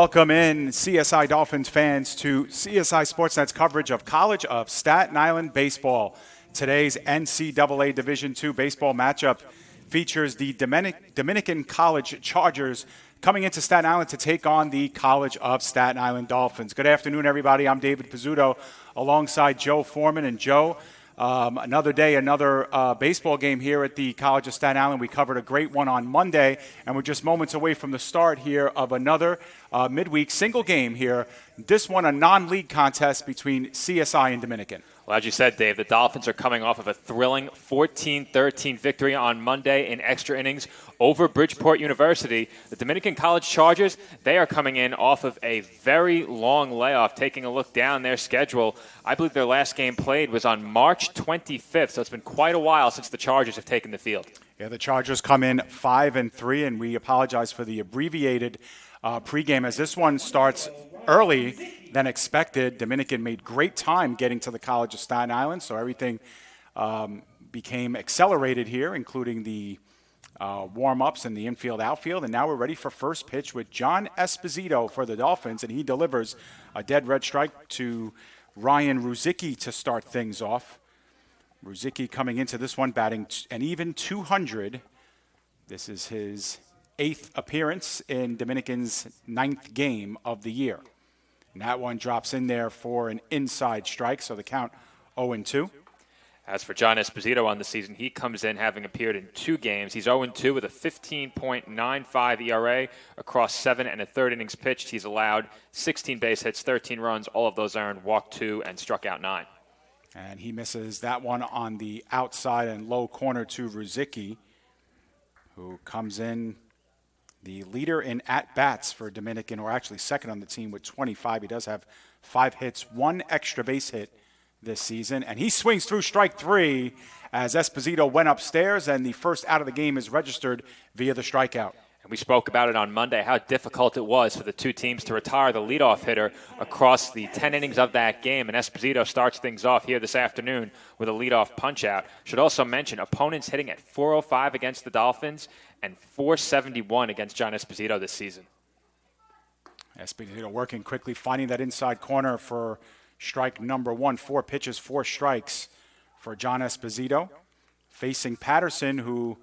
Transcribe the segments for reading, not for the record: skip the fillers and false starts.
Welcome in CSI Dolphins fans to CSI Sportsnet's coverage of College of Staten Island baseball. Today's NCAA Division II baseball matchup features the Dominican College Chargers coming into Staten Island to take on the College of Staten Island Dolphins. Good afternoon, everybody. I'm David Pizzuto alongside Joe Foreman. And Joe, another day, another baseball game here at the College of Staten Island. We covered a great one on Monday, and we're just moments away from the start here of another midweek single game here. This one, a non-league contest between CSI and Dominican. Well, as you said, Dave, the Dolphins are coming off of a thrilling 14-13 victory on Monday in extra innings over Bridgeport University. The Dominican College Chargers, they are coming in off of a very long layoff. Taking a look down their schedule, I believe their last game played was on March 25th, so it's been quite a while since the Chargers have taken the field. Yeah, the Chargers come in 5-3, and we apologize for the abbreviated pregame as this one starts early than expected. Dominican made great time getting to the College of Staten Island, so everything became accelerated here, including the warm-ups and the infield, outfield. And now we're ready for first pitch with John Esposito for the Dolphins, and he delivers a dead red strike to Ryan Ruzicki to start things off. Ruzicki coming into this one batting an even 200. This is his 8th appearance in Dominican's 9th game of the year. And that one drops in there for an inside strike, so the count 0-2. As for John Esposito on the season, he comes in having appeared in 2 games. He's 0-2 with a 15.95 ERA across 7 1/3 innings pitched. He's allowed 16 base hits, 13 runs, all of those earned, walked 2, and struck out 9. And he misses that one on the outside and low corner to Ruzicki, who comes in the leader in at-bats for Dominican, or actually second on the team with 25. He does have 5 hits, 1 extra base hit this season. And he swings through strike 3 as Esposito went upstairs, and the first out of the game is registered via the strikeout. And we spoke about it on Monday, how difficult it was for the two teams to retire the leadoff hitter across the 10 innings of that game. And Esposito starts things off here this afternoon with a leadoff punch-out. Should also mention, opponents hitting at .405 against the Dolphins and .471 against John Esposito this season. Esposito working quickly, finding that inside corner for strike number 1. 4 pitches, 4 strikes for John Esposito. Facing Patterson, who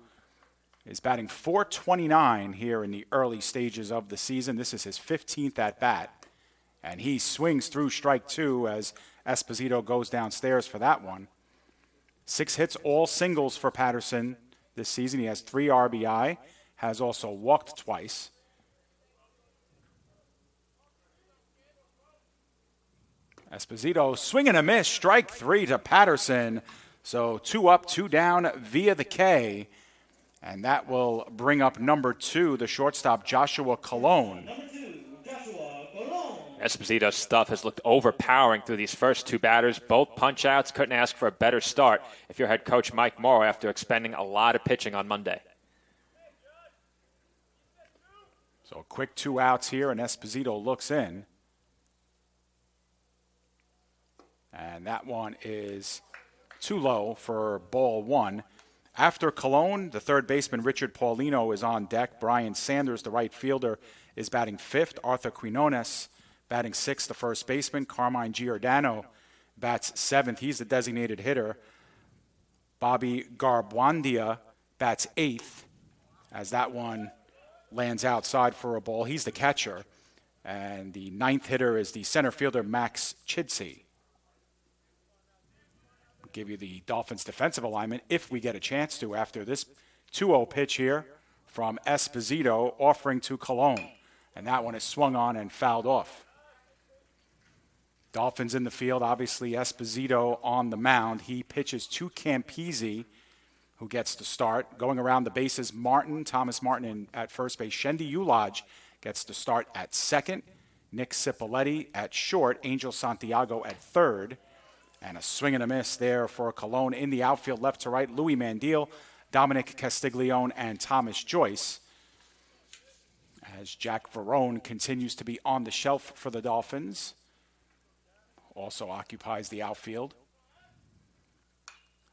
is batting .429 here in the early stages of the season. This is his 15th at-bat, and he swings through strike 2 as Esposito goes downstairs for that one. 6 hits, all singles for Patterson this season. He has 3 RBI, has also walked twice. Esposito swing and a miss, strike 3 to Patterson. So 2 up, 2 down via the K. And that will bring up number 2, the shortstop, Joshua Colon. Esposito's stuff has looked overpowering through these first 2 batters. Both punch-outs. Couldn't ask for a better start if you're head coach Mike Morrow after expending a lot of pitching on Monday. So a quick 2 outs here, and Esposito looks in. And that one is too low for ball 1. After Colon, the third baseman, Richard Paulino, is on deck. Brian Sanders, the right fielder, is batting 5th. Arthur Quinones batting 6th, the first baseman. Carmine Giordano bats 7th. He's the designated hitter. Bobby Garbuandia bats 8th as that one lands outside for a ball. He's the catcher. And the 9th hitter is the center fielder, Max Chidsey. Give you the Dolphins defensive alignment if we get a chance to after this 2-0 pitch here from Esposito offering to Colon. And that one is swung on and fouled off. Dolphins in the field, obviously Esposito on the mound. He pitches to Campisi, who gets to start. Going around the bases, Thomas Martin at first base. Shendi Ulaj gets to start at second. Nick Cipoletti at short. Angel Santiago at third. And a swing and a miss there for Colon in the outfield, left to right. Louis Mandil, Dominic Castiglione, and Thomas Joyce. As Jack Verone continues to be on the shelf for the Dolphins. Also occupies the outfield.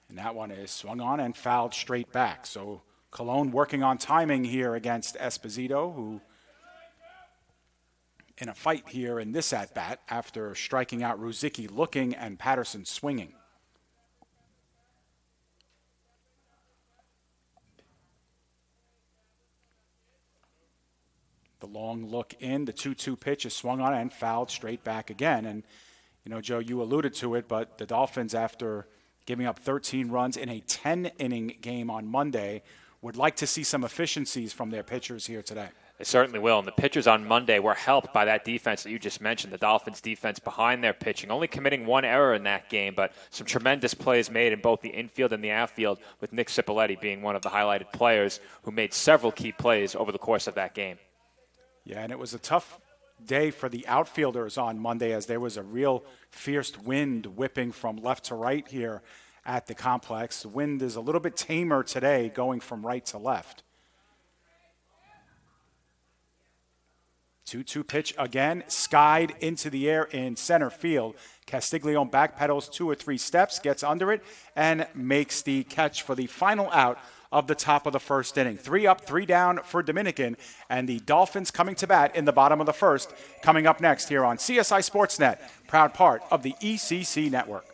And that one is swung on and fouled straight back. So Colon working on timing here against Esposito, who in a fight here in this at-bat after striking out Ruzicki looking and Patterson swinging. The long look in, the 2-2 pitch is swung on and fouled straight back again. And, Joe, you alluded to it, but the Dolphins, after giving up 13 runs in a 10-inning game on Monday, would like to see some efficiencies from their pitchers here today. They certainly will. And the pitchers on Monday were helped by that defense that you just mentioned, the Dolphins' defense behind their pitching, only committing one error in that game, but some tremendous plays made in both the infield and the outfield, with Nick Cipolleti being one of the highlighted players who made several key plays over the course of that game. Yeah, and it was a tough day for the outfielders on Monday as there was a real fierce wind whipping from left to right here at the complex. The wind is a little bit tamer today, going from right to left. 2-2 pitch again, skied into the air in center field. Castiglione backpedals 2 or 3 steps, gets under it, and makes the catch for the final out of the top of the first inning. 3 up, 3 down for Dominican, and the Dolphins coming to bat in the bottom of the first. Coming up next here on CSI Sportsnet, proud part of the ECC network.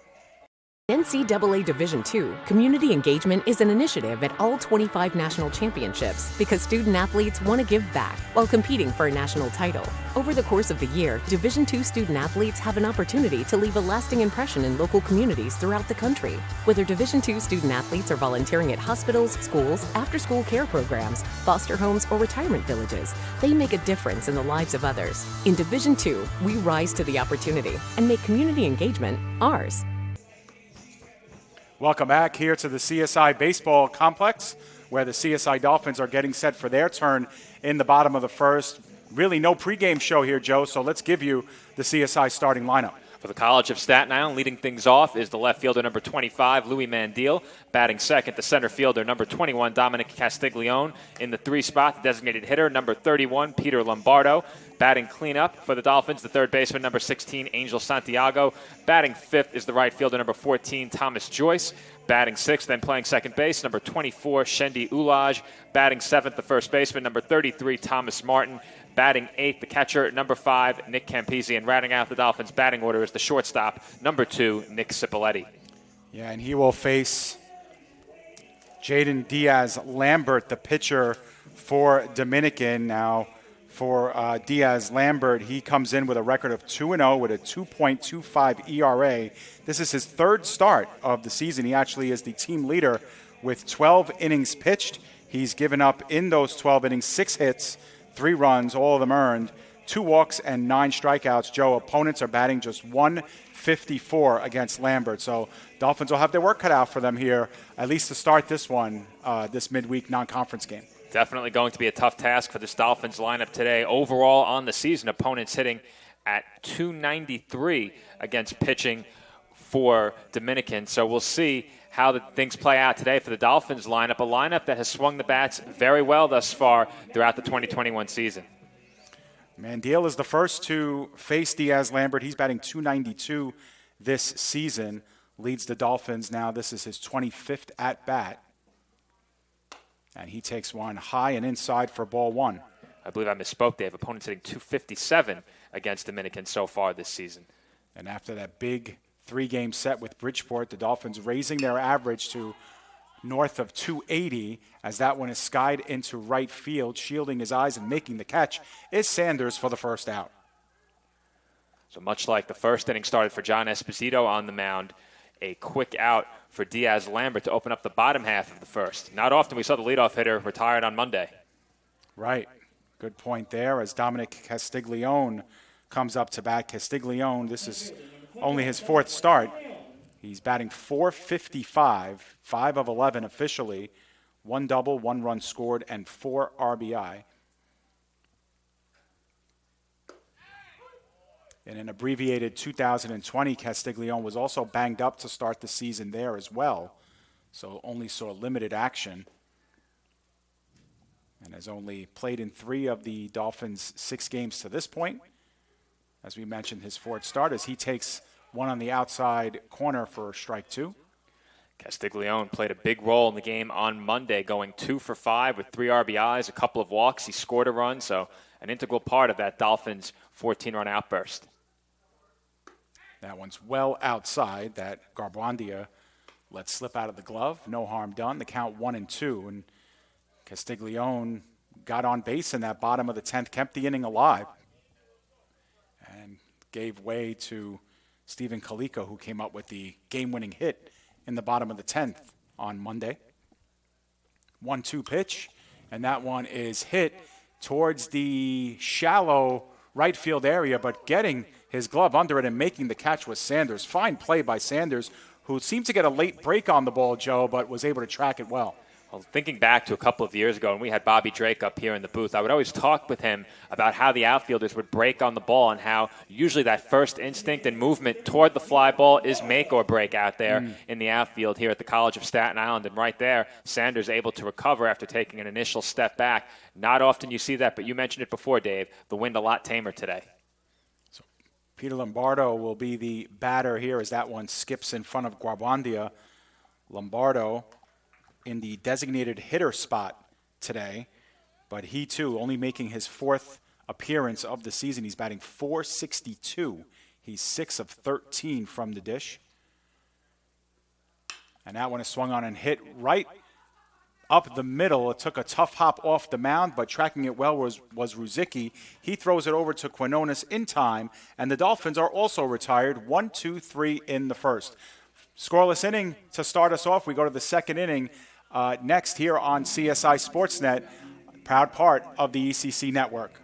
NCAA Division II Community Engagement is an initiative at all 25 national championships because student athletes want to give back while competing for a national title. Over the course of the year, Division II student athletes have an opportunity to leave a lasting impression in local communities throughout the country. Whether Division II student athletes are volunteering at hospitals, schools, after-school care programs, foster homes, or retirement villages, they make a difference in the lives of others. In Division II, we rise to the opportunity and make community engagement ours. Welcome back here to the CSI Baseball Complex, where the CSI Dolphins are getting set for their turn in the bottom of the first. Really no pregame show here, Joe, so let's give you the CSI starting lineup. For the College of Staten Island, leading things off is the left fielder, number 25, Louis Mandil. Batting second, the center fielder, number 21, Dominic Castiglione. In the 3 spot, the designated hitter, number 31, Peter Lombardo. Batting cleanup for the Dolphins, the third baseman, number 16, Angel Santiago. Batting fifth is the right fielder, number 14, Thomas Joyce. Batting sixth, then playing second base, number 24, Shendi Ulaj. Batting seventh, the first baseman, number 33, Thomas Martin. Batting eighth, the catcher, number 5, Nick Campisi. And rounding out the Dolphins' batting order is the shortstop, number 2, Nick Cipolleti. Yeah, and he will face Jaden Diaz-Lambert, the pitcher for Dominican. Now, for Diaz-Lambert, he comes in with a record of 2-0 with a 2.25 ERA. This is his 3rd start of the season. He actually is the team leader with 12 innings pitched. He's given up in those 12 innings 6 hits, 3 runs, all of them earned, 2 walks and 9 strikeouts. Joe, opponents are batting just 154 against Lambert. So Dolphins will have their work cut out for them here, at least to start this one, this midweek non-conference game. Definitely going to be a tough task for this Dolphins lineup today. Overall on the season, opponents hitting at 293 against pitching for Dominican. So we'll see how the things play out today for the Dolphins lineup, a lineup that has swung the bats very well thus far throughout the 2021 season. Mandil is the first to face Diaz-Lambert. He's batting 292 this season, leads the Dolphins now. This is his 25th at-bat. And he takes one high and inside for ball 1. I believe I misspoke. They have opponents hitting 257 against Dominican so far this season. And after that big 3-game set with Bridgeport, the Dolphins raising their average to north of 280 as that one is skied into right field. Shielding his eyes and making the catch is Sanders for the first out. So much like the first inning started for John Esposito on the mound, a quick out for Diaz-Lambert to open up the bottom half of the first. Not often we saw the leadoff hitter retired on Monday. Right. Good point there as Dominic Castiglione comes up to bat. Castiglione, this is only his 4th start. He's batting .455, 5 of 11 officially, 1 double, 1 run scored, and 4 RBI. In an abbreviated 2020, Castiglione was also banged up to start the season there as well, so only saw limited action and has only played in 3 of the Dolphins' 6 games to this point. As we mentioned, his 4th start as he takes one on the outside corner for strike 2. Castiglione played a big role in the game on Monday, going 2 for 5 with 3 RBIs, a couple of walks. He scored a run, so an integral part of that Dolphins 14-run outburst. That one's well outside. That Garbandia let slip out of the glove. No harm done. The count 1-2. And Castiglione got on base in that bottom of the 10th, kept the inning alive, and gave way to Stephen Calico, who came up with the game-winning hit in the bottom of the 10th on Monday. 1-2 pitch, and that one is hit towards the shallow right field area, but getting his glove under it and making the catch was Sanders. Fine play by Sanders, who seemed to get a late break on the ball, Joe, but was able to track it well. Well, thinking back to a couple of years ago, when we had Bobby Drake up here in the booth, I would always talk with him about how the outfielders would break on the ball and how usually that first instinct and movement toward the fly ball is make or break out there in the outfield here at the College of Staten Island. And right there, Sanders able to recover after taking an initial step back. Not often you see that, but you mentioned it before, Dave. The wind a lot tamer today. So Peter Lombardo will be the batter here as that one skips in front of Guabandia. Lombardo in the designated hitter spot today, but he too only making his 4th appearance of the season. He's batting .462. He's 6 of 13 from the dish. And that one is swung on and hit right up the middle. It took a tough hop off the mound, but tracking it well was Ruzicki. He throws it over to Quinones in time, and the Dolphins are also retired 1-2-3 in the first. Scoreless inning to start us off. We go to the second inning next here on CSI Sportsnet, proud part of the ECC network.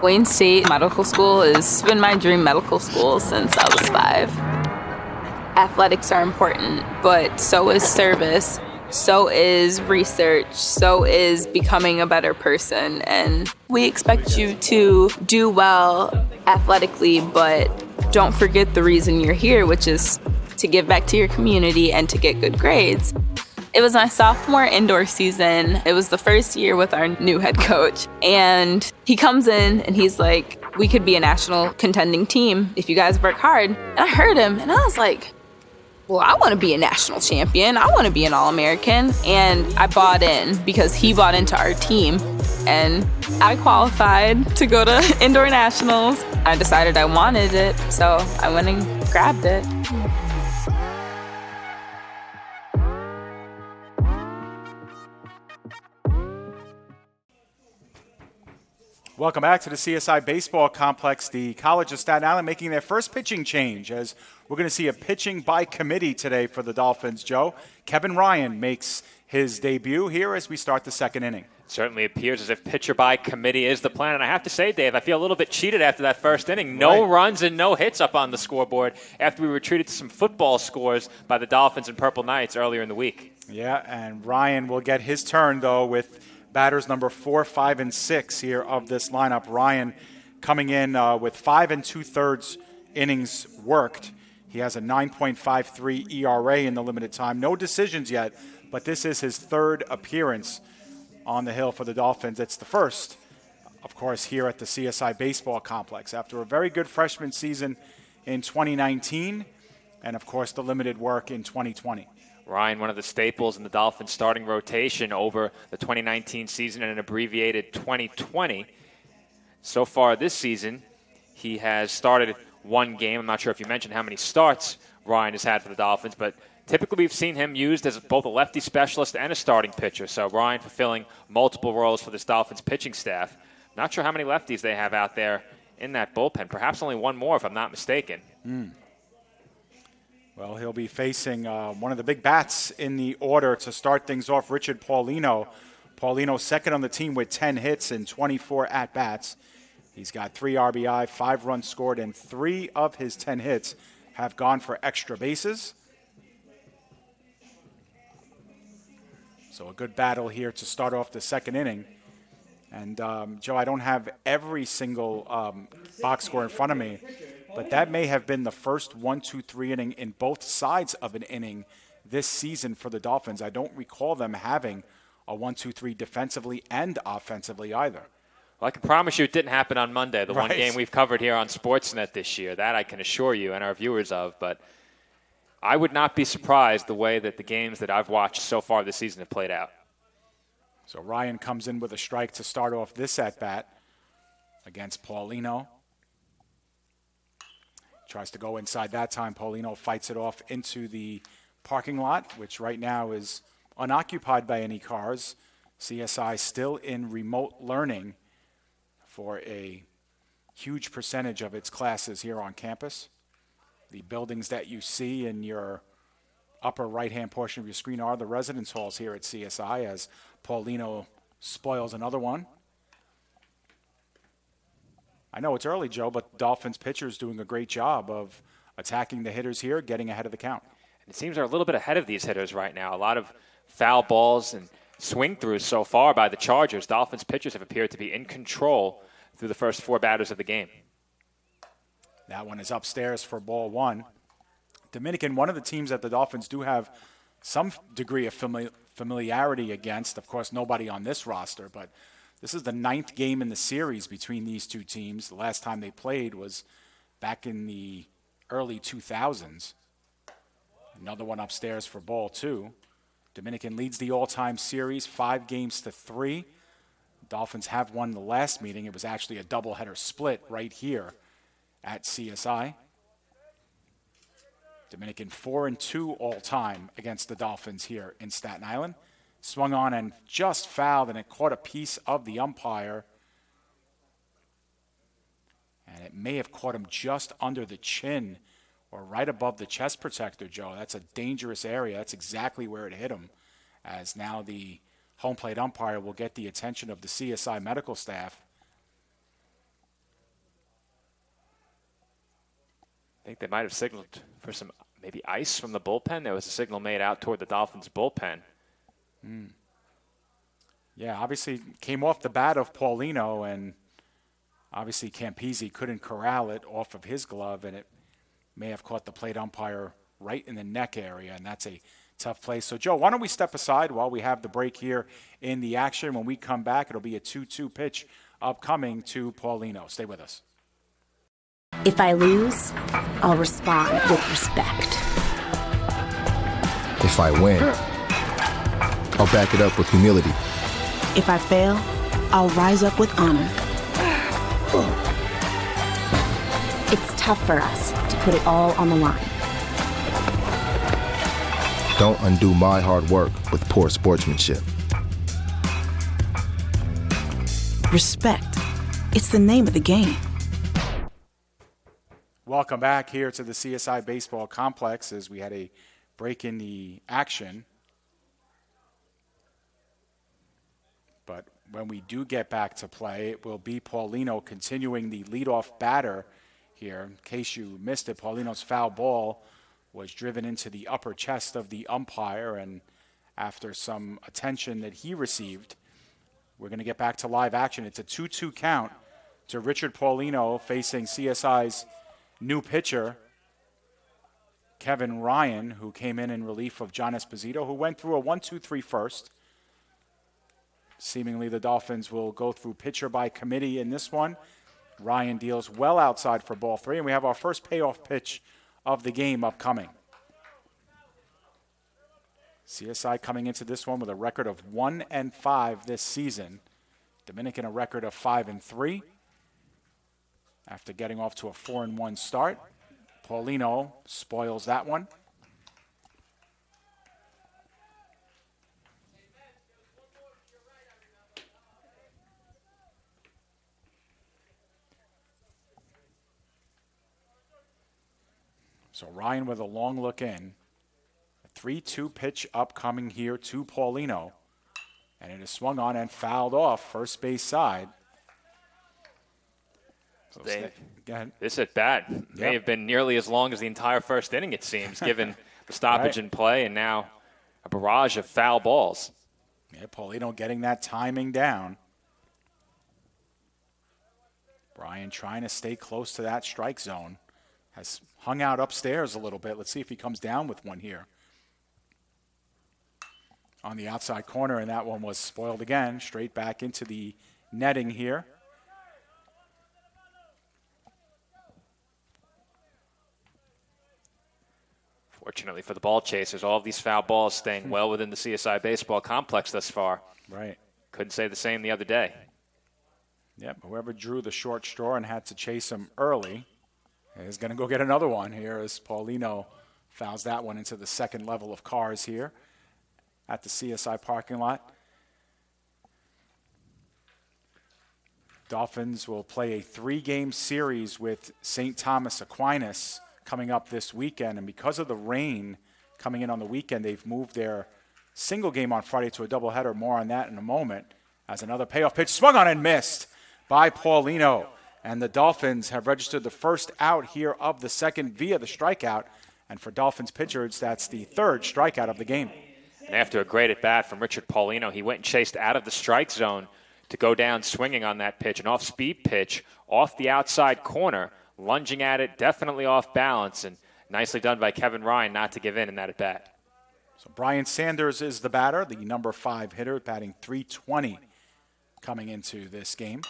Wayne State Medical School has been my dream medical school since I was 5. Athletics are important, but so is service, so is research, so is becoming a better person. And we expect you to do well athletically, but don't forget the reason you're here, which is to give back to your community and to get good grades. It was my sophomore indoor season. It was the first year with our new head coach. And he comes in and he's like, we could be a national contending team if you guys work hard. And I heard him and I was like, well, I want to be a national champion. I want to be an All-American. And I bought in because he bought into our team. And I qualified to go to indoor nationals. I decided I wanted it, so I went and grabbed it. Welcome back to the CSI Baseball Complex. The College of Staten Island making their first pitching change, as we're going to see a pitching by committee today for the Dolphins, Joe. Kevin Ryan makes his debut here as we start the second inning. Certainly appears as if pitcher by committee is the plan. And I have to say, Dave, I feel a little bit cheated after that first inning. No runs and no hits up on the scoreboard after we were treated to some football scores by the Dolphins and Purple Knights earlier in the week. Yeah, and Ryan will get his turn, though, with batters number 4, 5, and 6 here of this lineup. Ryan coming in with 5 2/3 innings worked. He has a 9.53 ERA in the limited time. No decisions yet, but this is his 3rd appearance on the hill for the Dolphins. It's the first, of course, here at the CSI Baseball Complex after a very good freshman season in 2019 and, of course, the limited work in 2020. Ryan, one of the staples in the Dolphins starting rotation over the 2019 season and an abbreviated 2020. So far this season, he has started one game. I'm not sure if you mentioned how many starts Ryan has had for the Dolphins, but typically we've seen him used as both a lefty specialist and a starting pitcher. So Ryan fulfilling multiple roles for this Dolphins pitching staff. Not sure how many lefties they have out there in that bullpen. Perhaps only one more if I'm not mistaken. Well, he'll be facing one of the big bats in the order to start things off, Richard Paulino. Paulino second on the team with 10 hits and 24 at-bats. He's got 3 RBI, 5 runs scored, and 3 of his 10 hits have gone for extra bases. So a good battle here to start off the second inning. And, Joe, I don't have every single box score in front of me, but that may have been the first 1-2-3 inning in both sides of an inning this season for the Dolphins. I don't recall them having a 1-2-3 defensively and offensively either. Well, I can promise you it didn't happen on Monday, the one Right. game we've covered here on Sportsnet this year. That I can assure you and our viewers of. But I would not be surprised the way that the games that I've watched so far this season have played out. So Ryan comes in with a strike to start off this at-bat against Paulino. Tries to go inside that time. Paulino fights it off into the parking lot, which right now is unoccupied by any cars. CSI still in remote learning for a huge percentage of its classes here on campus. The buildings that you see in your upper right-hand portion of your screen are the residence halls here at CSI as Paulino spoils another one. I know it's early, Joe, but Dolphins pitcher's doing a great job of attacking the hitters here, getting ahead of the count. And it seems they're a little bit ahead of these hitters right now. A lot of foul balls and swing throughs so far by the Chargers. Dolphins pitchers have appeared to be in control through the first 4 batters of the game. That one is upstairs for ball 1. Dominican, one of the teams that the Dolphins do have some degree of familiarity against. Of course, nobody on this roster, but this is the 9th game in the series between these two teams. The last time they played was back in the early 2000s. Another one upstairs for ball 2. Dominican leads the all-time series 5-3. Dolphins have won the last meeting. It was actually a doubleheader split right here at CSI. Dominican 4-2 all-time against the Dolphins here in Staten Island. Swung on and just fouled, and it caught a piece of the umpire. And it may have caught him just under the chin or right above the chest protector, Joe. That's a dangerous area. That's exactly where it hit him, as now the home plate umpire will get the attention of the CSI medical staff. I think they might have signaled for some maybe ice from the bullpen. There was a signal made out toward the Dolphins bullpen. Yeah, obviously came off the bat of Paulino, and obviously Campisi couldn't corral it off of his glove, and it may have caught the plate umpire right in the neck area, and that's a tough play. So, Joe, why don't we step aside while we have the break here in the action? When we come back, it'll be a 2-2 pitch upcoming to Paulino. Stay with us. If I lose, I'll respond with respect. If I win, I'll back it up with humility. If I fail, I'll rise up with honor. It's tough for us to put it all on the line. Don't undo my hard work with poor sportsmanship. Respect. It's the name of the game. Welcome back here to the CSI Baseball Complex as we had a break in the action. But when we do get back to play, it will be Paulino continuing the leadoff batter here. In case you missed it, Paulino's foul ball was driven into the upper chest of the umpire, and after some attention that he received, we're going to get back to live action. It's a 2-2 count to Richard Paulino facing CSI's new pitcher, Kevin Ryan, who came in relief of John Esposito, who went through a 1-2-3 first. Seemingly the Dolphins will go through pitcher by committee in this one. Ryan deals well outside for ball 3, and we have our first payoff pitch of the game upcoming. CSI coming into this one with a record of 1-5 this season. Dominican a record of 5-3. After getting off to a 4-1 start, Paulino spoils that one. So Ryan with a long look in. A 3-2 pitch upcoming here to Paulino. And it is swung on and fouled off first base side. So this at bat may have been nearly as long as the entire first inning, it seems, given the stoppage in play and now a barrage of foul balls. Yeah, Paulino getting that timing down. Brian trying to stay close to that strike zone. Has hung out upstairs a little bit. Let's see if he comes down with one here. On the outside corner, and that one was spoiled again. Straight back into the netting here. Fortunately for the ball chasers, all of these foul balls staying well within the CSI baseball complex thus far. Right. Couldn't say the same the other day. Yep, whoever drew the short straw and had to chase him early is going to go get another one here as Paulino fouls that one into the second level of cars here at the CSI parking lot. Dolphins will play a 3-game series with St. Thomas Aquinas coming up this weekend. And because of the rain coming in on the weekend, they've moved their single game on Friday to a doubleheader. More on that in a moment. As another payoff pitch swung on and missed by Paulino. And the Dolphins have registered the first out here of the second via the strikeout. And for Dolphins pitchers, that's the third strikeout of the game. And after a great at-bat from Richard Paulino, he went and chased out of the strike zone to go down swinging on that pitch, an off-speed pitch off the outside corner, lunging at it, definitely off balance, and nicely done by Kevin Ryan not to give in that at-bat. So Brian Sanders is the batter, the number 5 hitter, batting .320 coming into this game.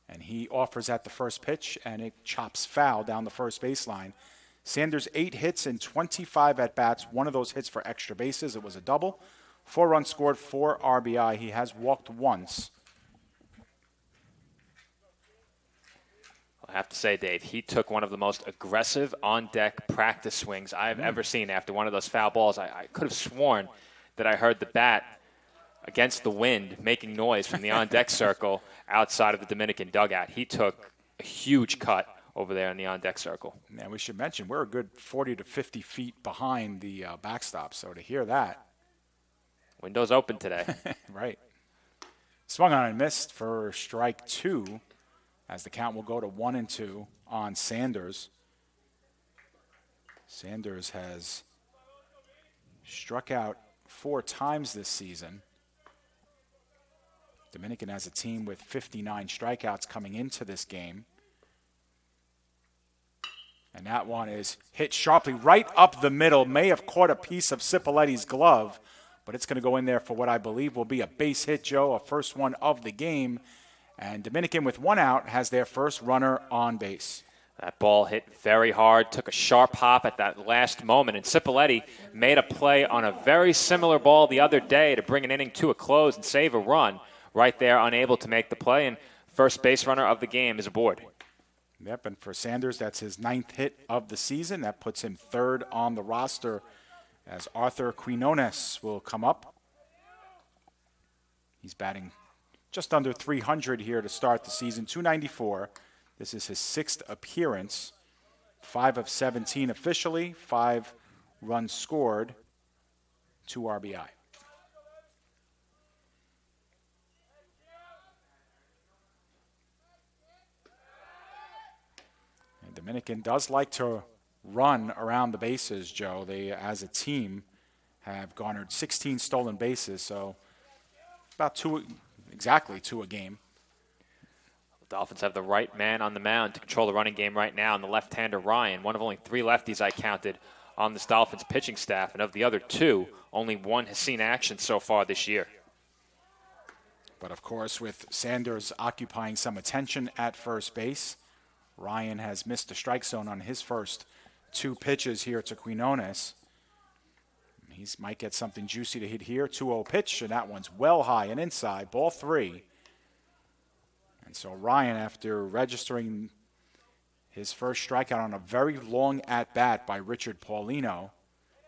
And he offers at the first pitch, and it chops foul down the first baseline. Sanders 8 hits and 25 at-bats, one of those hits for extra bases. It was a double. 4 runs scored, 4 RBI. He has walked once. I have to say, Dave, he took one of the most aggressive on-deck practice swings I've ever seen after one of those foul balls. I could have sworn that I heard the bat against the wind making noise from the on-deck circle outside of the Dominican dugout. He took a huge cut over there in the on-deck circle. And we should mention we're a good 40 to 50 feet behind the backstop, so to hear that. Windows open today. Right. Swung on and missed for strike 2. As the count will go to 1-2 on Sanders. Sanders has struck out 4 times this season. Dominican has a team with 59 strikeouts coming into this game. And that one is hit sharply right up the middle. May have caught a piece of Cipolletti's glove, but it's going to go in there for what I believe will be a base hit, Joe, a first one of the game. And Dominican, with 1 out, has their first runner on base. That ball hit very hard, took a sharp hop at that last moment, and Cipolletti made a play on a very similar ball the other day to bring an inning to a close and save a run. Right there, unable to make the play, and first base runner of the game is aboard. Yep, and for Sanders, that's his 9th hit of the season. That puts him 3rd on the roster as Arthur Quinones will come up. He's batting just under 300 here to start the season, 294. This is his 6th appearance, 5 of 17 officially, 5 runs scored, 2 RBI. And Dominican does like to run around the bases, Joe. They, as a team, have garnered 16 stolen bases, so about exactly 2 a game. The Dolphins have the right man on the mound to control the running game right now, and the left-hander Ryan, one of only 3 lefties I counted on this Dolphins pitching staff, and of the other 2, only 1 has seen action so far this year. But of course, with Sanders occupying some attention at first base, Ryan has missed the strike zone on his first 2 pitches here to Quinones. He might get something juicy to hit here. 2-0 pitch, and that one's well high and inside, ball 3. And so Ryan, after registering his first strikeout on a very long at-bat by Richard Paulino,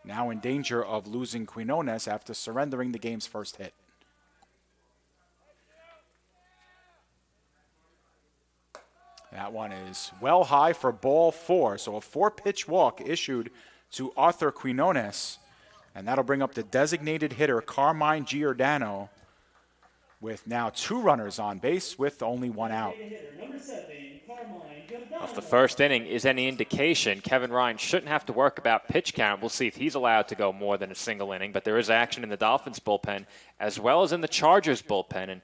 now in danger of losing Quinones after surrendering the game's first hit. That one is well high for ball 4. So a 4-pitch walk issued to Arthur Quinones. And that'll bring up the designated hitter, Carmine Giordano, with now 2 runners on base with only 1 out. If the first inning is any indication, Kevin Ryan shouldn't have to work about pitch count. We'll see if he's allowed to go more than a single inning. But there is action in the Dolphins bullpen as well as in the Chargers bullpen. And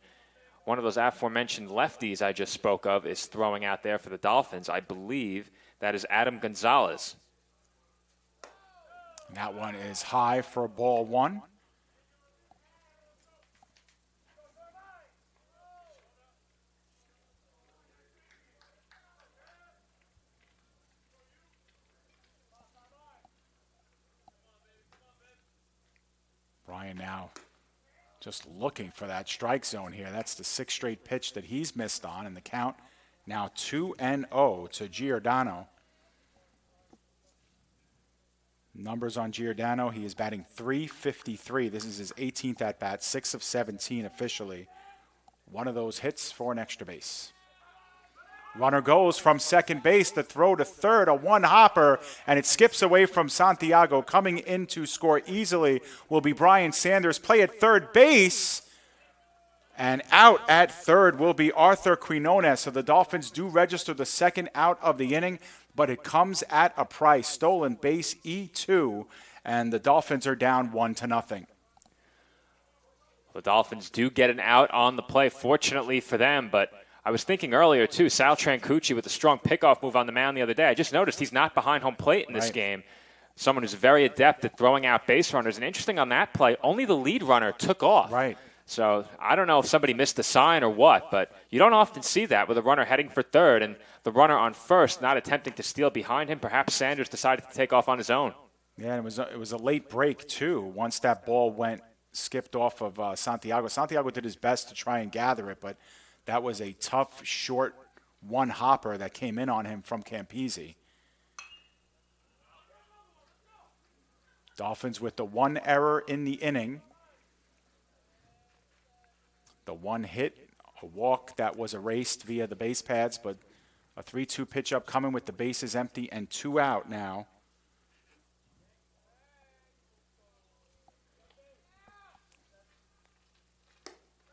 one of those aforementioned lefties I just spoke of is throwing out there for the Dolphins. I believe that is Adam Gonzalez. And that one is high for ball 1. Ryan now just looking for that strike zone here. That's the 6th straight pitch that he's missed on, and the count now 2-0 to Giordano. Numbers on Giordano, he is batting .353. This is his 18th at-bat, 6 of 17 officially. One of those hits for an extra base. Runner goes from second base, the throw to third, a one-hopper, and it skips away from Santiago. Coming in to score easily will be Brian Sanders. Play at third base, and out at third will be Arthur Quinones. So the Dolphins do register the second out of the inning, but it comes at a price. Stolen base E2, and the Dolphins are down 1-0. The Dolphins do get an out on the play, fortunately for them, but I was thinking earlier, too, Sal Trancucci with a strong pickoff move on the mound the other day. I just noticed he's not behind home plate in this game. Someone who's very adept at throwing out base runners. And interesting on that play, only the lead runner took off. Right. So I don't know if somebody missed the sign or what, but you don't often see that with a runner heading for third and the runner on first not attempting to steal behind him. Perhaps Sanders decided to take off on his own. Yeah, it was a late break, too, once that ball skipped off of Santiago. Santiago did his best to try and gather it, but that was a tough, short one-hopper that came in on him from Campisi. Dolphins with the one error in the inning. The one hit, a walk that was erased via the base pads, but a 3-2 pitch up coming with the bases empty and 2 out now.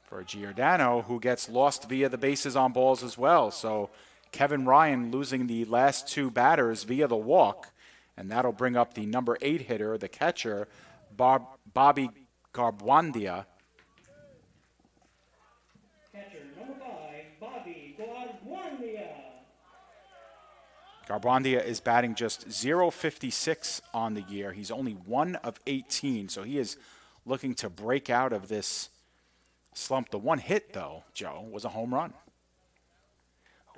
For Giordano, who gets lost via the bases on balls as well. So Kevin Ryan losing the last 2 batters via the walk, and that'll bring up the number 8 hitter, the catcher, Bobby Garbwandia. Catcher number 5, Bobby Garbwandia. Garbwandia is batting just .056 on the year. He's only 1 of 18, so he is looking to break out of this slump. The one hit, though, Joe, was a home run.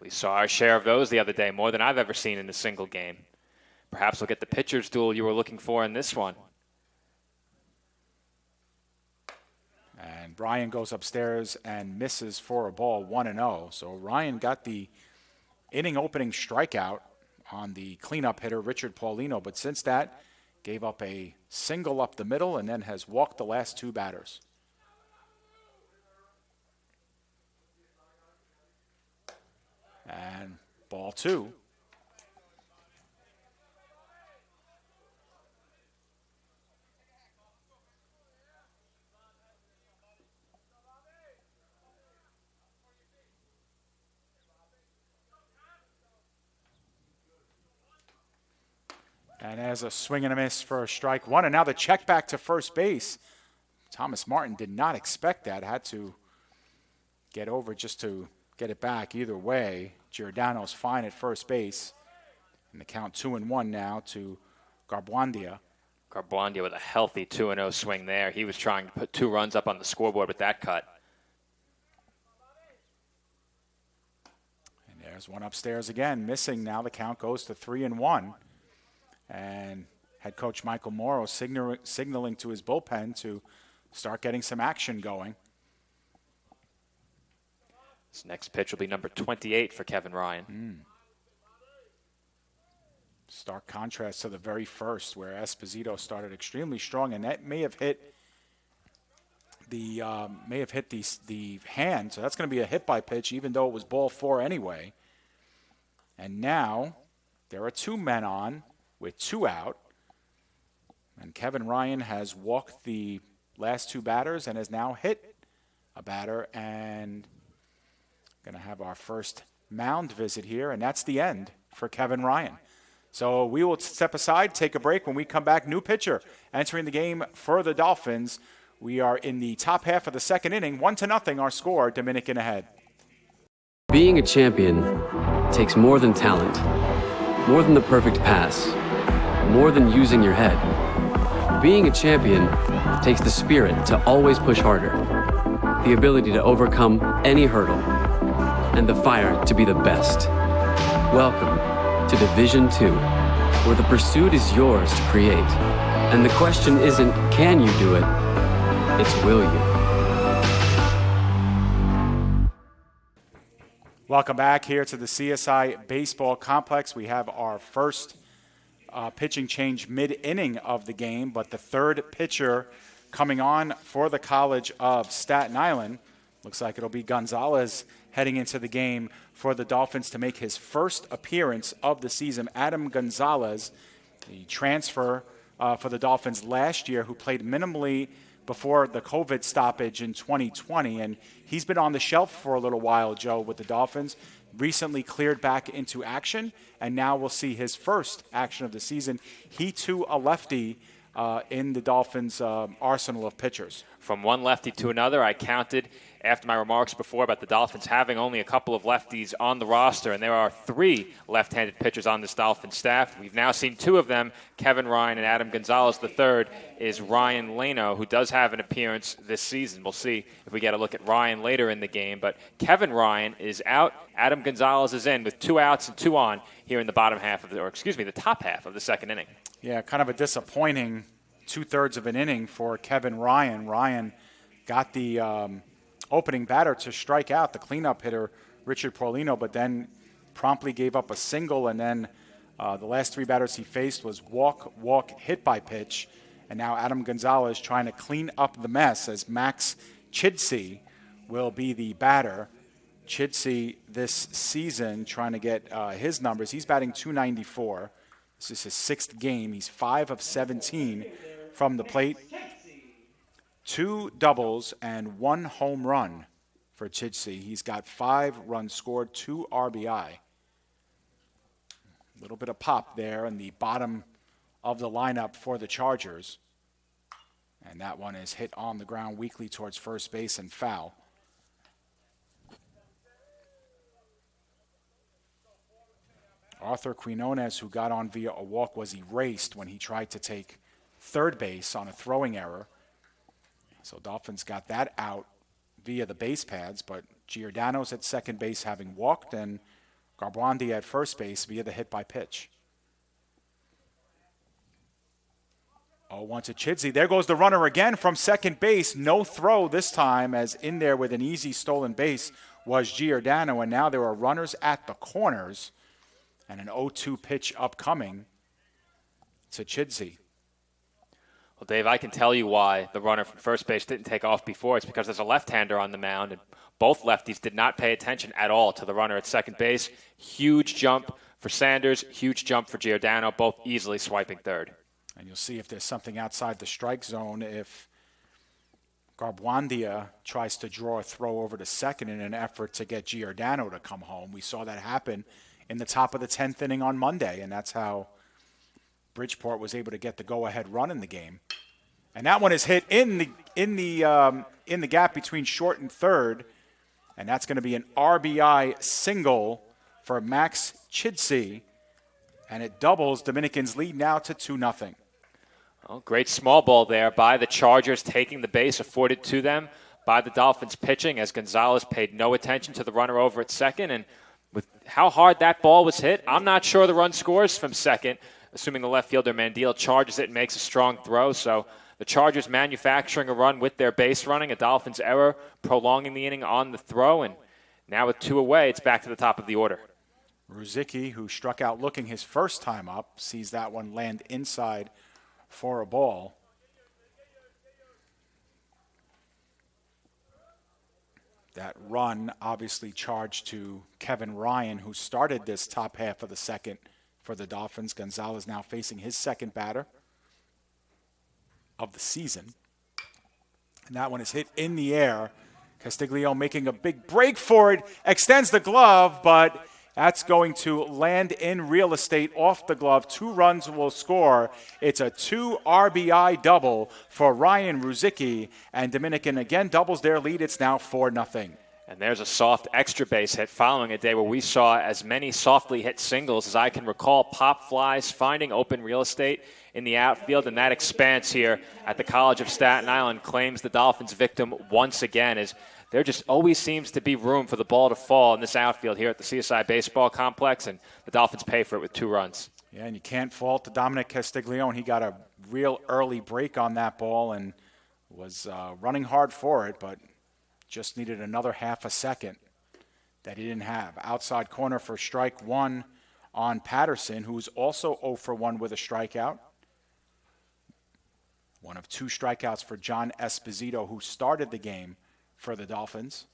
We saw our share of those the other day, more than I've ever seen in a single game. Perhaps we'll get the pitcher's duel you were looking for in this one. And Brian goes upstairs and misses for a ball, 1-0. So Ryan got the inning opening strikeout on the cleanup hitter, Richard Paulino, but since that, gave up a single up the middle and then has walked the last 2 batters. And ball 2. And as a swing and a miss for a strike 1. And now the check back to first base. Thomas Martin did not expect that. Had to get over just to get it back. Either way, Giordano's fine at first base. And the count 2-1 now to Garbwandia. Garbwandia with a healthy 2-0 swing there. He was trying to put 2 runs up on the scoreboard with that cut. And there's one upstairs again. Missing now. The count goes to 3-1. And head coach Michael Morrow signaling to his bullpen to start getting some action going. This next pitch will be number 28 for Kevin Ryan. Stark contrast to the very first, where Esposito started extremely strong, and that may have hit the hand. So that's going to be a hit by pitch, even though it was ball 4 anyway. And now there are 2 men on with 2 out, and Kevin Ryan has walked the last 2 batters and has now hit a batter, and going to have our first mound visit here, and that's the end for Kevin Ryan. So we will step aside, take a break. When we come back, new pitcher entering the game for the Dolphins. We are in the top half of the second inning, 1-0 our score, Dominican ahead. Being a champion takes more than talent, more than the perfect pass, more than using your head. Being a champion takes the spirit to always push harder, the ability to overcome any hurdle, and the fire to be the best. Welcome to Division 2, where the pursuit is yours to create. And the question isn't, can you do it? It's will you. Welcome back here to the CSI Baseball Complex. We have our first pitching change mid-inning of the game, but the third pitcher coming on for the College of Staten Island. Looks like it'll be Gonzalez heading into the game for the Dolphins to make his first appearance of the season. Adam Gonzalez, the transfer for the Dolphins last year, who played minimally before the COVID stoppage in 2020, and he's been on the shelf for a little while, Joe, with the Dolphins. Recently cleared back into action, and now we'll see his first action of the season. He, too, a lefty in the Dolphins' arsenal of pitchers. From one lefty to another, I counted after my remarks before about the Dolphins having only a couple of lefties on the roster, and there are 3 left-handed pitchers on this Dolphins staff. We've now seen 2 of them, Kevin Ryan and Adam Gonzalez. The third is Ryan Leno, who does have an appearance this season. We'll see if we get a look at Ryan later in the game, but Kevin Ryan is out. Adam Gonzalez is in with 2 outs and 2 on here in the the top half of the second inning. Yeah, kind of a disappointing 2/3 of an inning for Kevin Ryan. Ryan got the opening batter to strike out the cleanup hitter, Richard Paulino, but then promptly gave up a single, and then the last 3 batters he faced was walk, hit by pitch, and now Adam Gonzalez trying to clean up the mess as Max Chidsey will be the batter. Chidsey this season trying to get his numbers. He's batting .294. This is his 6th game. He's 5 of 17 from the plate. 2 doubles and 1 home run for Chidsey. He's got 5 runs scored, 2 RBI. A little bit of pop there in the bottom of the lineup for the Chargers. And that one is hit on the ground weakly towards first base and foul. Arthur Quinones, who got on via a walk, was erased when he tried to take third base on a throwing error. So Dolphins got that out via the base pads, but Giordano's at second base having walked, and Garbrandy at first base via the hit by pitch. 0-1 to Chidsey. There goes the runner again from second base. No throw this time, as in there with an easy stolen base was Giordano, and now there are runners at the corners and an 0-2 pitch upcoming to Chidsey. Well, Dave, I can tell you why the runner from first base didn't take off before. It's because there's a left-hander on the mound, and both lefties did not pay attention at all to the runner at second base. Huge jump for Sanders, huge jump for Giordano, both easily swiping third. And you'll see if there's something outside the strike zone if Garbrandia tries to draw a throw over to second in an effort to get Giordano to come home. We saw that happen in the top of the 10th inning on Monday, and that's how Bridgeport was able to get the go-ahead run in the game. And that one is hit in the gap between short and third, and that's going to be an RBI single for Max Chidsey, and it doubles Dominican's lead now to 2-0. Well, great small ball there by the Chargers, taking the base afforded to them by the Dolphins pitching, as Gonzalez paid no attention to the runner over at second. And with how hard that ball was hit, I'm not sure the run scores from second, assuming the left fielder Mandiel charges it and makes a strong throw. So the Chargers manufacturing a run with their base running, a Dolphins error, prolonging the inning on the throw. And now with 2 away, it's back to the top of the order. Ruzicki, who struck out looking his first time up, sees that one land inside for a ball. That run obviously charged to Kevin Ryan, who started this top half of the second for the Dolphins. Gonzalez now facing his second batter of the season. And that one is hit in the air. Castiglione making a big break for it, extends the glove, but that's going to land in real estate off the glove. 2 runs will score. It's a 2 RBI double for Ryan Ruzicki, and Dominican again doubles their lead. It's now 4-0. And there's a soft extra base hit following a day where we saw as many softly hit singles as I can recall. Pop flies, finding open real estate in the outfield, and that expanse here at the College of Staten Island claims the Dolphins victim once again, as there just always seems to be room for the ball to fall in this outfield here at the CSI Baseball Complex, and the Dolphins pay for it with 2 runs. Yeah, and you can't fault the Dominic Castiglione. He got a real early break on that ball, and Was running hard for it, but just needed another half a second that he didn't have. Outside corner for strike one on Patterson, who's also 0 for 1 with a strikeout. One of 2 strikeouts for John Esposito, who started the game for the Dolphins.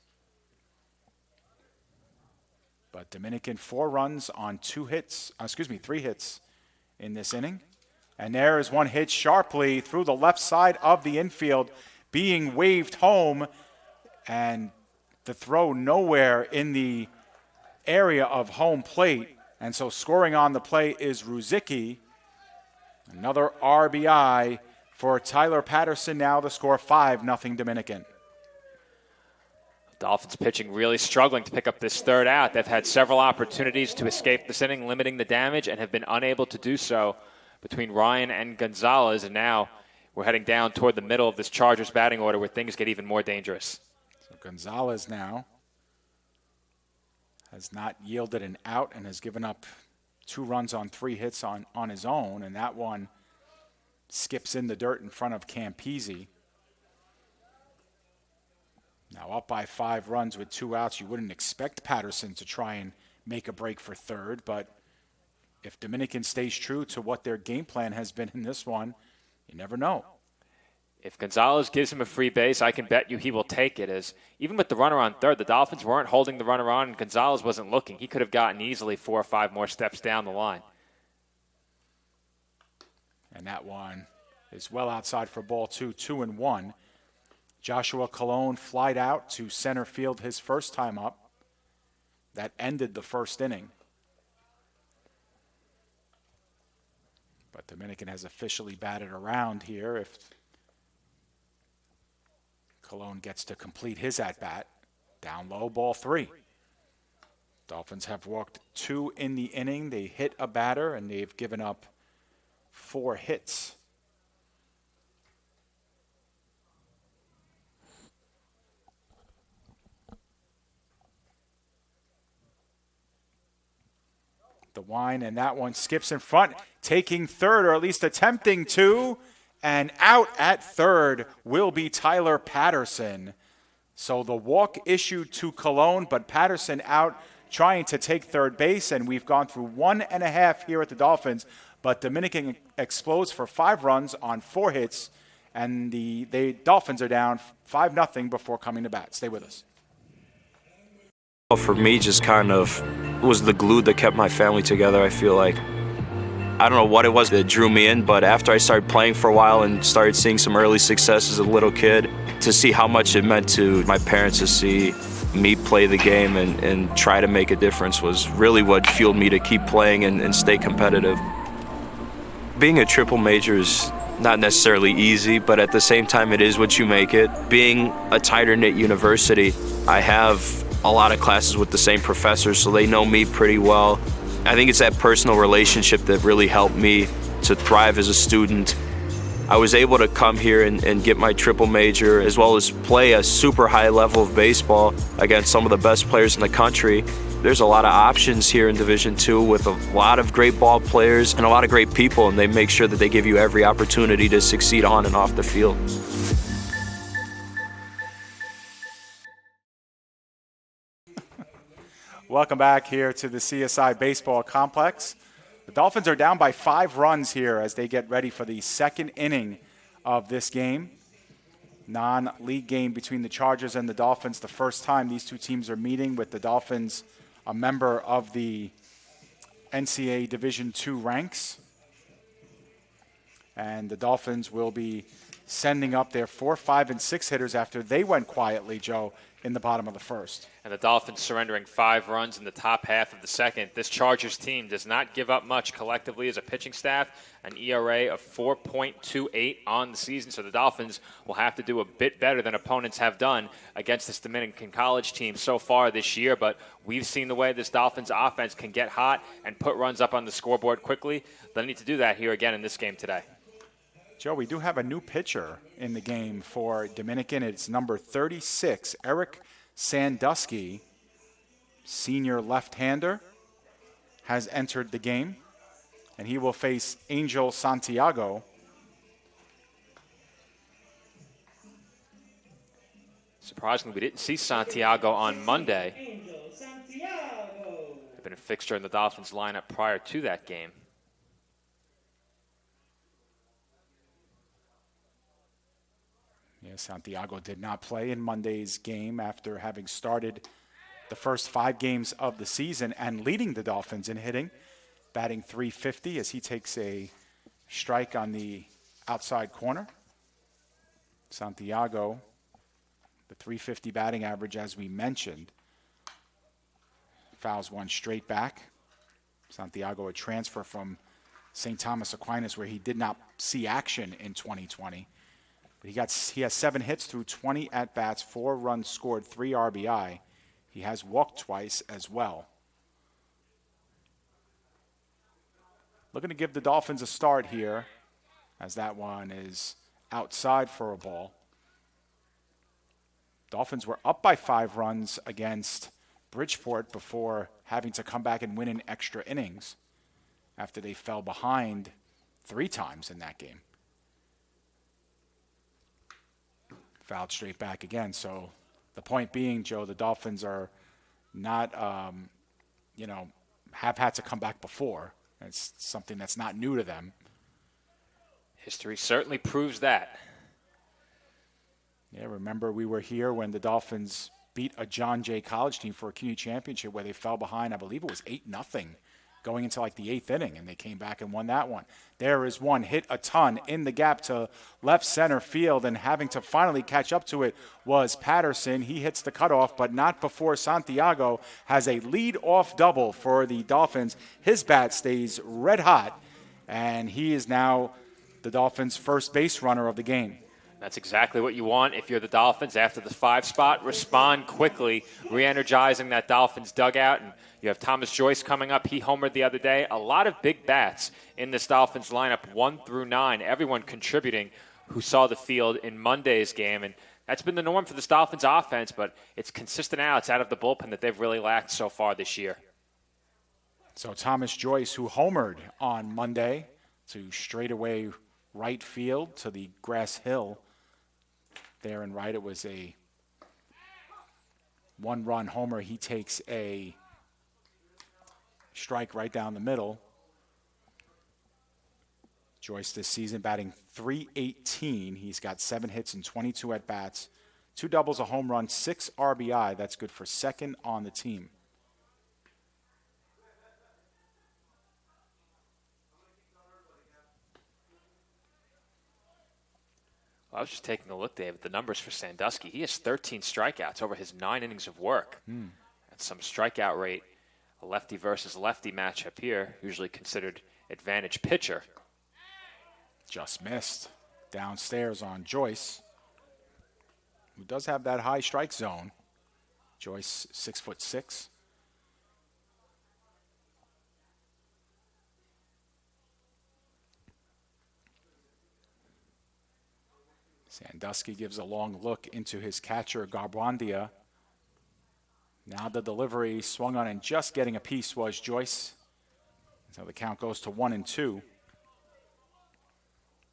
But Dominican 4 runs on 3 hits in this inning. And there is one hit sharply through the left side of the infield, being waved home, and the throw nowhere in the area of home plate. And so scoring on the play is Ruzicki. Another RBI for Tyler Patterson. Now the score 5-0 Dominican. Dolphins pitching really struggling to pick up this third out. They've had several opportunities to escape this inning, limiting the damage, and have been unable to do so between Ryan and Gonzalez. And now we're heading down toward the middle of this Chargers batting order where things get even more dangerous. So Gonzalez now has not yielded an out and has given up 2 runs on 3 hits on his own, and that one skips in the dirt in front of Campese. Now up by 5 runs with 2 outs. You wouldn't expect Patterson to try and make a break for third, but if Dominican stays true to what their game plan has been in this one, you never know. If Gonzalez gives him a free base, I can bet you he will take it. As even with the runner on third, the Dolphins weren't holding the runner on, and Gonzalez wasn't looking. He could have gotten easily 4 or 5 more steps down the line. And that one is well outside for ball 2, 2-1. Joshua Colon flied out to center field his first time up. That ended the first inning. But Dominican has officially batted around here if Colon gets to complete his at-bat. Down low, ball 3. Dolphins have walked 2 in the inning. They hit a batter, and they've given up 4 hits. The wine, and that one skips in front, taking third, or at least attempting to, and out at third will be Tyler Patterson. So the walk issued to Colon, but Patterson out trying to take third base, and we've gone through 1.5 here at the Dolphins, but Dominican explodes for 5 runs on 4 hits, and the Dolphins are down 5-0 before coming to bat. Stay with us. For me, just kind of was the glue that kept my family together, I feel like. I don't know what it was that drew me in, but after I started playing for a while and started seeing some early success as a little kid, to see how much it meant to my parents to see me play the game and try to make a difference was really what fueled me to keep playing and stay competitive. Being a triple major is not necessarily easy, but at the same time it is what you make it. Being a tighter-knit university, I have a lot of classes with the same professors, so they know me pretty well. I think it's that personal relationship that really helped me to thrive as a student. I was able to come here and get my triple major, as well as play a super high level of baseball against some of the best players in the country. There's a lot of options here in Division II with a lot of great ball players and a lot of great people, and they make sure that they give you every opportunity to succeed on and off the field. Welcome back here to the CSI Baseball Complex. The Dolphins are down by 5 runs here as they get ready for the second inning of this game. Non-league game between the Chargers and the Dolphins. The first time these two teams are meeting, with the Dolphins a member of the NCAA Division II ranks. And the Dolphins will be sending up their 4, 5, and 6 hitters after they went quietly, Joe, in the bottom of the first. And the Dolphins surrendering 5 runs in the top half of the second. This Chargers team does not give up much collectively as a pitching staff, an ERA of 4.28 on the season. So the Dolphins will have to do a bit better than opponents have done against this Dominican college team so far this year. But we've seen the way this Dolphins offense can get hot and put runs up on the scoreboard quickly. They'll need to do that here again in this game today. Joe, we do have a new pitcher in the game for Dominican. It's number 36, Eric Sandusky, senior left-hander, has entered the game, and he will face Angel Santiago. Surprisingly, we didn't see Santiago on Monday. Angel Santiago. Had been a fixture in the Dolphins lineup prior to that game. Yeah, Santiago did not play in Monday's game after having started the first 5 games of the season and leading the Dolphins in hitting, batting .350 as he takes a strike on the outside corner. Santiago, the .350 batting average, as we mentioned, fouls one straight back. Santiago, a transfer from St. Thomas Aquinas, where he did not see action in 2020. But he has 7 hits through 20 at-bats, 4 runs scored, 3 RBI. He has walked twice as well. Looking to give the Dolphins a start here, as that one is outside for a ball. Dolphins were up by 5 runs against Bridgeport before having to come back and win in extra innings after they fell behind 3 times in that game. Fouled straight back again. So the point being, Joe, the Dolphins are not, have had to come back before. It's something that's not new to them. History certainly proves that. Yeah, remember we were here when the Dolphins beat a John Jay College team for a CUNY championship where they fell behind, I believe it was 8-0 going into like the 8th inning, and they came back and won that one. There is one hit a ton in the gap to left center field, and having to finally catch up to it was Patterson. He hits the cutoff, but not before Santiago has a lead-off double for the Dolphins. His bat stays red hot, and he is now the Dolphins' first base runner of the game. That's exactly what you want if you're the Dolphins. After the 5 spot, respond quickly, re-energizing that Dolphins dugout. And you have Thomas Joyce coming up. He homered the other day. A lot of big bats in this Dolphins lineup, 1 through 9. Everyone contributing who saw the field in Monday's game. And that's been the norm for this Dolphins offense, but it's consistent outs out of the bullpen that they've really lacked so far this year. So Thomas Joyce, who homered on Monday to straightaway right field to the grass hill there and right. It was a 1-run homer. He takes a strike right down the middle. Joyce this season batting .318. He's got 7 hits and 22 at-bats, 2 doubles, a home run, 6 RBI. That's good for second on the team. Well, I was just taking a look, Dave, at the numbers for Sandusky. He has 13 strikeouts over his 9 innings of work. That's some strikeout rate. A lefty versus lefty matchup here, usually considered advantage pitcher. Just missed downstairs on Joyce, who does have that high strike zone. Joyce, 6'6". Sandusky gives a long look into his catcher, Garbandia. Now the delivery swung on and just getting a piece was Joyce. So the count goes to 1-2.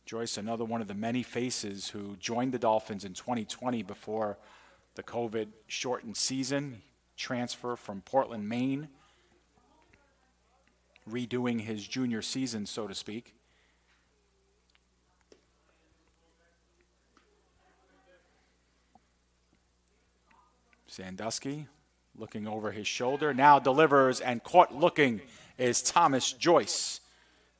Joyce, another one of the many faces who joined the Dolphins in 2020 before the COVID-shortened season. Transfer from Portland, Maine. Redoing his junior season, so to speak. Sandusky looking over his shoulder, now delivers, and caught looking is Thomas Joyce.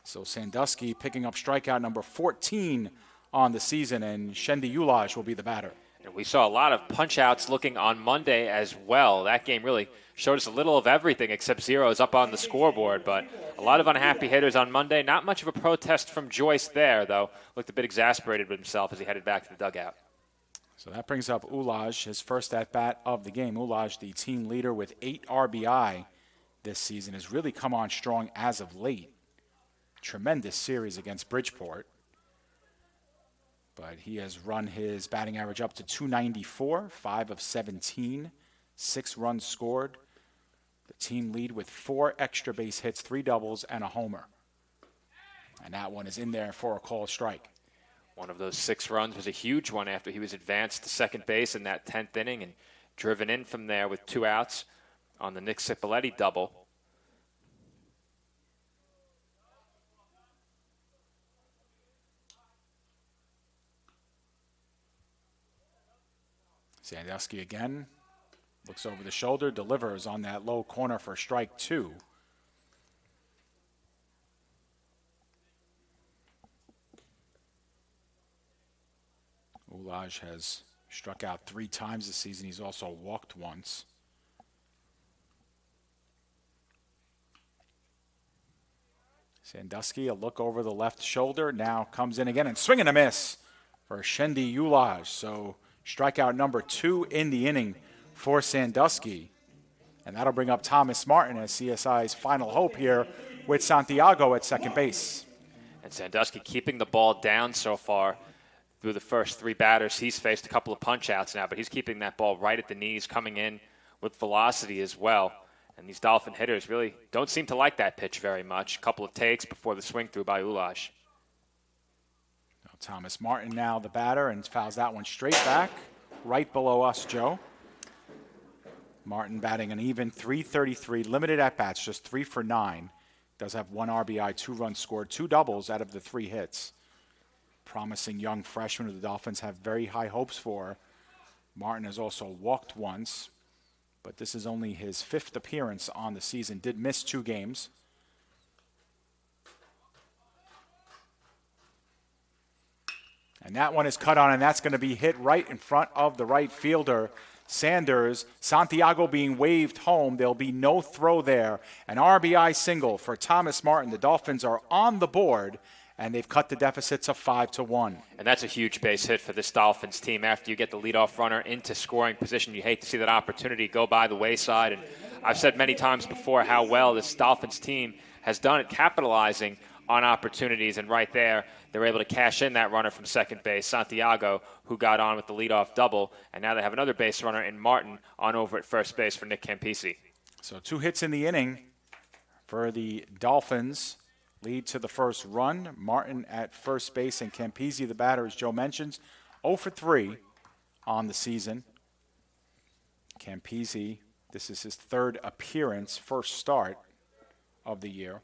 So Sandusky picking up strikeout number 14 on the season, and Shendi Ulaj will be the batter. And we saw a lot of punch-outs looking on Monday as well. That game really showed us a little of everything except zeros up on the scoreboard, but a lot of unhappy hitters on Monday. Not much of a protest from Joyce there, though. Looked a bit exasperated with himself as he headed back to the dugout. So that brings up Ulaj, his first at-bat of the game. Ulaj, the team leader with 8 RBI this season, has really come on strong as of late. Tremendous series against Bridgeport. But he has run his batting average up to .294, 5 of 17, 6 runs scored. The team lead with 4 extra base hits, 3 doubles, and a homer. And that one is in there for a called strike. One of those 6 runs was a huge one after he was advanced to second base in that 10th inning and driven in from there with 2 outs on the Nick Cipolletti double. Sandusky again looks over the shoulder, delivers on that low corner for strike 2. Ulaj has struck out 3 times this season. He's also walked once. Sandusky, a look over the left shoulder, now comes in again and swing and a miss for Shendi Ulaj. So strikeout number 2 in the inning for Sandusky. And that'll bring up Thomas Martin as CSI's final hope here with Santiago at second base. And Sandusky keeping the ball down so far through the first 3 batters. He's faced a couple of punch-outs now, but he's keeping that ball right at the knees, coming in with velocity as well. And these Dolphin hitters really don't seem to like that pitch very much. A couple of takes before the swing through by Ulaj. Thomas Martin now the batter and fouls that one straight back, right below us, Joe. Martin batting an even .333, limited at-bats, just 3 for 9. Does have 1 RBI, 2 runs scored, 2 doubles out of the 3 hits. Promising young freshman who the Dolphins have very high hopes for. Martin has also walked once, but this is only his 5th appearance on the season. Did miss 2 games. And that one is cut on, and that's going to be hit right in front of the right fielder, Sanders. Santiago being waved home. There'll be no throw there. An RBI single for Thomas Martin. The Dolphins are on the board, and they've cut the deficit to 5-1. And that's a huge base hit for this Dolphins team. After you get the leadoff runner into scoring position, you hate to see that opportunity go by the wayside. And I've said many times before how well this Dolphins team has done at capitalizing on opportunities, and right there, they were able to cash in that runner from second base, Santiago, who got on with the leadoff double, and now they have another base runner in Martin on over at first base for Nick Campisi. So 2 hits in the inning for the Dolphins. Lead to the first run. Martin at first base and Campisi, the batter, as Joe mentions, 0 for 3 on the season. Campisi, this is his 3rd appearance, first start of the year.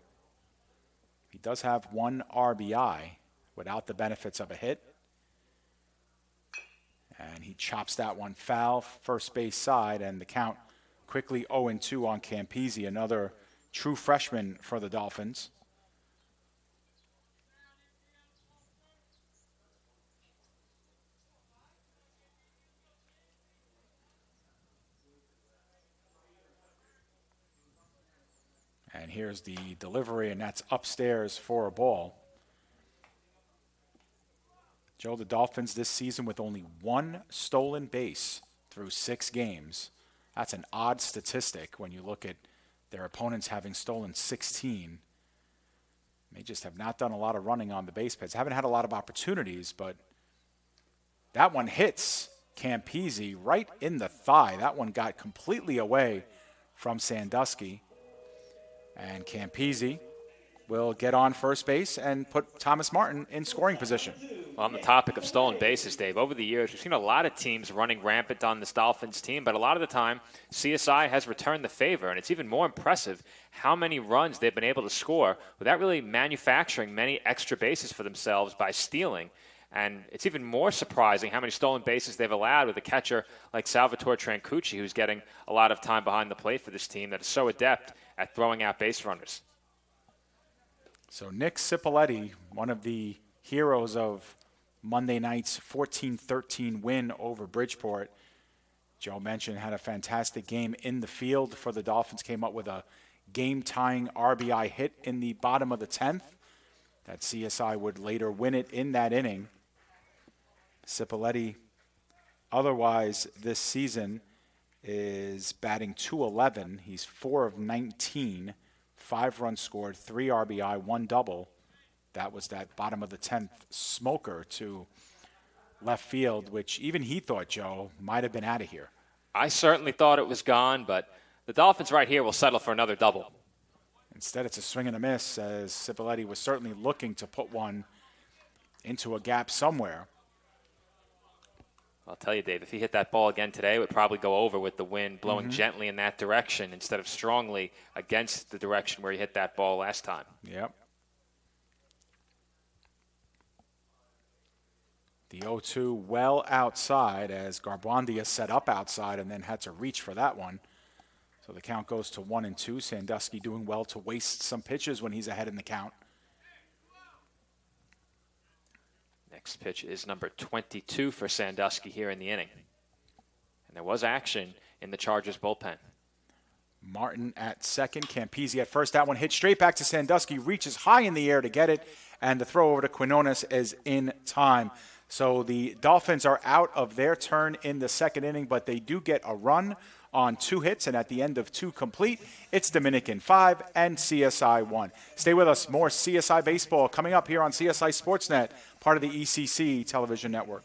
He does have 1 RBI without the benefits of a hit. And he chops that one foul, first base side, and the count quickly 0-2 on Campisi, another true freshman for the Dolphins. And here's the delivery, and that's upstairs for a ball. Joe, the Dolphins this season with only 1 stolen base through 6 games. That's an odd statistic when you look at their opponents having stolen 16. They just have not done a lot of running on the base paths. Haven't had a lot of opportunities, but that one hits Campisi right in the thigh. That one got completely away from Sandusky. And Campisi will get on first base and put Thomas Martin in scoring position. Well, on the topic of stolen bases, Dave, over the years, we've seen a lot of teams running rampant on this Dolphins team, but a lot of the time, CSI has returned the favor, and it's even more impressive how many runs they've been able to score without really manufacturing many extra bases for themselves by stealing. And it's even more surprising how many stolen bases they've allowed with a catcher like Salvatore Trancucci, who's getting a lot of time behind the plate for this team that is so adept at throwing out base runners. So Nick Cipolletti, one of the heroes of Monday night's 14-13 win over Bridgeport. Joe mentioned had a fantastic game in the field for the Dolphins, came up with a game-tying RBI hit in the bottom of the 10th. That CSI would later win it in that inning. Cipolletti, otherwise this season, is batting .211. He's 4 of 19, 5 runs scored, 3 RBI, 1 double. That was that bottom of the 10th smoker to left field, which even he thought, Joe, might have been out of here. I certainly thought it was gone, but the Dolphins right here will settle for another double. Instead, it's a swing and a miss, as Cipolletti was certainly looking to put one into a gap somewhere. I'll tell you, Dave, if he hit that ball again today, it would probably go over with the wind blowing gently in that direction instead of strongly against the direction where he hit that ball last time. Yep. The 0-2 well outside as Garbandia set up outside and then had to reach for that one. So the count goes to 1-2. Sandusky doing well to waste some pitches when he's ahead in the count. Next pitch is number 22 for Sandusky here in the inning. And there was action in the Chargers bullpen. Martin at second, Campese at first. That one hit straight back to Sandusky, reaches high in the air to get it, and the throw over to Quinones is in time. So the Dolphins are out of their turn in the second inning, but they do get a run on 2 hits, and at the end of 2 complete, it's Dominican 5 and CSI 1. Stay with us. More CSI baseball coming up here on CSI Sportsnet, part of the ECC television network.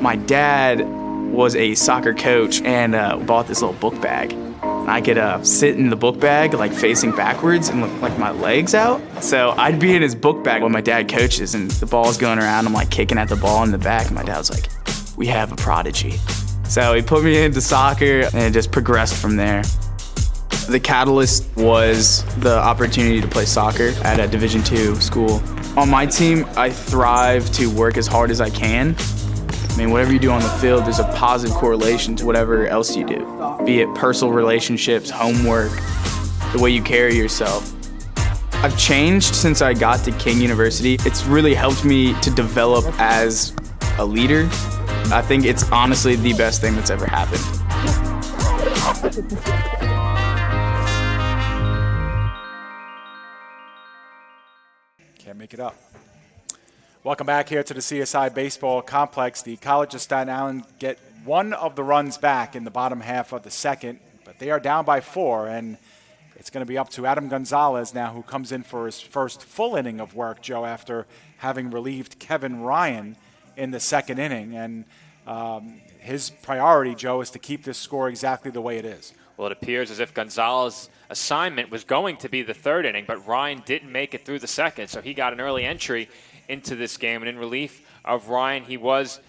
My dad was a soccer coach and bought this little book bag. I could sit in the book bag, like facing backwards and with like my legs out. So I'd be in his book bag when my dad coaches and the ball's going around. I'm like kicking at the ball in the back. And my dad was like, "We have a prodigy." So he put me into soccer and it just progressed from there. The catalyst was the opportunity to play soccer at a Division II school. On my team, I thrive to work as hard as I can. I mean, whatever you do on the field, there's a positive correlation to whatever else you do, be it personal relationships, homework, the way you carry yourself. I've changed since I got to King University. It's really helped me to develop as a leader. I think it's honestly the best thing that's ever happened. Can't make it up. Welcome back here to the CSI Baseball Complex. The College of Staten Island get one of the runs back in the bottom half of the second, but they are down by 4, and it's going to be up to Adam Gonzalez now, who comes in for his first full inning of work, Joe, after having relieved Kevin Ryan in the second inning. And his priority, Joe, is to keep this score exactly the way it is. Well, it appears as if Gonzalez's assignment was going to be the third inning, but Ryan didn't make it through the second, so he got an early entry into this game. And in relief of Ryan, he was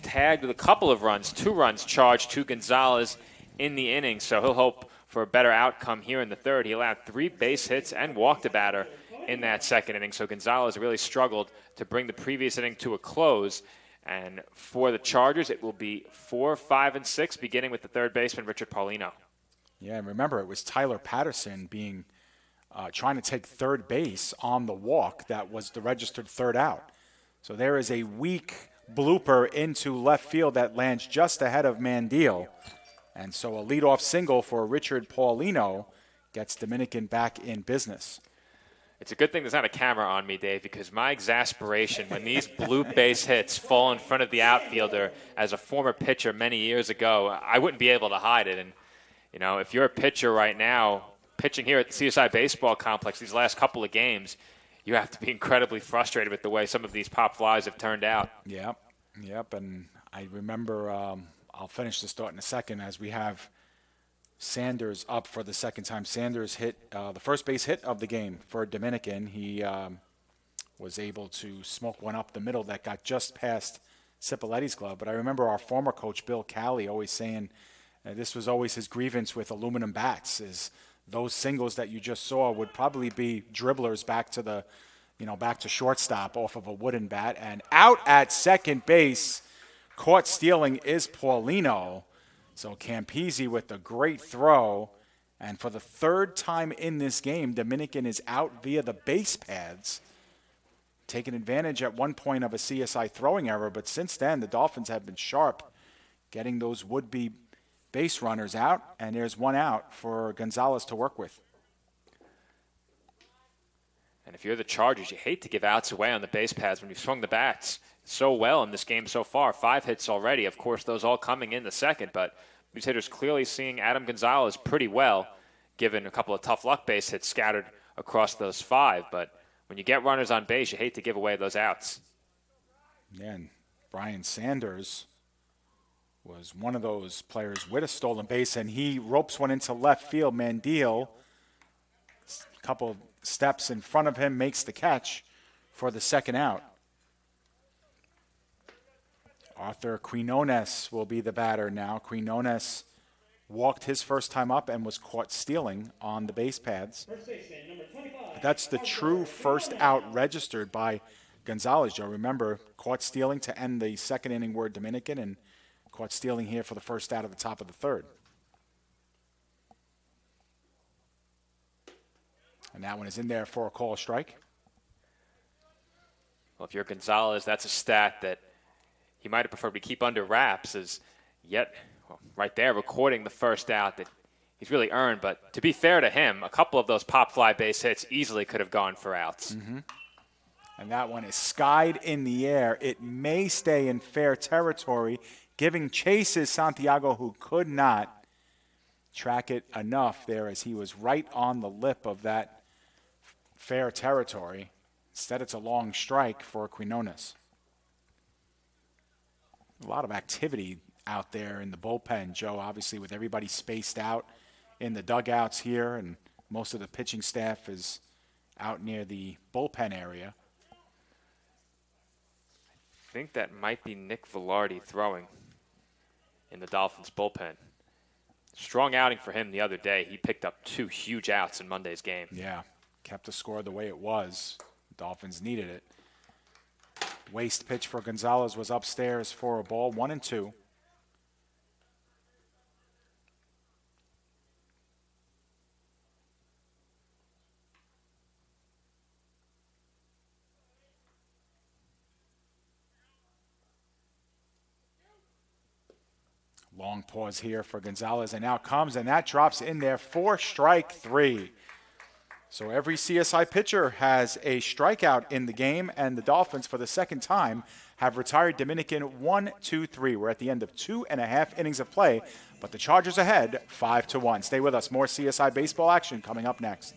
tagged with a couple of runs, 2 runs charged to Gonzalez in the inning, so he'll hope for a better outcome here in the third. He allowed 3 base hits and walked a batter in that second inning, so Gonzalez really struggled to bring the previous inning to a close. And for the Chargers, it will be 4, 5, and 6, beginning with the third baseman, Richard Paulino. Yeah, and remember, it was Tyler Patterson trying to take third base on the walk that was the registered third out. So there is a weak blooper into left field that lands just ahead of Mandiel. And so a leadoff single for Richard Paulino gets Dominican back in business. It's a good thing there's not a camera on me, Dave, because my exasperation when these blue base hits fall in front of the outfielder as a former pitcher many years ago, I wouldn't be able to hide it. And, you know, if you're a pitcher right now, pitching here at the CSI Baseball Complex these last couple of games, you have to be incredibly frustrated with the way some of these pop flies have turned out. Yep. And I remember, I'll finish this thought in a second, as we have Sanders up for the second time. Sanders hit the first base hit of the game for Dominican. He was able to smoke one up the middle that got just past Cipolletti's glove. But I remember our former coach, Bill Cowley, always saying this was always his grievance with aluminum bats, is those singles that you just saw would probably be dribblers back to shortstop off of a wooden bat. And out at second base, caught stealing, is Paulino. So Campese with a great throw. And for the third time in this game, Dominican is out via the base paths, taking advantage at one point of a CSI throwing error. But since then, the Dolphins have been sharp, getting those would-be base runners out, and there's one out for Gonzalez to work with. And if you're the Chargers, you hate to give outs away on the base paths when you've swung the bats so well in this game so far. 5 hits already. Of course, those all coming in the second, but these hitters clearly seeing Adam Gonzalez pretty well, given a couple of tough luck base hits scattered across those 5. But when you get runners on base, you hate to give away those outs. Yeah, and Brian Sanders was one of those players with a stolen base, and he ropes one into left field. Mandiel A couple steps in front of him, makes the catch for the second out. Arthur Quinones will be the batter now. Quinones walked his first time up and was caught stealing on the base paths. But that's the true first out registered by Gonzalez, Joe. Remember, caught stealing to end the second inning were Dominican, and caught stealing here for the first out of the top of the third. And that one is in there for a call strike. Well, if you're Gonzalez, that's a stat that he might have preferred to keep under wraps, as yet, well, right there, recording the first out that he's really earned. But to be fair to him, a couple of those pop fly base hits easily could have gone for outs. Mm-hmm. And that one is skied in the air. It may stay in fair territory. Giving chase is Santiago, who could not track it enough there as he was right on the lip of that fair territory. Instead, it's a long strike for Quinones. A lot of activity out there in the bullpen, Joe, obviously with everybody spaced out in the dugouts here, and most of the pitching staff is out near the bullpen area. I think that might be Nick Velarde throwing in the Dolphins bullpen. Strong outing for him the other day. He picked up 2 huge outs in Monday's game. Yeah, kept the score the way it was. Dolphins needed it. Waste pitch for Gonzalez was upstairs for a ball, 1-2. Long pause here for Gonzalez, and now comes, and that drops in there for strike 3. So every CSI pitcher has a strikeout in the game, and the Dolphins, for the second time, have retired Dominican 1-2-3. We're at the end of 2.5 innings of play, but the Chargers ahead 5-1. Stay with us. More CSI baseball action coming up next.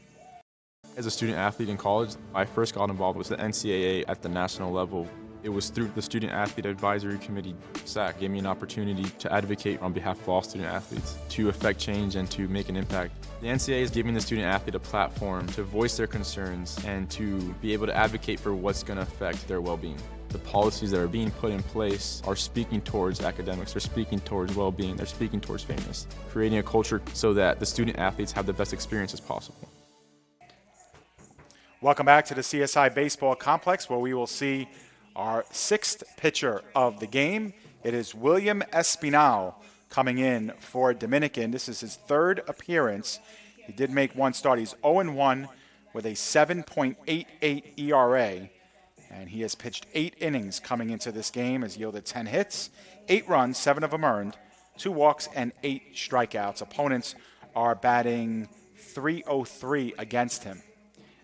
As a student athlete in college, I first got involved with the NCAA at the national level. It was through the Student Athlete Advisory Committee, SAC, gave me an opportunity to advocate on behalf of all student athletes, to affect change and to make an impact. The NCAA is giving the student athlete a platform to voice their concerns and to be able to advocate for what's going to affect their well-being. The policies that are being put in place are speaking towards academics, they're speaking towards well-being, they're speaking towards fairness, creating a culture so that the student athletes have the best experiences possible. Welcome back to the CSI Baseball Complex, where we will see our 6th pitcher of the game. It is William Espinal coming in for Dominican. This is his 3rd appearance. He did make one start. He's 0-1 with a 7.88 ERA. And he has pitched 8 innings coming into this game, has yielded 10 hits, 8 runs, 7 of them earned, 2 walks, and 8 strikeouts. Opponents are batting .303 against him.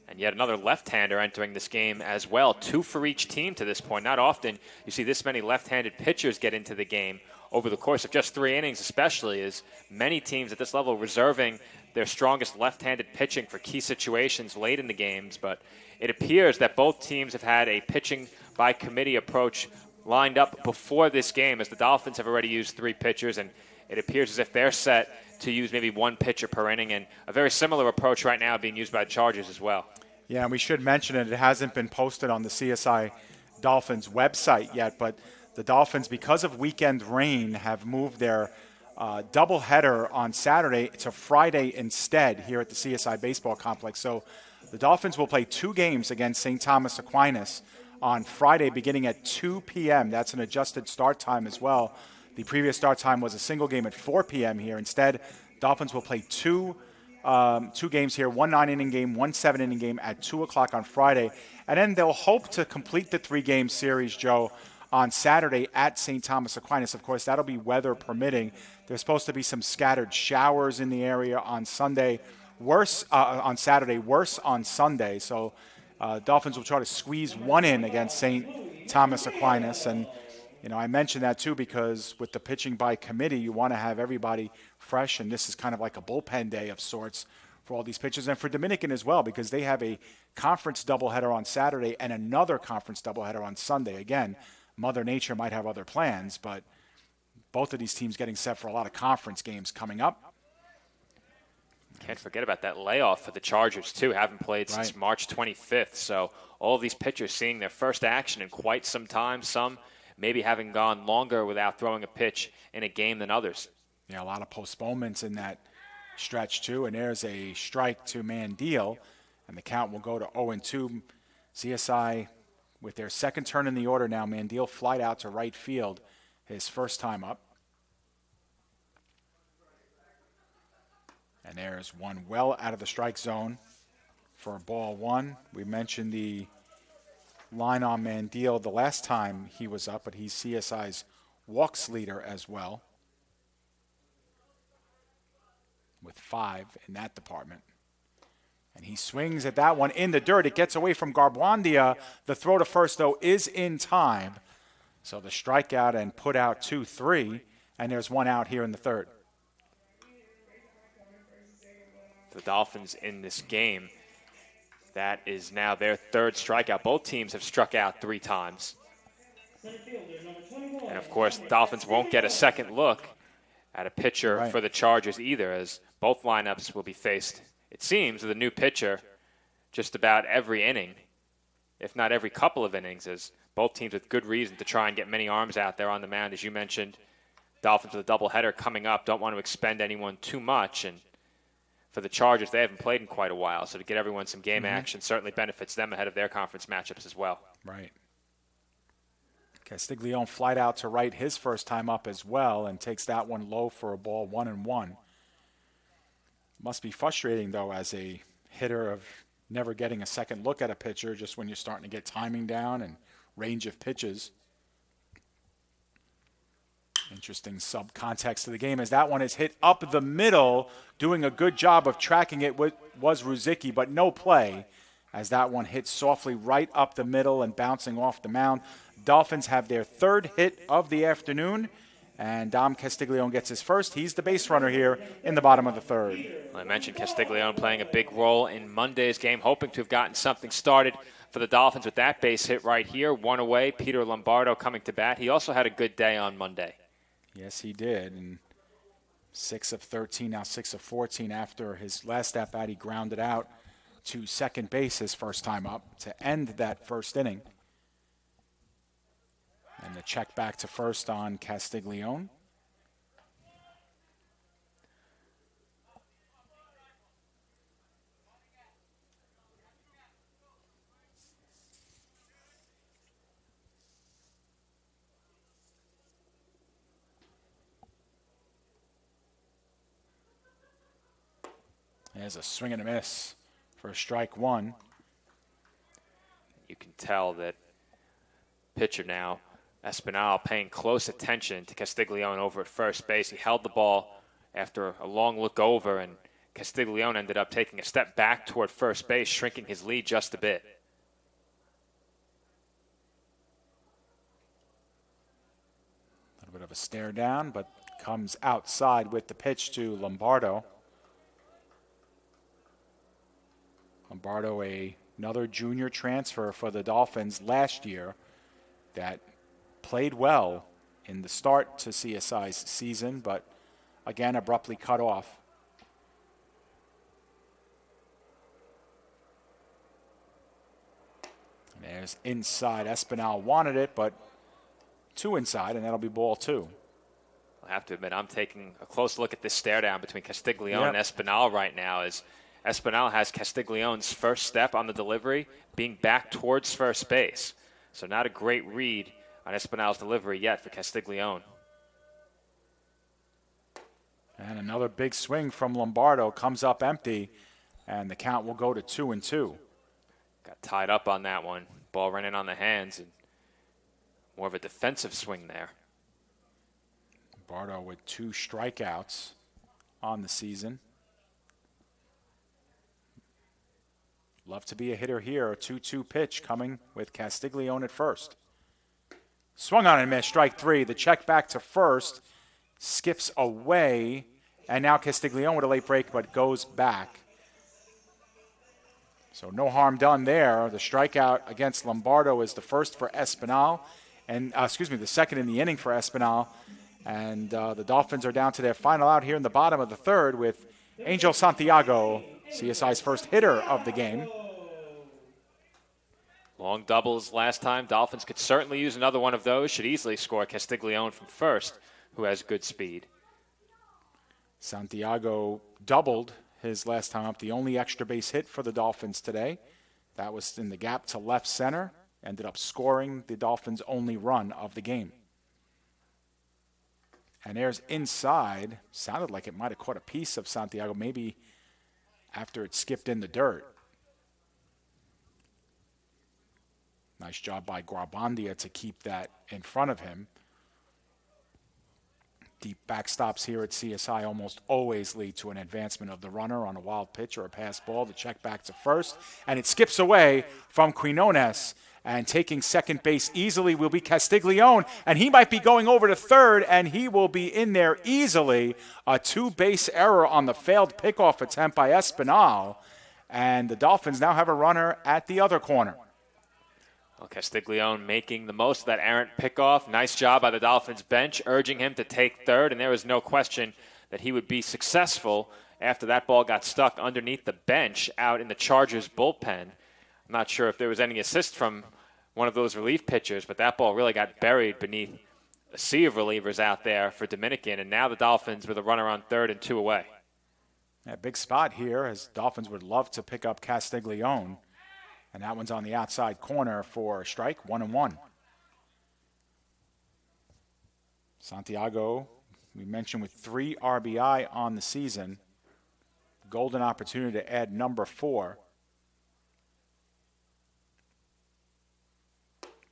And yet another left-hander entering this game as well. 2 for each team to this point. Not often you see this many left-handed pitchers get into the game over the course of just 3 innings, especially, as many teams at this level reserving their strongest left-handed pitching for key situations late in the games. But it appears that both teams have had a pitching by committee approach lined up before this game, as the Dolphins have already used 3 pitchers, and it appears as if they're set to use maybe 1 pitcher per inning, and a very similar approach right now being used by the Chargers as well. Yeah, and we should mention it. It hasn't been posted on the CSI Dolphins website yet, but the Dolphins, because of weekend rain, have moved their doubleheader on Saturday to Friday instead here at the CSI Baseball Complex. So the Dolphins will play 2 games against St. Thomas Aquinas on Friday beginning at 2 p.m. That's an adjusted start time as well. The previous start time was a single game at 4 p.m. here. Instead, Dolphins will play two games here, 1 9-inning game, 1 7-inning game at 2 o'clock on Friday. And then they'll hope to complete the 3-game series, Joe, on Saturday at St. Thomas Aquinas. Of course, that'll be weather permitting. There's supposed to be some scattered showers in the area on Sunday. Worse on Saturday, worse on Sunday. So Dolphins will try to squeeze 1 in against St. Thomas Aquinas. And, you know, I mentioned that too because with the pitching by committee, you want to have everybody fresh, and this is kind of like a bullpen day of sorts for all these pitchers. And for Dominican as well, because they have a conference doubleheader on Saturday and another conference doubleheader on Sunday. Again, Mother Nature might have other plans, but both of these teams getting set for a lot of conference games coming up. Can't forget about that layoff for the Chargers, too. Haven't played since Right. March 25th. So all of these pitchers seeing their first action in quite some time. Some maybe having gone longer without throwing a pitch in a game than others. Yeah, a lot of postponements in that stretch, too. And there's a strike to Mandiel, and the count will go to 0-2. CSI, with their second turn in the order now, Mandiel flied out to right field his first time up. And there's one well out of the strike zone for ball one. We mentioned the line on Mandiel the last time he was up, but he's CSI's walks leader as well, with 5 in that department. And he swings at that one in the dirt. It gets away from Garbuandia. The throw to first, though, is in time. So the strikeout and put out 2-3, and there's one out here in the third. The Dolphins in this game, that is now their third strikeout. Both teams have struck out 3 times. And, of course, the Dolphins won't get a second look at a pitcher for the Chargers either, as both lineups will be faced, it seems, with a new pitcher just about every inning, if not every couple of innings, as both teams with good reason to try and get many arms out there on the mound. As you mentioned, Dolphins with a doubleheader coming up, don't want to expend anyone too much. And for the Chargers, they haven't played in quite a while, so to get everyone some game action certainly benefits them ahead of their conference matchups as well. Right. Castiglione flied out to right his first time up as well and takes that one low for a ball, 1-1. Must be frustrating, though, as a hitter of never getting a second look at a pitcher just when you're starting to get timing down and range of pitches. Interesting sub-context to the game as that one is hit up the middle. Doing a good job of tracking it was Ruzicki, but no play as that one hit softly right up the middle and bouncing off the mound. Dolphins have their third hit of the afternoon, and Dom Castiglione gets his first. He's the base runner here in the bottom of the third. Well, I mentioned Castiglione playing a big role in Monday's game, hoping to have gotten something started for the Dolphins with that base hit right here. One away, Peter Lombardo coming to bat. He also had a good day on Monday. Yes, he did. And 6 of 13, now 6 of 14 after his last at-bat. He grounded out to second base his first time up to end that first inning. And the check back to first on Castiglione. There's a swing and a miss for strike one. You can tell that pitcher now, Espinal, paying close attention to Castiglione over at first base. He held the ball after a long look over, and Castiglione ended up taking a step back toward first base, shrinking his lead just a bit. A little bit of a stare down, but comes outside with the pitch to Lombardo. Lombardo, another junior transfer for the Dolphins last year that played well in the start to CSI's season, but again abruptly cut off. And there's inside. Espinal wanted it, but 2 inside, and that'll be ball 2. I have to admit, I'm taking a close look at this stare down between Castiglione and Espinal right now, as Espinal has Castiglione's first step on the delivery being back towards first base. So not a great read on Espinal's delivery yet for Castiglione. And another big swing from Lombardo comes up empty, and the count will go to 2-2. Got tied up on that one. Ball ran in on the hands, and more of a defensive swing there. Lombardo with 2 strikeouts on the season. Love to be a hitter here. A 2-2 pitch coming with Castiglione at first. Swung on and missed. Strike 3. The check back to first. Skips away. And now Castiglione with a late break, but goes back. So no harm done there. The strikeout against Lombardo is the first for Espinal. And, the second in the inning for Espinal. And the Dolphins are down to their final out here in the bottom of the third with Angel Santiago, CSI's first hitter of the game. Long doubles last time. Dolphins could certainly use another one of those. Should easily score Castiglione from first, who has good speed. Santiago doubled his last time up. The only extra base hit for the Dolphins today. That was in the gap to left center. Ended up scoring the Dolphins' only run of the game. And there's inside. Sounded like it might have caught a piece of Santiago, maybe after it skipped in the dirt. Nice job by Guabandia to keep that in front of him. Deep backstops here at CSI almost always lead to an advancement of the runner on a wild pitch or a pass ball. The check back to first, and it skips away from Quinones. And taking second base easily will be Castiglione, and he might be going over to third, and he will be in there easily. A two-base error on the failed pickoff attempt by Espinal, and the Dolphins now have a runner at the other corner. Well, Castiglione making the most of that errant pickoff. Nice job by the Dolphins bench, urging him to take third, and there was no question that he would be successful after that ball got stuck underneath the bench out in the Chargers bullpen. I'm not sure if there was any assist from one of those relief pitchers, but that ball really got buried beneath a sea of relievers out there for Dominican, and now the Dolphins with a runner on third and 2 away. Yeah, big spot here, as Dolphins would love to pick up Castiglione. And that one's on the outside corner for a strike, 1-1. Santiago, we mentioned, with 3 RBI on the season. Golden opportunity to add number 4.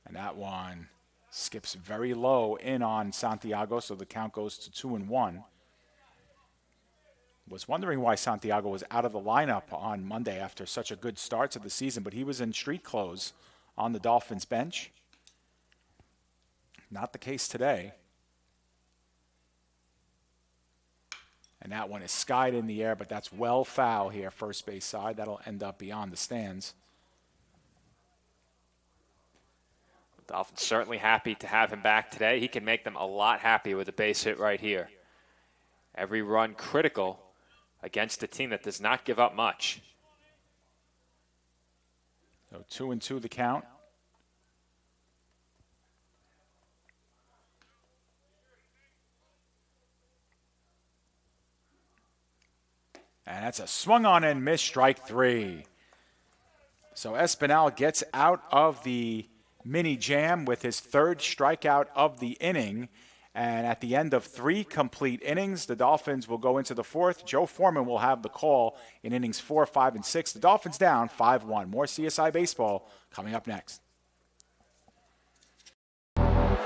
And that one skips very low in on Santiago, so the count goes to 2-1. Was wondering why Santiago was out of the lineup on Monday after such a good start to the season, but he was in street clothes on the Dolphins bench. Not the case today. And that one is skied in the air, but that's well foul here, first base side. That'll end up beyond the stands. The Dolphins certainly happy to have him back today. He can make them a lot happier with a base hit right here. Every run critical against a team that does not give up much. So 2-2 the count. And that's a swung on and miss, strike 3. So Espinal gets out of the mini jam with his 3rd strikeout of the inning. And at the end of 3 complete innings, the Dolphins will go into the 4th. Joe Foreman will have the call in innings 4, 5, and 6. The Dolphins down 5-1. More CSI baseball coming up next.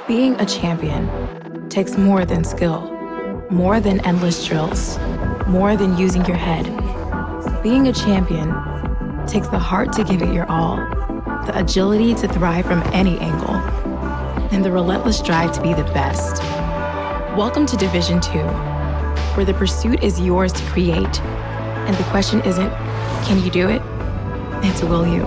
Being a champion takes more than skill, more than endless drills, more than using your head. Being a champion takes the heart to give it your all, the agility to thrive from any angle, and the relentless drive to be the best. Welcome to Division 2, where the pursuit is yours to create, and the question isn't, can you do it? It's, will you?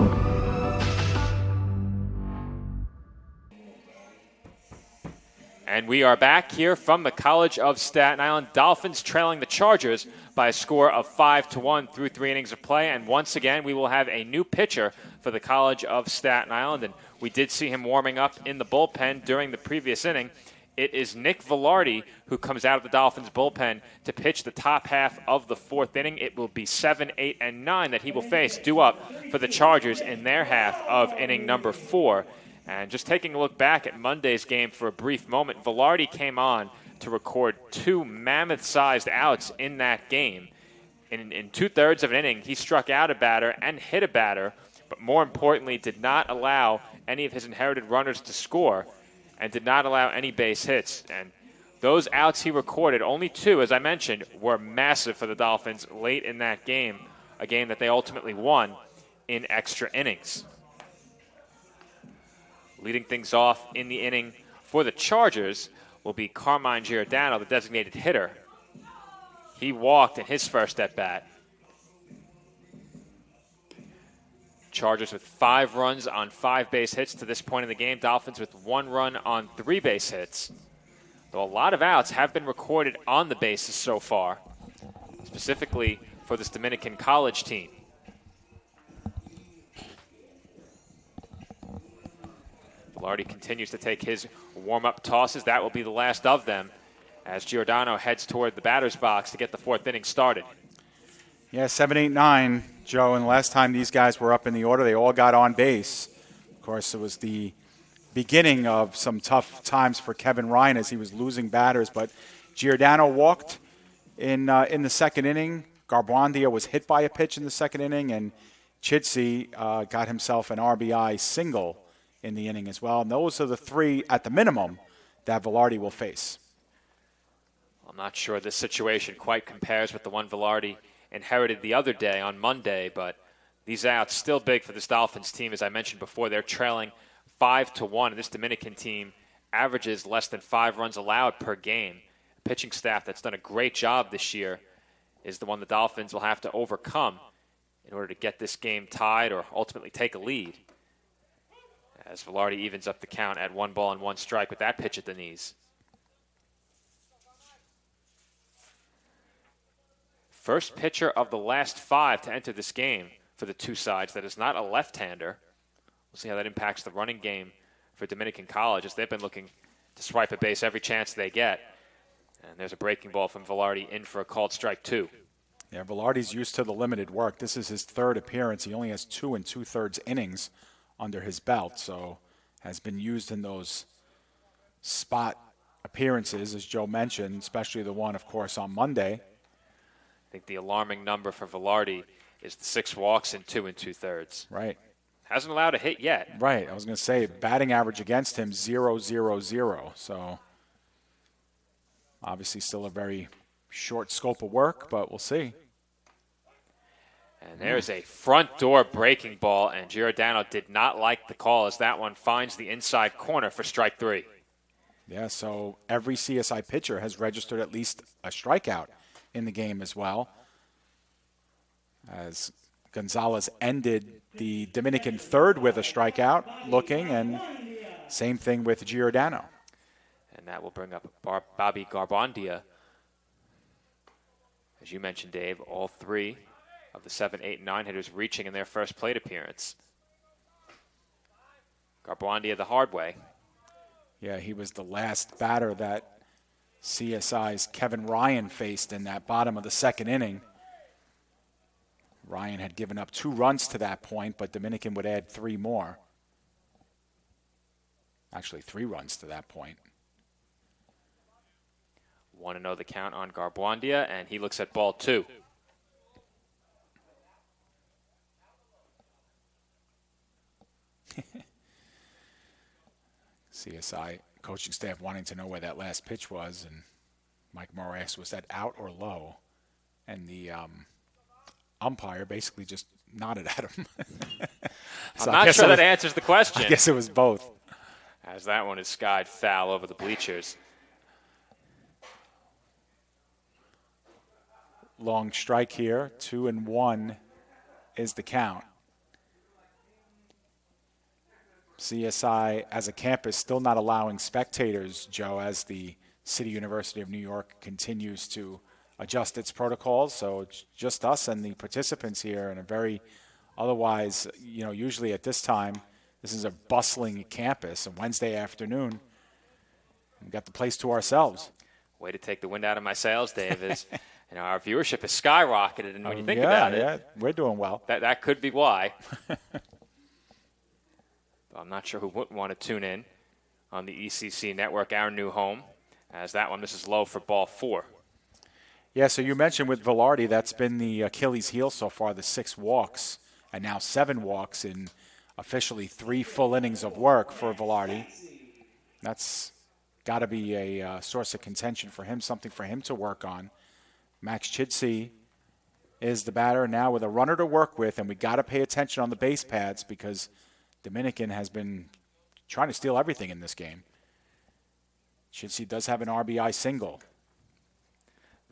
And we are back here from the College of Staten Island. Dolphins trailing the Chargers by a score of 5-1 through 3 innings of play. And once again, we will have a new pitcher for the College of Staten Island. And we did see him warming up in the bullpen during the previous inning. It is Nick Velarde who comes out of the Dolphins bullpen to pitch the top half of the 4th inning. It will be 7, 8, and 9 that he will face due up for the Chargers in their half of inning number 4. And just taking a look back at Monday's game for a brief moment, Velarde came on to record 2 mammoth-sized outs in that game. In 2/3 of an inning, he struck out a batter and hit a batter, but more importantly, did not allow any of his inherited runners to score and did not allow any base hits. And those outs he recorded, only 2, as I mentioned, were massive for the Dolphins late in that game, a game that they ultimately won in extra innings. Leading things off in the inning for the Chargers will be Carmine Giordano, the designated hitter. He walked in his first at-bat. Chargers with 5 runs on 5 base hits to this point in the game. Dolphins with 1 run on 3 base hits. Though a lot of outs have been recorded on the bases so far. specifically for this Dominican college team. Velarde continues to take his warm-up tosses. That will be the last of them as Giordano heads toward the batter's box to get the fourth inning started. Yeah, 7, 8, 9, Joe, and the last time these guys were up in the order, they all got on base. Of course, it was the beginning of some tough times for Kevin Ryan as he was losing batters, but Giordano walked in the second inning. Garbandia was hit by a pitch in the second inning, and Chidsey got himself an RBI single in the inning as well. And those are the three, at the minimum, that Velarde will face. I'm not sure this situation quite compares with the one Velarde inherited the other day on Monday, but these outs still big for this Dolphins team. As I mentioned before, they're trailing 5-1, and this Dominican team averages less than 5 runs allowed per game. The pitching staff that's done a great job this year is the one the Dolphins will have to overcome in order to get this game tied or ultimately take a lead. As Velarde evens up the count at 1 ball and 1 strike with that pitch at the knees. First pitcher of the last 5 to enter this game for the two sides that is not a left-hander. We'll see how that impacts the running game for Dominican College as they've been looking to swipe a base every chance they get. And there's a breaking ball from Velarde in for a called strike 2. Yeah, Velarde's used to the limited work. This is his third appearance. He only has 2 2/3 innings under his belt, so has been used in those spot appearances, as Joe mentioned, especially the one, of course, on Monday. I think the alarming number for Velarde is the 6 walks in 2 2/3. Right. Hasn't allowed a hit yet. Right. I was going to say, batting average against him, 0-0-0. So obviously still a very short scope of work, but we'll see. And there's a front door breaking ball, and Giordano did not like the call as that one finds the inside corner for strike 3. Yeah, so every CSI pitcher has registered at least a strikeout in the game as well, as Gonzalez ended the Dominican third with a strikeout looking, and same thing with Giordano. And that will bring up Bobby Garbandia. As you mentioned, Dave, all 3 of the 7, 8, 9 hitters reaching in their first plate appearance. Garbandia the hard way. Yeah, he was the last batter that CSI's Kevin Ryan faced in that bottom of the second inning. Ryan had given up 2 runs to that point, but Dominican would add 3 more. Actually, 3 runs to that point. 1-0 the count on Garbandia, and he looks at ball 2. CSI coaching staff wanting to know where that last pitch was, and Mike Morrow asked, was that out or low? And the umpire basically just nodded at him. So I'm not sure that answers the question. I guess it was both. As that one is skied foul over the bleachers. Long strike here, 2-1 is the count. CSI as a campus still not allowing spectators, Joe, as the City University of New York continues to adjust its protocols. So it's just us and the participants here in a very, otherwise, you know, usually at this time, this is a bustling campus, a Wednesday afternoon. We've got the place to ourselves. Way to take the wind out of my sails, Dave, is you know, our viewership has skyrocketed, and when you think about it, yeah, we're doing well. That could be why. I'm not sure who wouldn't want to tune in on the ECC network, our new home, as that one misses low for ball 4. Yeah, so you mentioned with Velarde, that's been the Achilles heel so far, the 6 walks, and now 7 walks in officially 3 full innings of work for Velarde. That's got to be a source of contention for him, something for him to work on. Max Chidsey is the batter now with a runner to work with, and we got to pay attention on the base pads because Dominican has been trying to steal everything in this game. Chidsey does have an RBI single.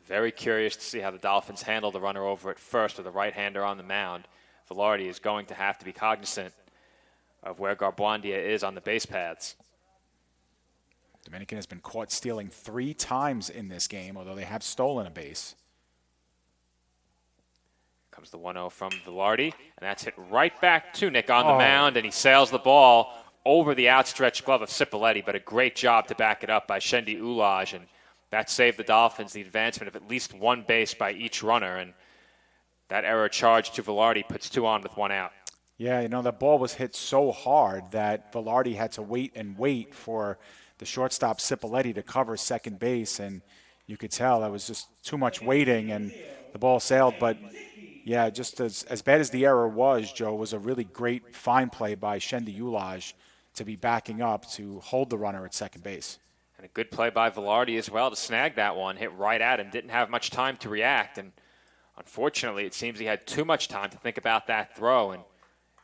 Very curious to see how the Dolphins handle the runner over at first with a right-hander on the mound. Velarde is going to have to be cognizant of where Garbandia is on the base paths. Dominican has been caught stealing 3 times in this game, although they have stolen a base. Comes the 1-0 from Velarde, and that's hit right back to Nick on the mound, and he sails the ball over the outstretched glove of Cipoletti, but a great job to back it up by Shendi Ulaj, and that saved the Dolphins the advancement of at least one base by each runner, and that error charge to Velarde puts 2 on with 1 out. Yeah, the ball was hit so hard that Velarde had to wait for the shortstop Cipoletti to cover second base, and you could tell that was just too much waiting, and the ball sailed. But, yeah, just as bad as the error was, Joe, was a really great fine play by Shendi Ulaj to be backing up to hold the runner at second base. And a good play by Velarde as well to snag that one, hit right at him, didn't have much time to react, and unfortunately it seems he had too much time to think about that throw and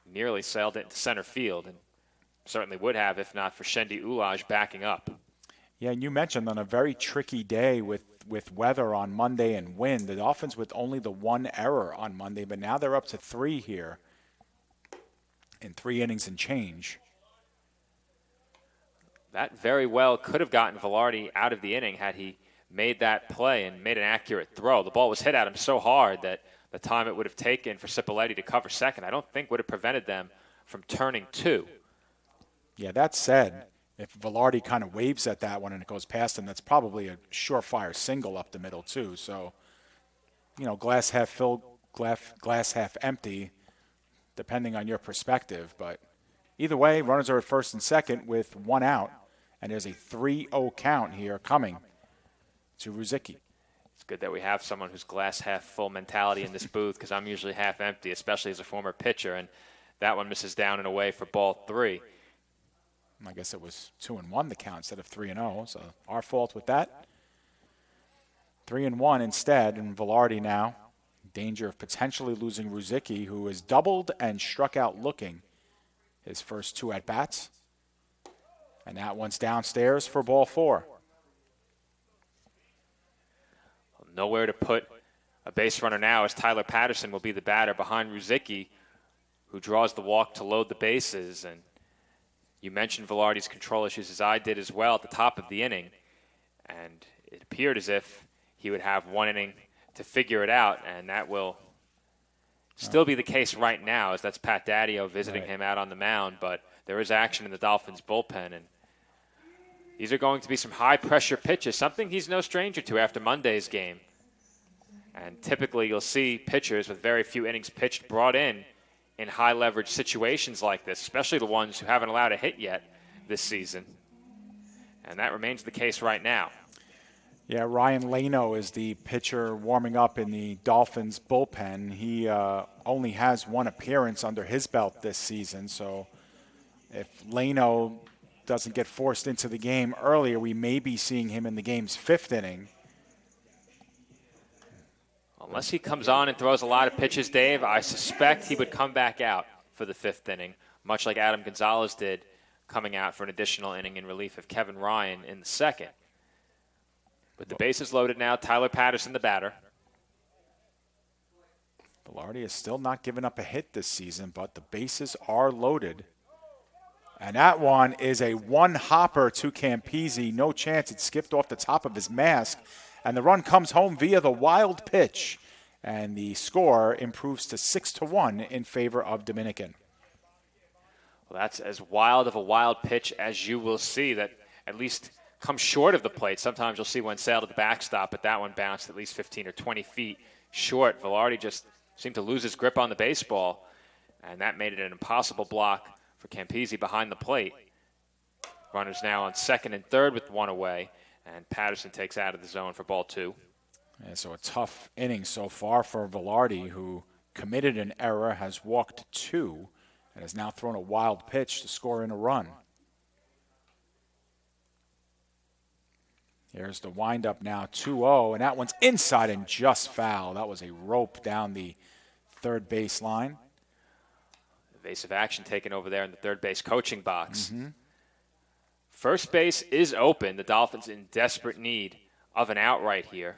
nearly sailed it into center field, and certainly would have if not for Shendi Ulaj backing up. Yeah, and you mentioned on a very tricky day with weather on Monday and wind, the Dolphins with only the 1 error on Monday, but now they're up to 3 here in 3 innings and change. That very well could have gotten Velarde out of the inning had he made that play and made an accurate throw. The ball was hit at him so hard that the time it would have taken for Cipoletti to cover second, I don't think would have prevented them from turning 2. Yeah, that said, if Velarde kind of waves at that one and it goes past him, that's probably a surefire single up the middle too. So, glass half full, glass half empty, depending on your perspective. But either way, runners are at first and second with 1 out, and there's a 3-0 count here coming to Ruzicki. It's good that we have someone who's glass half full mentality in this booth, because I'm usually half empty, especially as a former pitcher, and that one misses down and away for ball 3. I guess it was 2-1 the count instead of 3-0, so our fault with that. 3-1 instead, and Velarde now in danger of potentially losing Ruzicki, who has doubled and struck out looking his first 2 at-bats. And that one's downstairs for ball 4. Nowhere to put a base runner now, as Tyler Patterson will be the batter behind Ruzicki, who draws the walk to load the bases. And you mentioned Velarde's control issues, as I did as well, at the top of the inning. And it appeared as if he would have 1 inning to figure it out, and that will still be the case right now, as that's Pat Daddio visiting him out on the mound. But there is action in the Dolphins' bullpen, and these are going to be some high-pressure pitches, something he's no stranger to after Monday's game. And typically you'll see pitchers with very few innings pitched brought in high-leverage situations like this, especially the ones who haven't allowed a hit yet this season. And that remains the case right now. Yeah, Ryan Leno is the pitcher warming up in the Dolphins bullpen. He only has 1 appearance under his belt this season, so if Leno doesn't get forced into the game earlier, we may be seeing him in the game's 5th inning. Unless he comes on and throws a lot of pitches, Dave, I suspect he would come back out for the 5th inning, much like Adam Gonzalez did, coming out for an additional inning in relief of Kevin Ryan in the 2nd. But the base is loaded now. Tyler Patterson, the batter. Velarde has still not given up a hit this season, but the bases are loaded. And that one is a 1-hopper to Campisi. No chance. It skipped off the top of his mask. And the run comes home via the wild pitch. And the score improves to 6-1 in favor of Dominican. Well, that's as wild of a wild pitch as you will see, that at least comes short of the plate. Sometimes you'll see one sail to the backstop, but that one bounced at least 15 or 20 feet short. Velarde just seemed to lose his grip on the baseball, and that made it an impossible block for Campisi behind the plate. Runners now on 2nd and 3rd with 1 away, and Patterson takes out of the zone for ball 2. Yeah, so a tough inning so far for Velarde, who committed an error, has walked 2, and has now thrown a wild pitch to score in a run. Here's the windup now, 2-0, and that one's inside and just foul. That was a rope down the third base line. Evasive action taken over there in the third base coaching box. First base is open. The Dolphins in desperate need of an out right here.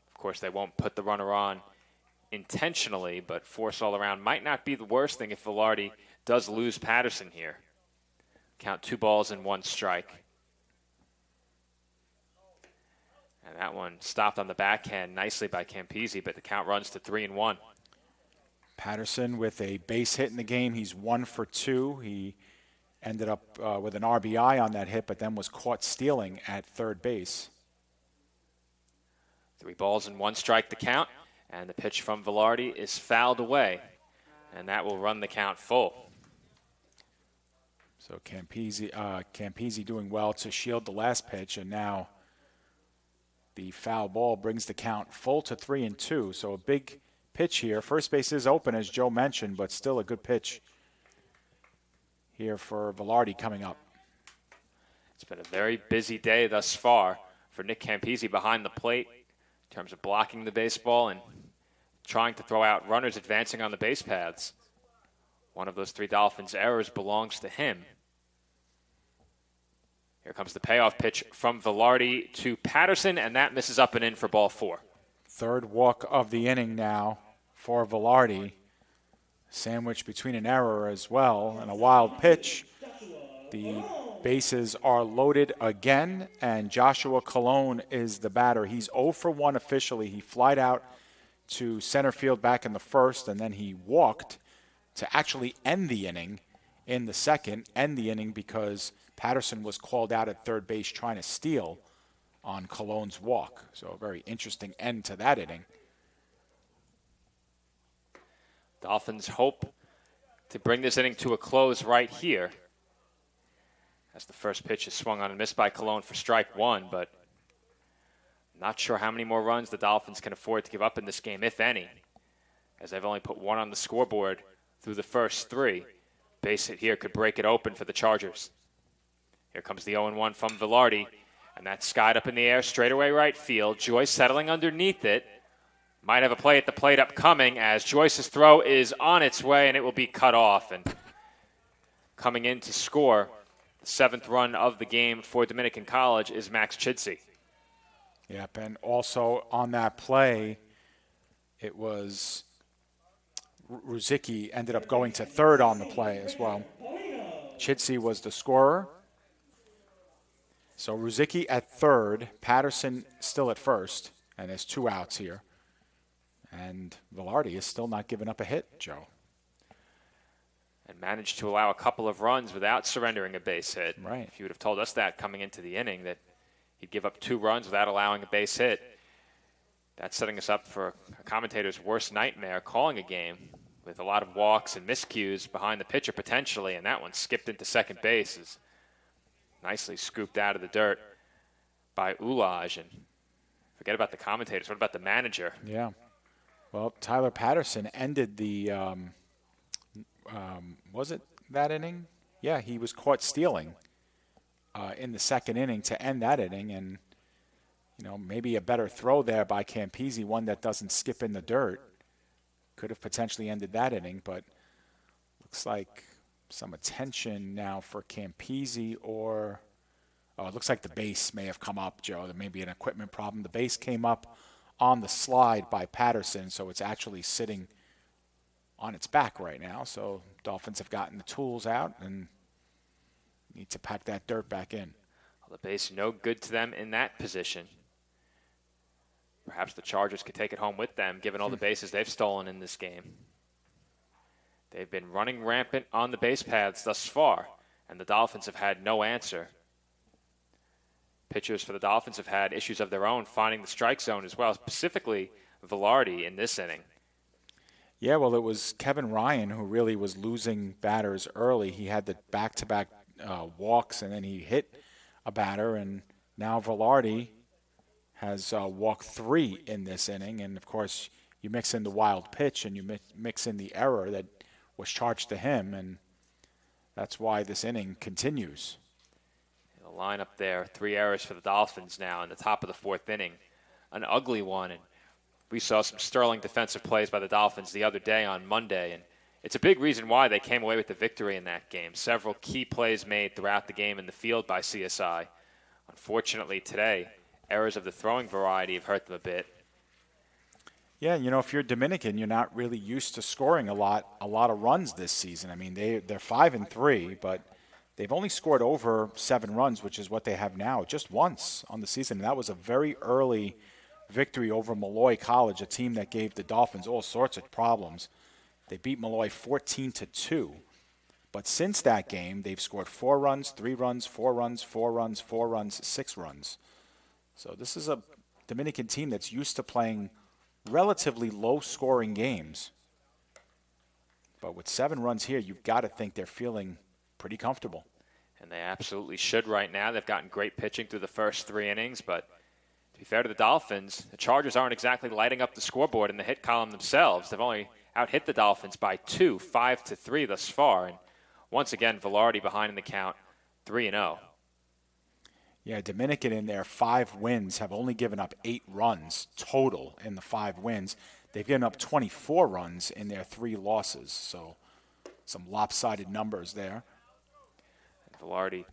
Of course, they won't put the runner on intentionally, but force all around might not be the worst thing if Velarde does lose Patterson here. Count 2 balls and 1 strike. And that one stopped on the backhand nicely by Campisi, but the count runs to 3-1. Patterson with a base hit in the game. He's 1 for 2. He ended up with an RBI on that hit, but then was caught stealing at third base. 3 balls and 1 strike to count, and the pitch from Velarde is fouled away, and that will run the count full. So Campese doing well to shield the last pitch, and now the foul ball brings the count full to 3-2. So a big pitch here. First base is open, as Joe mentioned, but still a good pitch here for Velarde coming up. It's been a very busy day thus far for Nick Campese behind the plate in terms of blocking the baseball and trying to throw out runners advancing on the base paths. One of those 3 Dolphins errors belongs to him. Here comes the payoff pitch from Velarde to Patterson, and that misses up and in for ball 4. Third walk of the inning now for Velarde. Sandwiched between an error as well and a wild pitch. The bases are loaded again, and Joshua Colon is the batter. He's 0 for 1 officially. He flied out to center field back in the first, and then he walked to actually end the inning in the second, because Patterson was called out at third base trying to steal on Colon's walk. So a very interesting end to that inning. Dolphins hope to bring this inning to a close right here, as the first pitch is swung on and missed by Colon for strike 1, but not sure how many more runs the Dolphins can afford to give up in this game, if any, as they've only put 1 on the scoreboard through the first 3. Base hit here could break it open for the Chargers. Here comes the 0-1 from Velarde, and that's skied up in the air, straightaway right field. Joyce settling underneath it. Might have a play at the plate upcoming, as Joyce's throw is on its way, and it will be cut off. And coming in to score the 7th run of the game for Dominican College is Max Chidsey. Yep, and also on that play, it was Ruzicki ended up going to third on the play as well. Chidsey was the scorer. So Ruzicki at third, Patterson still at first, and there's 2 outs here. And Velarde is still not giving up a hit, Joe. And managed to allow a couple of runs without surrendering a base hit. Right. If you would have told us that coming into the inning, that he'd give up 2 runs without allowing a base hit, that's setting us up for a commentator's worst nightmare, calling a game with a lot of walks and miscues behind the pitcher potentially, and that one skipped into second base. Is nicely scooped out of the dirt by Ulaj. And forget about the commentators. What about the manager? Yeah. Well, Tyler Patterson ended the, was it that inning? Yeah, he was caught stealing in the second inning to end that inning. And, maybe a better throw there by Campese, one that doesn't skip in the dirt, could have potentially ended that inning. But looks like some attention now for Campese, or it looks like the base may have come up, Joe. There may be an equipment problem. The base came up on the slide by Patterson, so it's actually sitting on its back right now. So Dolphins have gotten the tools out and need to pack that dirt back in. Well, the base no good to them in that position. Perhaps the Chargers could take it home with them, given all the bases they've stolen in this game. They've been running rampant on the base paths thus far, and the Dolphins have had no answer. Pitchers for the Dolphins have had issues of their own finding the strike zone as well, specifically Velarde in this inning. Yeah, well, it was Kevin Ryan who really was losing batters early. He had the back-to-back walks, and then he hit a batter, and now Velarde has walked 3 in this inning. And, of course, you mix in the wild pitch and you mix in the error that was charged to him, and that's why this inning continues. The lineup there, 3 errors for the Dolphins now in the top of the 4th inning. An ugly one, and we saw some sterling defensive plays by the Dolphins the other day on Monday, and it's a big reason why they came away with the victory in that game. Several key plays made throughout the game in the field by CSI. Unfortunately today, errors of the throwing variety have hurt them a bit. Yeah, if you're Dominican, you're not really used to scoring a lot of runs this season. I mean, they're 5-3, but they've only scored over 7 runs, which is what they have now, just once on the season. And that was a very early victory over Malloy College, a team that gave the Dolphins all sorts of problems They beat Malloy 14-2. But since that game, they've scored 4 runs, 3 runs, 4 runs, 4 runs, 4 runs, 6 runs. So this is a Dominican team that's used to playing relatively low-scoring games. But with 7 runs here, you've got to think they're feeling pretty comfortable. And they absolutely should right now. They've gotten great pitching through the first 3 innings, but to be fair to the Dolphins, the Chargers aren't exactly lighting up the scoreboard in the hit column themselves. They've only out-hit the Dolphins by 2, 5-3 thus far. And once again, Velarde behind in the count, 3-0. Yeah, Dominican in their 5 wins have only given up 8 runs total in the 5 wins. They've given up 24 runs in their 3 losses, so some lopsided numbers there. And Velarde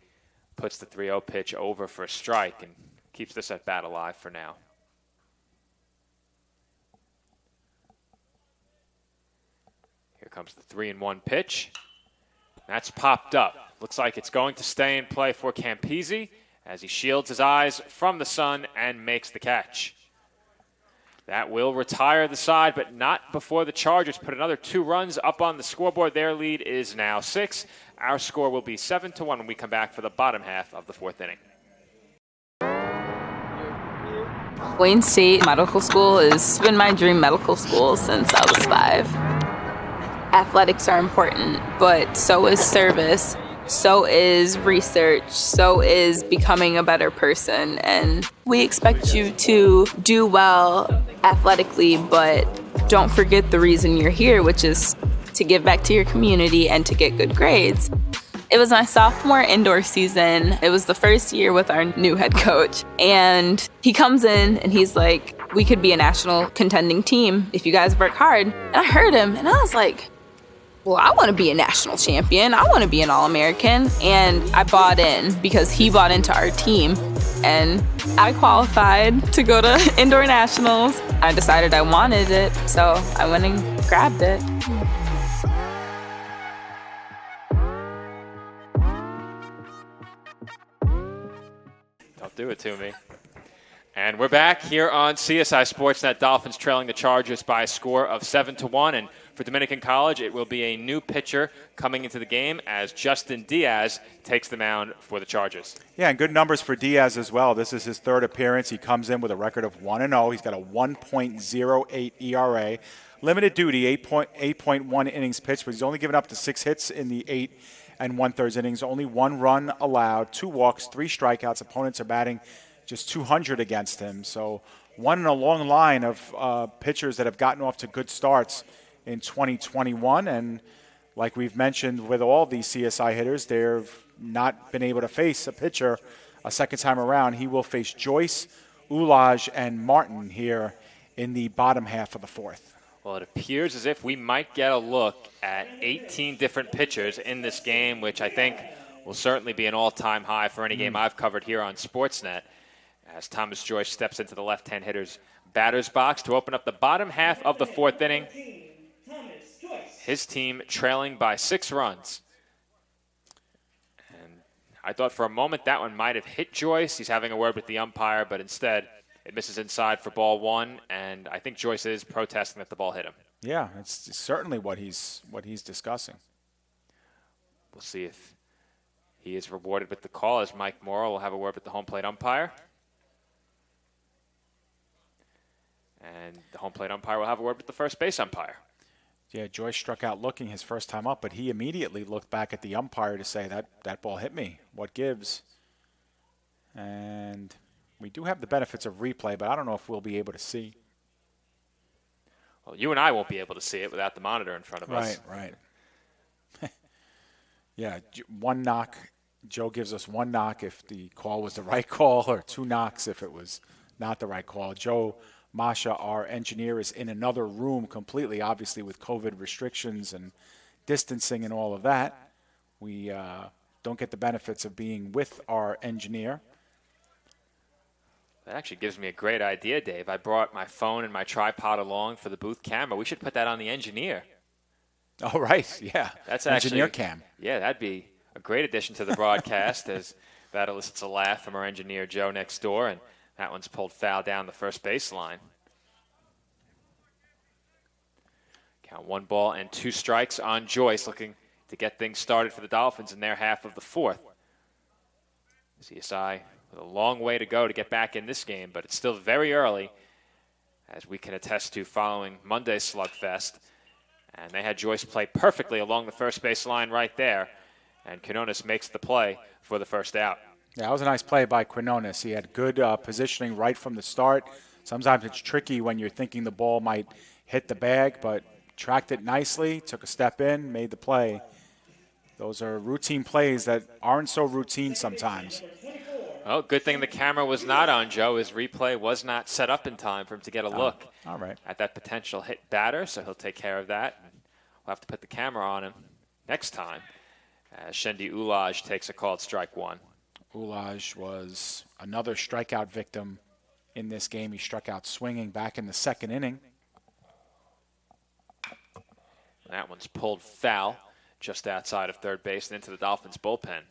puts the 3-0 pitch over for a strike and keeps this at bat alive for now. Here comes the 3-1 pitch. That's popped up. Looks like it's going to stay in play for Campisi as he shields his eyes from the sun and makes the catch. That will retire the side, but not before the Chargers put another 2 runs up on the scoreboard. Their lead is now 6. Our score will be 7-1 when we come back for the bottom half of the 4th inning. Wayne State Medical School has been my dream medical school since I was 5. Athletics are important, but so is service, so is research, so is becoming a better person. And we expect you to do well athletically, but don't forget the reason you're here, which is to give back to your community and to get good grades. It was my sophomore indoor season. It was the first year with our new head coach. And he comes in and he's like, we could be a national contending team if you guys work hard. And I heard him and I was like, well, I want to be a national champion. I want to be an All-American. And I bought in because he bought into our team. And I qualified to go to indoor nationals. I decided I wanted it, so I went and grabbed it. Don't do it to me. And we're back here on CSI Sportsnet. Dolphins trailing the Chargers by a score of 7-1. And for Dominican College, it will be a new pitcher coming into the game as Justin Diaz takes the mound for the Chargers. Yeah, and good numbers for Diaz as well. This is his 3rd appearance. He comes in with a record of 1-0. He's got a 1.08 ERA. Limited duty, 8.1 innings pitched, but he's only given up to 6 hits in the 8 1/3 innings. Only 1 run allowed, 2 walks, 3 strikeouts. Opponents are batting just 200 against him. So one in a long line of pitchers that have gotten off to good starts in 2021. And like we've mentioned with all these CSI hitters, they've not been able to face a pitcher a second time around. He will face Joyce, Ulaj, and Martin here in the bottom half of the 4th. Well, it appears as if we might get a look at 18 different pitchers in this game, which I think will certainly be an all-time high for any game I've covered here on Sportsnet, as Thomas Joyce steps into the left-hand hitter's batter's box to open up the bottom half of the 4th inning. His team trailing by 6 runs. And I thought for a moment that one might have hit Joyce. He's having a word with the umpire, but instead it misses inside for ball 1, and I think Joyce is protesting that the ball hit him. Yeah, it's certainly what he's discussing. We'll see if he is rewarded with the call, as Mike Morrow will have a word with the home plate umpire. And the home plate umpire will have a word with the first base umpire. Yeah, Joyce struck out looking his first time up, but he immediately looked back at the umpire to say, that ball hit me. What gives? And we do have the benefits of replay, but I don't know if we'll be able to see. Well, you and I won't be able to see it without the monitor in front of us. Right. Yeah, 1 knock. Joe gives us 1 knock if the call was the right call, or 2 knocks if it was not the right call. Joe Masha, our engineer, is in another room completely, obviously with COVID restrictions and distancing and all of that. We don't get the benefits of being with our engineer. That actually gives me a great idea, Dave. I brought my phone and my tripod along for the booth camera. We should put that on the engineer. Oh, right, yeah. That's engineer actually, cam. Yeah, that'd be a great addition to the broadcast, as that elicits a laugh from our engineer, Joe, next door, and that one's pulled foul down the first baseline. Count 1 ball and 2 strikes on Joyce, looking to get things started for the Dolphins in their half of the 4th. CSI with a long way to go to get back in this game, but it's still very early, as we can attest to following Monday's slugfest. And they had Joyce play perfectly along the first base line right there, and Quinones makes the play for the first out. Yeah, that was a nice play by Quinones. He had good positioning right from the start. Sometimes it's tricky when you're thinking the ball might hit the bag, but tracked it nicely, took a step in, made the play. Those are routine plays that aren't so routine sometimes. Well, good thing the camera was not on Joe. His replay was not set up in time for him to get a look at that potential hit batter, so he'll take care of that. We'll have to put the camera on him next time, as Shendi Ulaj takes a called strike 1. Ulaj was another strikeout victim in this game. He struck out swinging back in the 2nd inning. That one's pulled foul just outside of third base and into the Dolphins bullpen.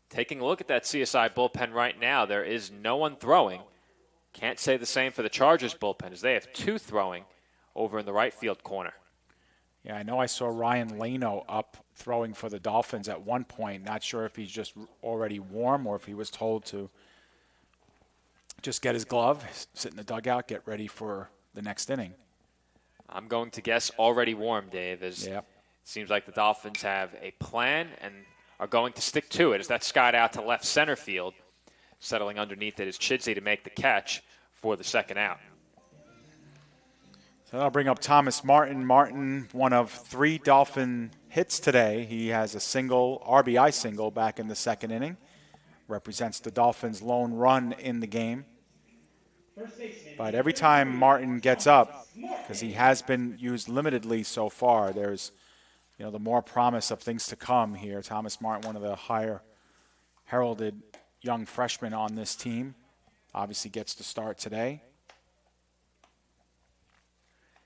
Taking a look at that CSI bullpen right now, there is no one throwing. Can't say the same for the Chargers bullpen, as they have 2 throwing over in the right field corner. Yeah, I know I saw Ryan Lano up throwing for the Dolphins at one point. Not sure if he's just already warm or if he was told to just get his glove, sit in the dugout, get ready for the next inning. I'm going to guess already warm, Dave, as it seems like the Dolphins have a plan and are going to stick to it, as that skied out to left center field. Settling underneath it is Chidsey to make the catch for the 2nd out. So that'll bring up Thomas Martin. Martin, one of 3 Dolphin hits today. He has a single, RBI single back in the 2nd inning. Represents the Dolphins' lone run in the game. But every time Martin gets up, because he has been used limitedly so far, there's the more promise of things to come here. Thomas Martin, one of the higher heralded young freshmen on this team, obviously gets to start today.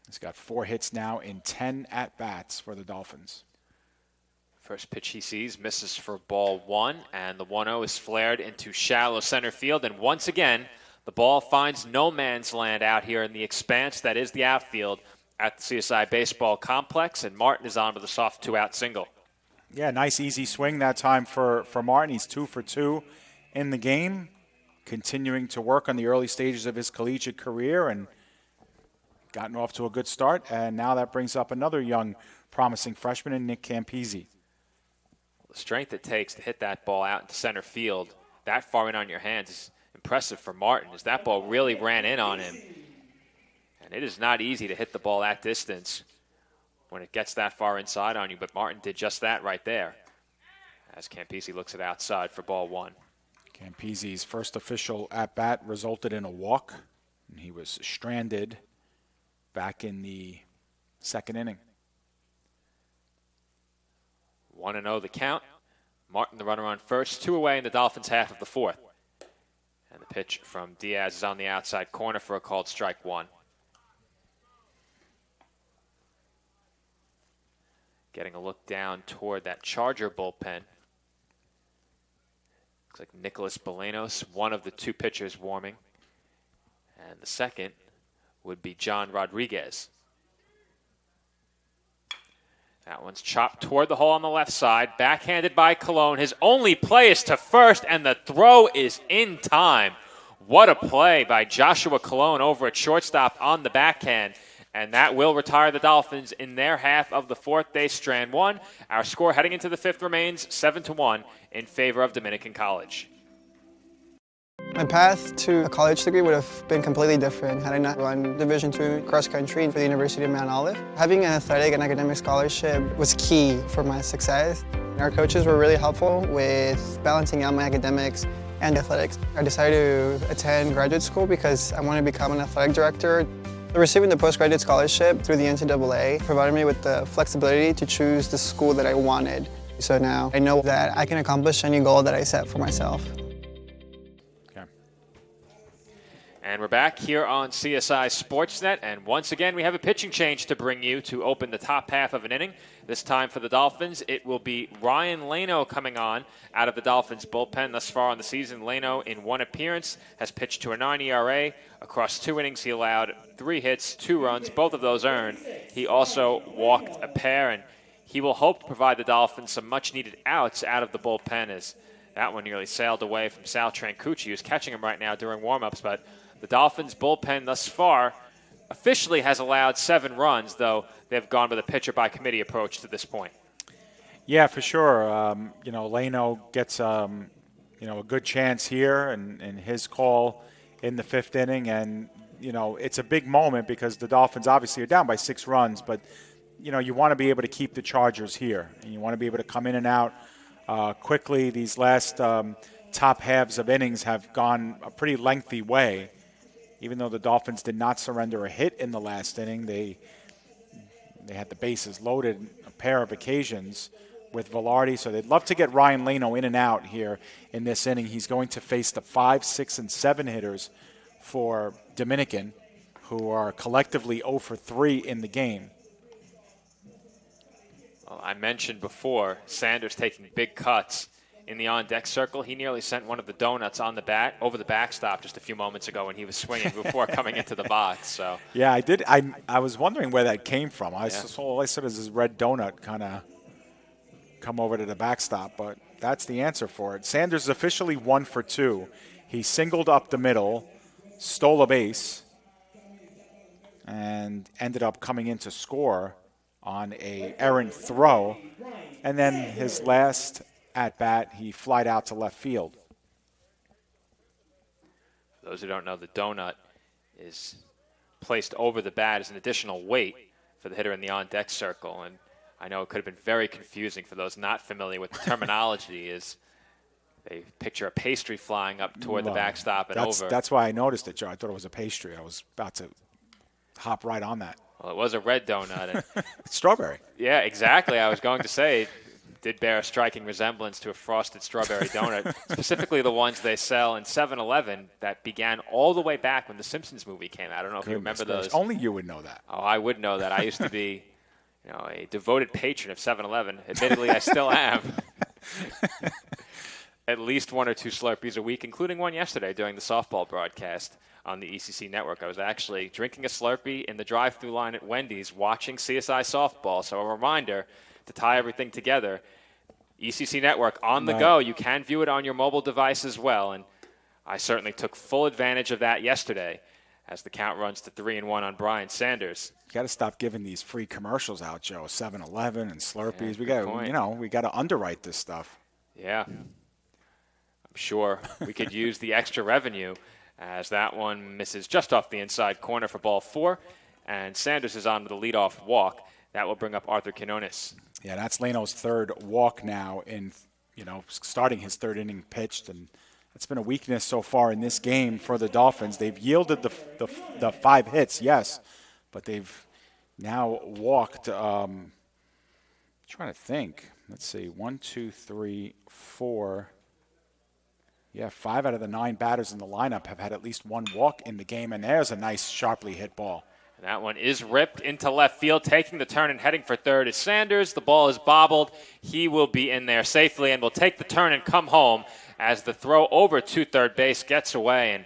He's got 4 hits now in 10 at-bats for the Dolphins. First pitch he sees misses for ball 1, and the 1-0 is flared into shallow center field. And once again, the ball finds no man's land out here in the expanse that is the outfield at the CSI Baseball Complex, and Martin is on with a soft 2-out single. Yeah, nice easy swing that time for Martin. He's 2 for 2 in the game, continuing to work on the early stages of his collegiate career and gotten off to a good start. And now that brings up another young, promising freshman in Nick Campisi. The strength it takes to hit that ball out into center field that far in on your hands is impressive for Martin, as that ball really ran in on him. And it is not easy to hit the ball that distance when it gets that far inside on you, but Martin did just that right there, as Campisi looks at outside for ball 1. Campisi's first official at-bat resulted in a walk, and he was stranded back in the 2nd inning. 1-0 the count. Martin the runner on first, 2 away in the Dolphins' half of the 4th. And the pitch from Diaz is on the outside corner for a called strike 1. Getting a look down toward that Charger bullpen. Looks like Nicholas Bolanos, one of the 2 pitchers warming. And the second would be John Rodriguez. That one's chopped toward the hole on the left side, backhanded by Colon. His only play is to first, and the throw is in time. What a play by Joshua Colon over at shortstop on the backhand. And that will retire the Dolphins in their half of the 4th. They strand 1. Our score heading into the 5th remains 7-1 in favor of Dominican College. My path to a college degree would have been completely different had I not run Division II cross country for the University of Mount Olive. Having an athletic and academic scholarship was key for my success. Our coaches were really helpful with balancing out my academics and athletics. I decided to attend graduate school because I wanted to become an athletic director. Receiving the postgraduate scholarship through the NCAA provided me with the flexibility to choose the school that I wanted. So now I know that I can accomplish any goal that I set for myself. And we're back here on CSI Sportsnet, and once again we have a pitching change to bring you to open the top half of an inning. This time for the Dolphins, it will be Ryan Leno coming on out of the Dolphins bullpen. Thus far on the season, Leno in one appearance has pitched to a 9 ERA. Across 2 innings, he allowed 3 hits, 2 runs, both of those earned. He also walked a pair, and he will hope to provide the Dolphins some much-needed outs out of the bullpen, as that one nearly sailed away from Sal Trancucci, who's catching him right now during warm-ups. But the Dolphins' bullpen thus far officially has allowed 7 runs, though they've gone with a pitcher-by-committee approach to this point. Yeah, for sure. Leno gets, a good chance here in his call in the 5th inning. And, it's a big moment because the Dolphins obviously are down by 6 runs. But, you want to be able to keep the Chargers here. And you want to be able to come in and out quickly. These last top halves of innings have gone a pretty lengthy way. Even though the Dolphins did not surrender a hit in the last inning, they had the bases loaded a pair of occasions with Velarde. So they'd love to get Ryan Leno in and out here in this inning. He's going to face the 5, 6, and 7 hitters for Dominican, who are collectively 0 for 3 in the game. Well, I mentioned before Sanders taking big cuts in the on-deck circle. He nearly sent one of the donuts on the bat over the backstop just a few moments ago when he was swinging before coming into the box. So yeah, I did. I was wondering where that came from. I saw this red donut kind of come over to the backstop, but that's the answer for it. Sanders is officially 1 for 2. He singled up the middle, stole a base, and ended up coming in to score on a errant throw. And then his last at bat, he flied out to left field. For those who don't know, the donut is placed over the bat as an additional weight for the hitter in the on-deck circle. And I know it could have been very confusing for those not familiar with the terminology. Is they picture a pastry flying up toward the backstop and over. That's why I noticed it, Joe. I thought it was a pastry. I was about to hop right on that. Well, it was a red donut. And strawberry. Yeah, exactly. I was going to say did bear a striking resemblance to a frosted strawberry donut, specifically the ones they sell in 7-Eleven that began all the way back when the Simpsons movie came out. I don't know if you remember those. Only you would know that. Oh, I would know that. I used to be a devoted patron of 7-Eleven. Admittedly, I still am. At least 1 or 2 Slurpees a week, including one yesterday during the softball broadcast on the ECC network. I was actually drinking a Slurpee in the drive-thru line at Wendy's watching CSI softball. So a reminder to tie everything together. ECC network on the go. You can view it on your mobile device as well. And I certainly took full advantage of that yesterday as the count runs to 3-1 on Brian Sanders. You got to stop giving these free commercials out, Joe. 7-Eleven and Slurpees. We got to underwrite this stuff. Yeah. I'm sure we could use the extra revenue as that one misses just off the inside corner for ball 4. And Sanders is on with a leadoff walk. That will bring up Arthur Quinones. Yeah, that's Leno's 3rd walk now in, starting his 3rd inning pitched. And it's been a weakness so far in this game for the Dolphins. They've yielded the 5 hits, yes, but they've now walked, trying to think. Let's see, 1, 2, 3, 4. Yeah, 5 out of the 9 batters in the lineup have had at least 1 walk in the game, and there's a nice, sharply hit ball. And that one is ripped into left field. Taking the turn and heading for third is Sanders. The ball is bobbled. He will be in there safely and will take the turn and come home as the throw over to third base gets away. And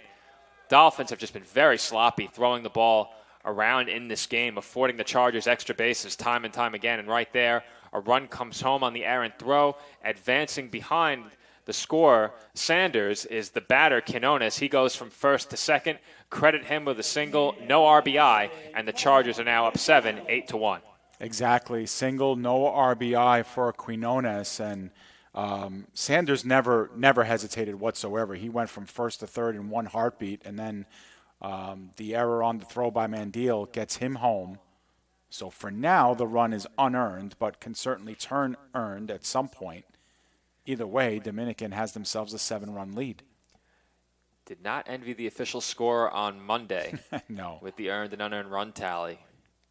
Dolphins have just been very sloppy throwing the ball around in this game, affording the Chargers extra bases time and time again. And right there, a run comes home on the errant throw. Advancing behind the scorer, Sanders, is the batter, Quinones. He goes from first to second. Credit him with a single, no RBI, and the Chargers are now up 7, 8-1. Exactly. Single, no RBI for Quinones. And Sanders never hesitated whatsoever. He went from first to third in 1 heartbeat, and then the error on the throw by Mandil gets him home. So for now, the run is unearned, but can certainly turn earned at some point. Either way, Dominican has themselves a 7-run lead. Did not envy the official score on Monday. No. With the earned and unearned run tally.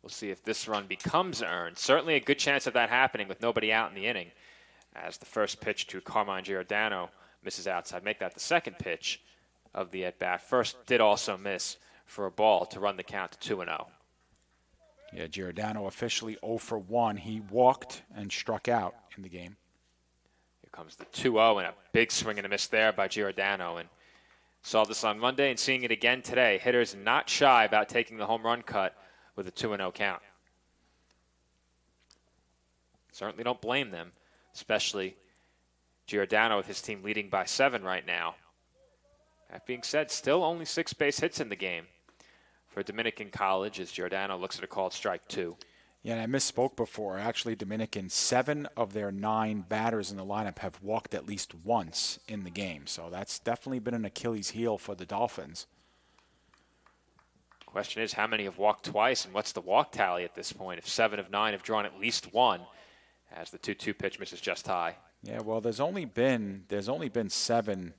We'll see if this run becomes earned. Certainly a good chance of that happening with nobody out in the inning, as the first pitch to Carmine Giordano misses outside. Make that the second pitch of the at-bat. First did also miss for a ball to run the count to 2-0. Yeah, Giordano officially 0 for 1. He walked and struck out in the game. Here comes the 2-0 and a big swing and a miss there by Giordano. And saw this on Monday and seeing it again today. Hitters not shy about taking the home run cut with a 2-0 count. Certainly don't blame them, especially Giordano with his team leading by 7 right now. That being said, still only 6 base hits in the game for Dominican College as Giordano looks at a called strike 2. Yeah, and I misspoke before. Actually, Dominican, 7 of their 9 batters in the lineup have walked at least once in the game. So that's definitely been an Achilles heel for the Dolphins. Question is, how many have walked twice, and what's the walk tally at this point? If 7 of 9 have drawn at least 1, as the 2-2 pitch misses just high. Yeah, well, there's only been 7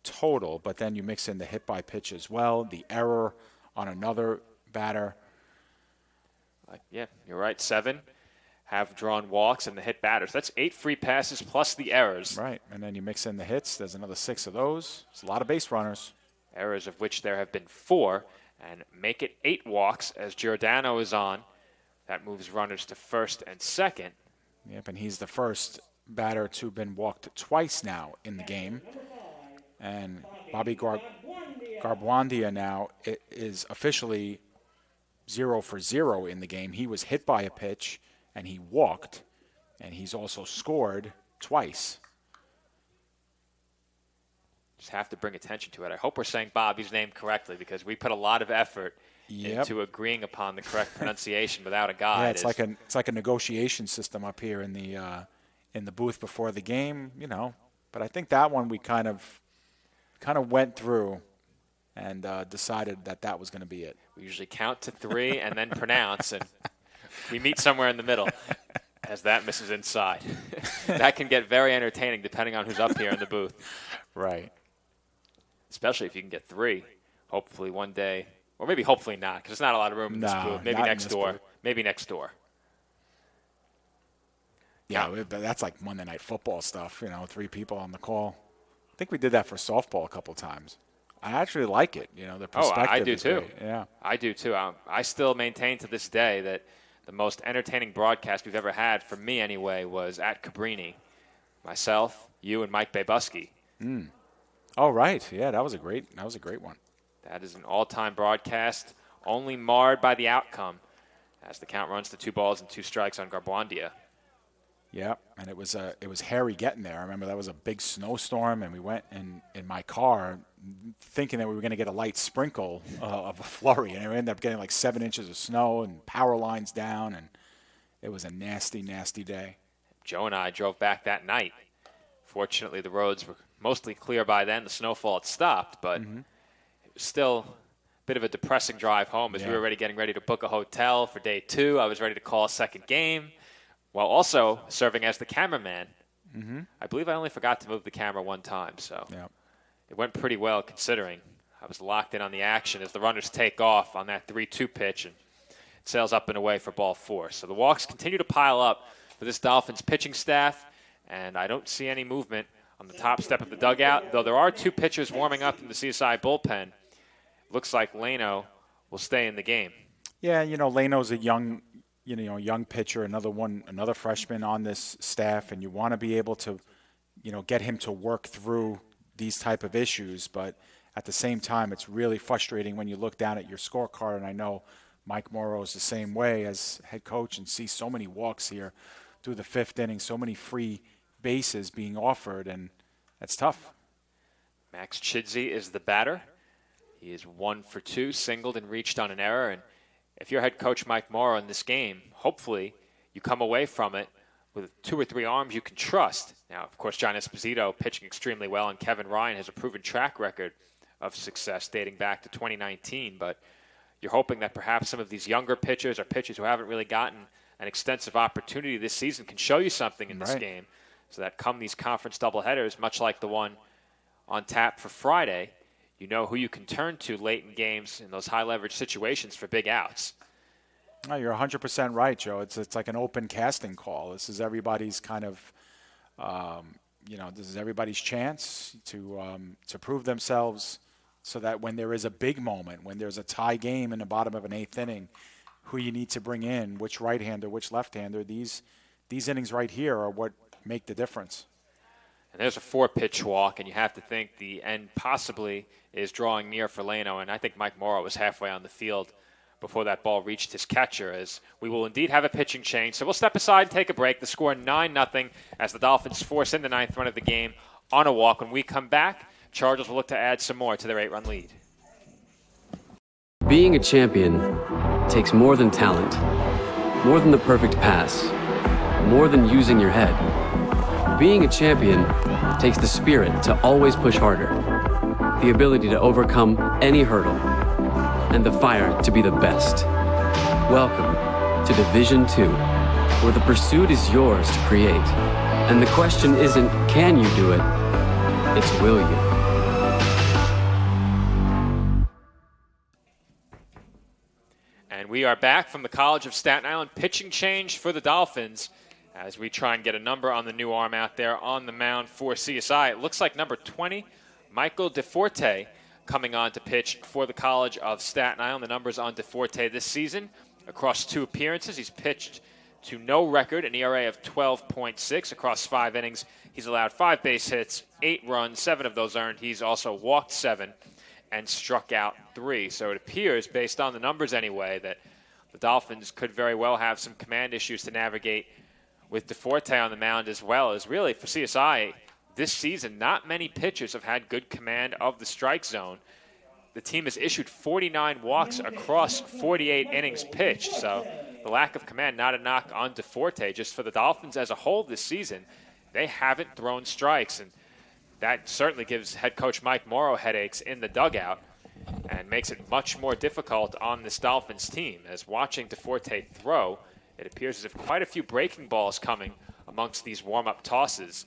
total, but then you mix in the hit by pitch as well, the error on another batter. Yeah, you're right. 7 have drawn walks and the hit batters. That's 8 free passes plus the errors. Right, and then you mix in the hits. There's another 6 of those. It's a lot of base runners. Errors of which there have been 4, and make it 8 walks as Giordano is on. That moves runners to first and second. Yep, and he's the first batter to have been walked twice now in the game. And Bobby Garbuandia now is officially 0 for 0 in the game. He was hit by a pitch, and he walked, and he's also scored twice. Just have to bring attention to it. I hope we're saying Bobby's name correctly because we put a lot of effort into agreeing upon the correct pronunciation without a guide. Yeah, it's like a negotiation system up here in the booth before the game, you know. But I think that one we kind of went through and decided that was going to be it. We usually count to 3 and then pronounce, and we meet somewhere in the middle as that misses inside. That can get very entertaining depending on who's up here in the booth. Right. Especially if you can get 3. Hopefully one day, or maybe hopefully not, because there's not a lot of room in this booth. Maybe next door. Booth. Maybe next door. Yeah, but that's like Monday Night Football stuff, you know, 3 people on the call. I think we did that for softball a couple times. I actually like it, you know, the perspective. Oh, I do is too. great. Yeah. I do too. I still maintain to this day that the most entertaining broadcast we've ever had, for me anyway, was at Cabrini. Myself, you, and Mike Babusky. Oh, right. Yeah, that was a great one. That is an all-time broadcast, only marred by the outcome as the count runs to 2 balls and 2 strikes on Garbuandia. Yeah, and it was hairy getting there. I remember that was a big snowstorm, and we went in my car thinking that we were going to get a light sprinkle of a flurry, and we ended up getting like 7 inches of snow and power lines down, and it was a nasty, nasty day. Joe and I drove back that night. Fortunately, the roads were mostly clear by then. The snowfall had stopped, but it was still a bit of a depressing drive home as we were getting ready to book a hotel for day 2. I was ready to call a second game, while also serving as the cameraman. I believe I only forgot to move the camera one time, so it went pretty well considering. I was locked in on the action as the runners take off on that 3-2 pitch, and it sails up and away for ball 4. So the walks continue to pile up for this Dolphins pitching staff, and I don't see any movement on the top step of the dugout, though there are 2 pitchers warming up in the CSI bullpen. Looks like Leno will stay in the game. Yeah, you know, Leno's a young pitcher, another freshman on this staff, and you want to be able to, you know, get him to work through these type of issues. But at the same time, it's really frustrating when you look down at your scorecard, and I know Mike Morrow is the same way as head coach, and see so many walks here through the 5th inning, so many free bases being offered, and that's tough. Max Chidsey is the batter. He is 1 for 2, singled and reached on an error, and if you're head coach Mike Morrow in this game, hopefully you come away from it with 2 or 3 arms you can trust. Now, of course, John Esposito pitching extremely well, and Kevin Ryan has a proven track record of success dating back to 2019. But you're hoping that perhaps some of these younger pitchers or pitchers who haven't really gotten an extensive opportunity this season can show you something in this game, so that come these conference doubleheaders, much like the one on tap for Friday, you know who you can turn to late in games in those high-leverage situations for big outs. Oh, you're 100% right, Joe. It's like an open casting call. This is everybody's kind of, this is everybody's chance to prove themselves, so that when there is a big moment, when there's a tie game in the bottom of an 8th inning, who you need to bring in, which right-hander, which left-hander, these innings right here are what make the difference. And there's a 4-pitch walk, and you have to think the end possibly is drawing near for Leno, and I think Mike Morrow was halfway on the field before that ball reached his catcher, as we will indeed have a pitching change. So we'll step aside and take a break. The score 9-0 as the Dolphins force in the 9th run of the game on a walk. When we come back, Chargers will look to add some more to their 8-run lead. Being a champion takes more than talent, more than the perfect pass, more than using your head. Being a champion takes the spirit to always push harder, the ability to overcome any hurdle, and the fire to be the best. Welcome to Division 2, where the pursuit is yours to create. And the question isn't, can you do it? It's, will you? And we are back from the College of Staten Island. Pitching change for the Dolphins as we try and get a number on the new arm out there on the mound for CSI. It looks like number 20, Michael DeForte, coming on to pitch for the College of Staten Island. The numbers on DeForte this season, across 2 appearances, he's pitched to no record, an ERA of 12.6 across 5 innings. He's allowed 5 base hits, 8 runs, 7 of those earned. He's also walked 7 and struck out 3. So it appears, based on the numbers anyway, that the Dolphins could very well have some command issues to navigate with DeForte on the mound, as well as really for CSI this season. Not many pitchers have had good command of the strike zone. The team has issued 49 walks across 48 innings pitched. So the lack of command, not a knock on DeForte, just for the Dolphins as a whole this season. They haven't thrown strikes, and that certainly gives head coach Mike Morrow headaches in the dugout and makes it much more difficult on this Dolphins team. As watching DeForte throw, it appears as if quite a few breaking balls coming amongst these warm-up tosses.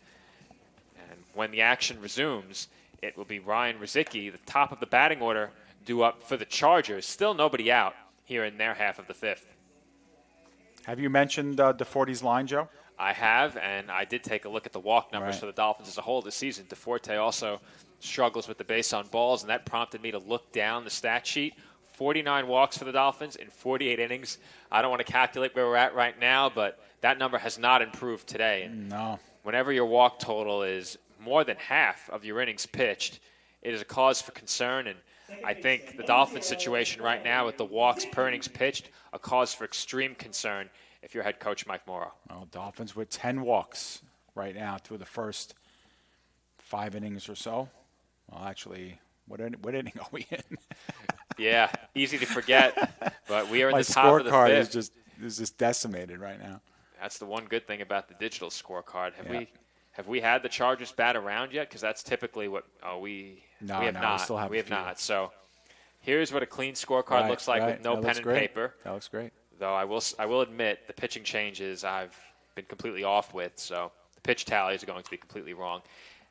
And when the action resumes, it will be Ryan Rizicki, the top of the batting order, due up for the Chargers. Still nobody out here in their half of the 5th. Have you mentioned DeForte's line, Joe? I have, and I did take a look at the walk numbers for the Dolphins as a whole this season. DeForte also struggles with the base on balls, and that prompted me to look down the stat sheet. 49 walks for the Dolphins in 48 innings. I don't want to calculate where we're at right now, but that number has not improved today. And no. Whenever your walk total is more than half of your innings pitched, it is a cause for concern. And I think the Dolphins situation right now with the walks per innings pitched, a cause for extreme concern if you're head coach Mike Morrow. Well, Dolphins with 10 walks right now through the first 5 innings or so. Well, actually, what inning are we in? Yeah, easy to forget, but we are in My the top of the 5th. My scorecard is just decimated right now. That's the one good thing about the digital scorecard. Have we had the Chargers bat around yet? Because that's typically what we have not. We still have we have not. So here's what a clean scorecard looks like with no pen and paper. That looks great. Though I will admit the pitching changes I've been completely off with, so the pitch tallies are going to be completely wrong.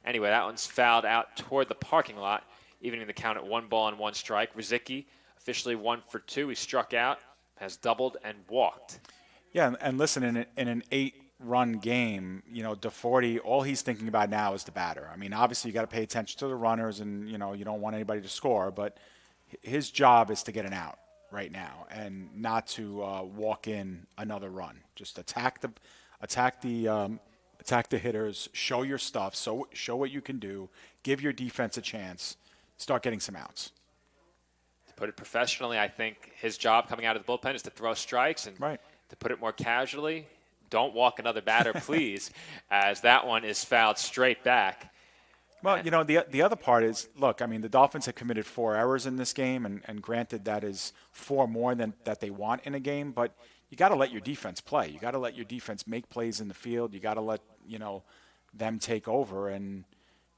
Anyway, that one's fouled out toward the parking lot, evening the count at 1 ball and 1 strike. Rizicki officially 1 for 2. He struck out, has doubled and walked. Yeah, and listen, in an 8-run game, DeForte, all he's thinking about now is the batter. I mean, obviously you got to pay attention to the runners, and you don't want anybody to score, but his job is to get an out right now and not to walk in another run. Just attack the hitters, show your stuff, show what you can do, give your defense a chance, start getting some outs. To put it professionally, I think his job coming out of the bullpen is to throw strikes, and to put it more casually, don't walk another batter, please, as that one is fouled straight back. Well, the other part is, look, I mean, the Dolphins have committed 4 errors in this game, and granted that is 4 more than that they want in a game, but you got to let your defense play. You got to let your defense make plays in the field. You got to let, them take over, and,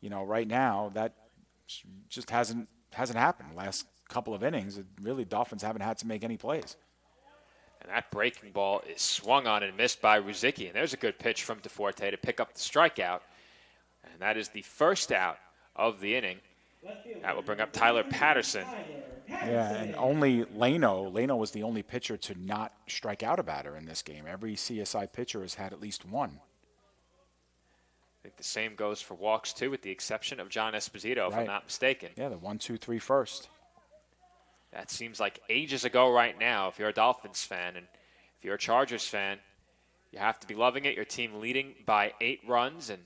right now that just hasn't happened. The last couple of innings, Dolphins haven't had to make any plays. And that breaking ball is swung on and missed by Rizicki, and there's a good pitch from DeForte to pick up the strikeout. And that is the first out of the inning. That will bring up Tyler Patterson. Yeah, and only Leno was the only pitcher to not strike out a batter in this game. Every CSI pitcher has had at least one. I think the same goes for walks, too, with the exception of John Esposito, if I'm Right. not mistaken. Yeah, the 1-2-3 first. That seems like ages ago right now if you're a Dolphins fan. And if you're a Chargers fan, you have to be loving it. Your team leading by 8 runs. And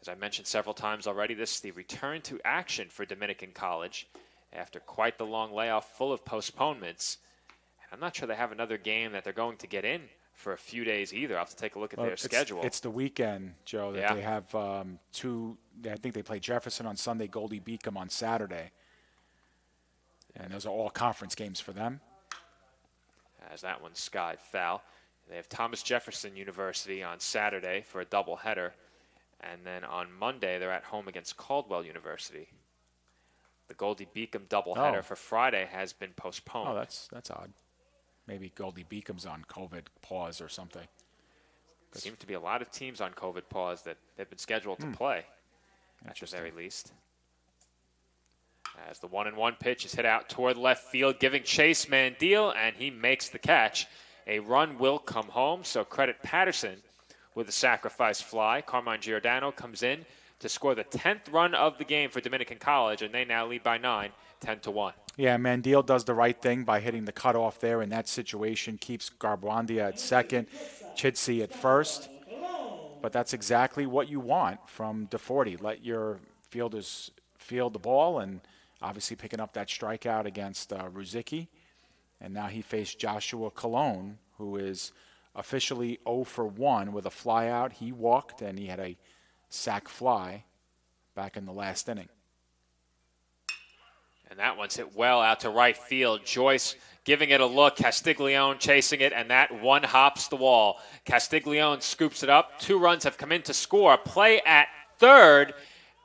as I mentioned several times already, this is the return to action for Dominican College after quite the long layoff full of postponements. And I'm not sure they have another game that they're going to get in for a few days either. I'll have to take a look at their schedule. It's the weekend, Joe, that they have two. I think they play Jefferson on Sunday, Goldie Beacom on Saturday. And those are all conference games for them. As that one skied foul. They have Thomas Jefferson University on Saturday for a doubleheader. And then on Monday, they're at home against Caldwell University. The Goldie Beacom doubleheader for Friday has been postponed. Oh, that's odd. Maybe Goldie Beacom's on COVID pause or something. There seem to be a lot of teams on COVID pause that they've been scheduled to play, at the very least. As the 1-1 pitch is hit out toward left field, giving chase Mandiel, and he makes the catch. A run will come home, so credit Patterson with a sacrifice fly. Carmine Giordano comes in to score the 10th run of the game for Dominican College, and they now lead by 9, 10-1. Yeah, Mandiel does the right thing by hitting the cutoff there in that situation, keeps Garbrandia at second, Chidsey at first. But that's exactly what you want from DeForti. Let your fielders field the ball, and obviously picking up that strikeout against Ruzicki. And now he faced Joshua Colon, who is officially 0 for 1 with a flyout. He walked, and he had a sac fly back in the last inning. And that one's hit well out to right field. Joyce giving it a look. Castiglione chasing it, and that one hops the wall. Castiglione scoops it up. 2 runs have come in to score. Play at third,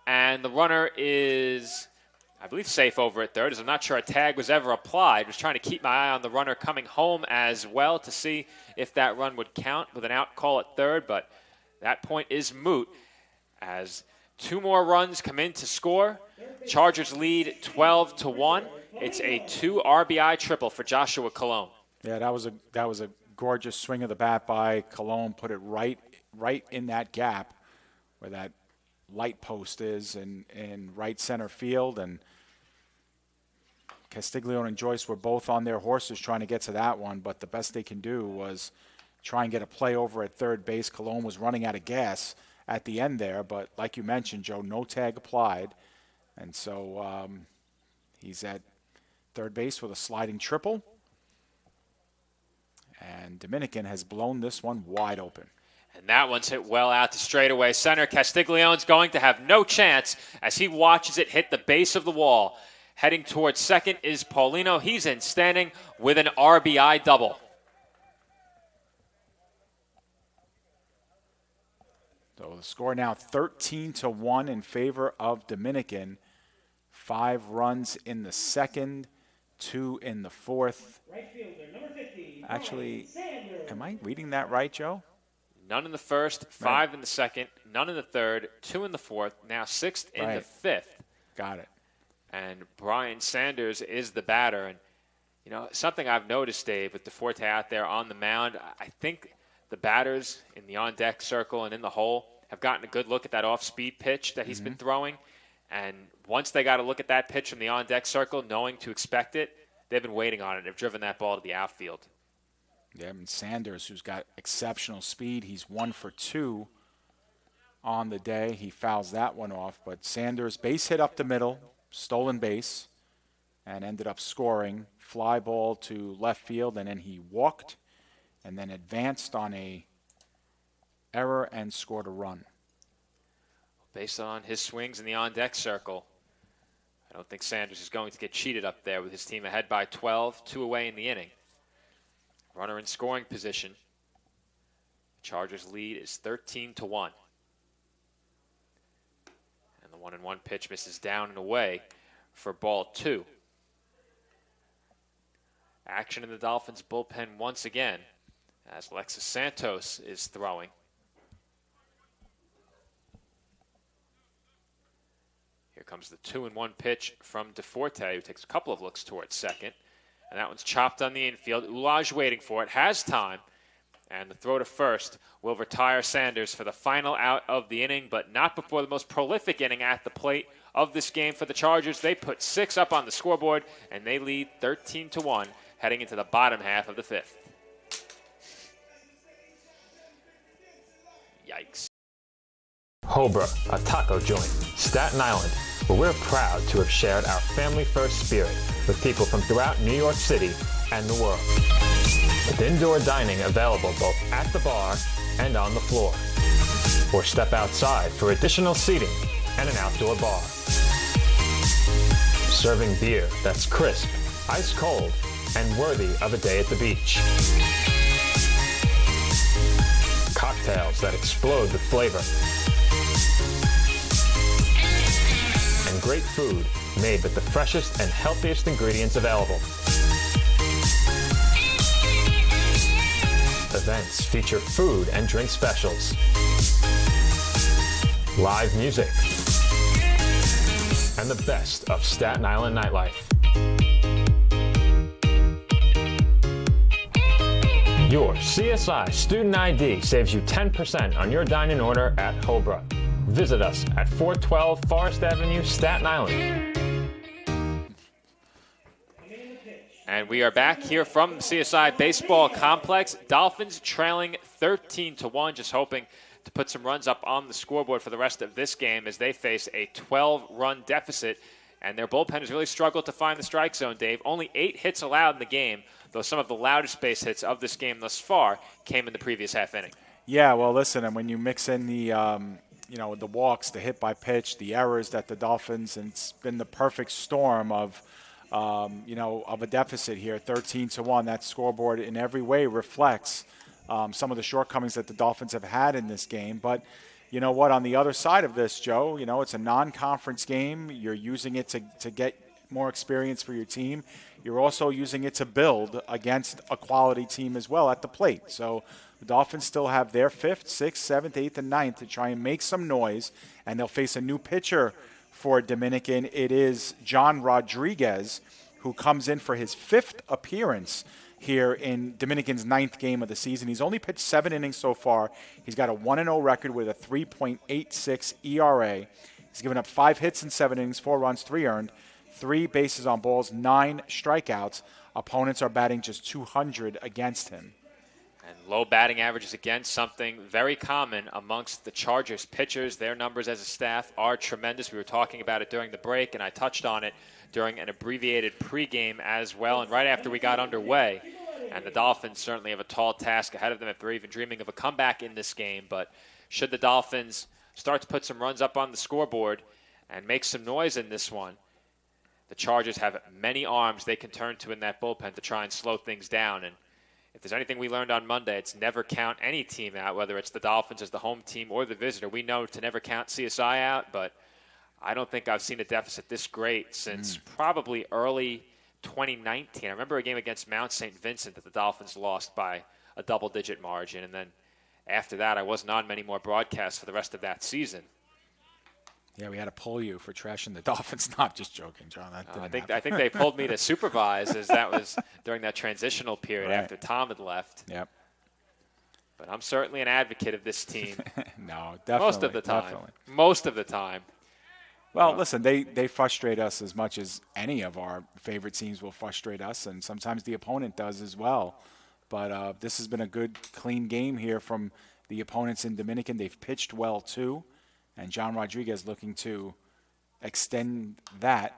and the runner is, I believe, safe over at third, as I'm not sure a tag was ever applied. I was trying to keep my eye on the runner coming home as well to see if that run would count with an out call at third, but that point is moot as 2 more runs come in to score. Chargers lead 12-1. It's a 2 RBI triple for Joshua Colon. Yeah, that was a gorgeous swing of the bat by Colon. Put it right in that gap where that light post is in right center field. And Castiglione and Joyce were both on their horses trying to get to that one, but the best they can do was try and get a play over at third base. Colon was running out of gas at the end there, but like you mentioned, Joe, no tag applied. And so he's at third base with a sliding triple. And Dominican has blown this one wide open. And that one's hit well out to straightaway center. Castiglione's going to have no chance as he watches it hit the base of the wall. Heading towards second is Paulino. He's in standing with an RBI double. So the score now 13-1 in favor of Dominican. 5 runs in the second, 2 in the fourth. Right fielder, number 50. Actually, am I reading that right, Joe? None in the first, 5 in the second, none in the third, 2 in the fourth, now 6th in the fifth. Got it. And Brian Sanders is the batter. And, you know, something I've noticed, Dave, with DeForte out there on the mound, I think the batters in the on-deck circle and in the hole have gotten a good look at that off-speed pitch that he's been throwing. And once they got a look at that pitch from the on-deck circle, knowing to expect it, they've been waiting on it. They've driven that ball to the outfield. Yeah, and Sanders, who's got exceptional speed, he's 1 for 2 on the day. He fouls that one off. But Sanders, base hit up the middle, stolen base, and ended up scoring. Fly ball to left field, and then he walked and then advanced on a error and scored a run. Based on his swings in the on-deck circle, I don't think Sanders is going to get cheated up there with his team ahead by 12, 2 away in the inning. Runner in scoring position. Chargers lead is 13-1. And the 1-1 pitch misses down and away for ball 2. Action in the Dolphins bullpen once again as Alexis Santos is throwing. Here comes the 2-1 pitch from DeForte, who takes a couple of looks towards second. And that one's chopped on the infield. Ulaj waiting for it, has time, And the throw to first will retire Sanders for the final out of the inning, but not before the most prolific inning at the plate of this game for the Chargers. They put 6 up on the scoreboard, and they lead 13-1 heading into the bottom half of the 5th. Yikes. Hobra, a taco joint, Staten Island, where we're proud to have shared our family-first spirit with people from throughout New York City and the world. With indoor dining available both at the bar and on the floor. Or step outside for additional seating and an outdoor bar. Serving beer that's crisp, ice cold, and worthy of a day at the beach. Cocktails that explode with flavor. And great food made with the freshest and healthiest ingredients available. Events feature food and drink specials, live music, and the best of Staten Island nightlife. Your CSI Student ID saves you 10% on your dine-in order at Hobra. Visit us at 412 Forest Avenue, Staten Island. And we are back here from the CSI Baseball Complex. Dolphins trailing 13-1, just hoping to put some runs up on the scoreboard for the rest of this game as they face a 12-run deficit. And their bullpen has really struggled to find the strike zone, Dave. Only 8 hits allowed in the game, though some of the loudest base hits of this game thus far came in the previous half inning. Yeah, well, listen, and when you mix in the the walks, the hit by pitch, the errors that the Dolphins, and it's been the perfect storm of of a deficit here, 13-1. That scoreboard in every way reflects some of the shortcomings that the Dolphins have had in this game. But you know what? On the other side of this, Joe, it's a non-conference game. You're using it to get more experience for your team. You're also using it to build against a quality team as well at the plate. So the Dolphins still have their 5th, 6th, 7th, 8th, and 9th to try and make some noise, and they'll face a new pitcher for Dominican. It is John Rodriguez, who comes in for his 5th appearance here in Dominican's 9th game of the season. He's only pitched 7 innings so far. He's got a 1-0 record with a 3.86 ERA. He's given up 5 hits in 7 innings, 4 runs, 3 earned, 3 bases on balls, 9 strikeouts. Opponents are batting just 200 against him. And low batting averages, again, something very common amongst the Chargers pitchers. Their numbers as a staff are tremendous. We were talking about it during the break, and I touched on it during an abbreviated pregame as well. And right after we got underway, and the Dolphins certainly have a tall task ahead of them if they're even dreaming of a comeback in this game. But should the Dolphins start to put some runs up on the scoreboard and make some noise in this one, the Chargers have many arms they can turn to in that bullpen to try and slow things down. And if there's anything we learned on Monday, it's never count any team out, whether it's the Dolphins as the home team or the visitor. We know to never count CSI out, but I don't think I've seen a deficit this great since probably early 2019. I remember a game against Mount St. Vincent that the Dolphins lost by a double-digit margin, and then after that I wasn't on many more broadcasts for the rest of that season. Yeah, we had to pull you for trashing the Dolphins. Not just joking, John. I think they pulled me to supervise, as that was during that transitional period after Tom had left. Yep. But I'm certainly an advocate of this team. No, definitely. Most of the time. Definitely. Most of the time. Well, listen, they frustrate us as much as any of our favorite teams will frustrate us, and sometimes the opponent does as well. But this has been a good, clean game here from the opponents in Dominican. They've pitched well, too. And John Rodriguez looking to extend that.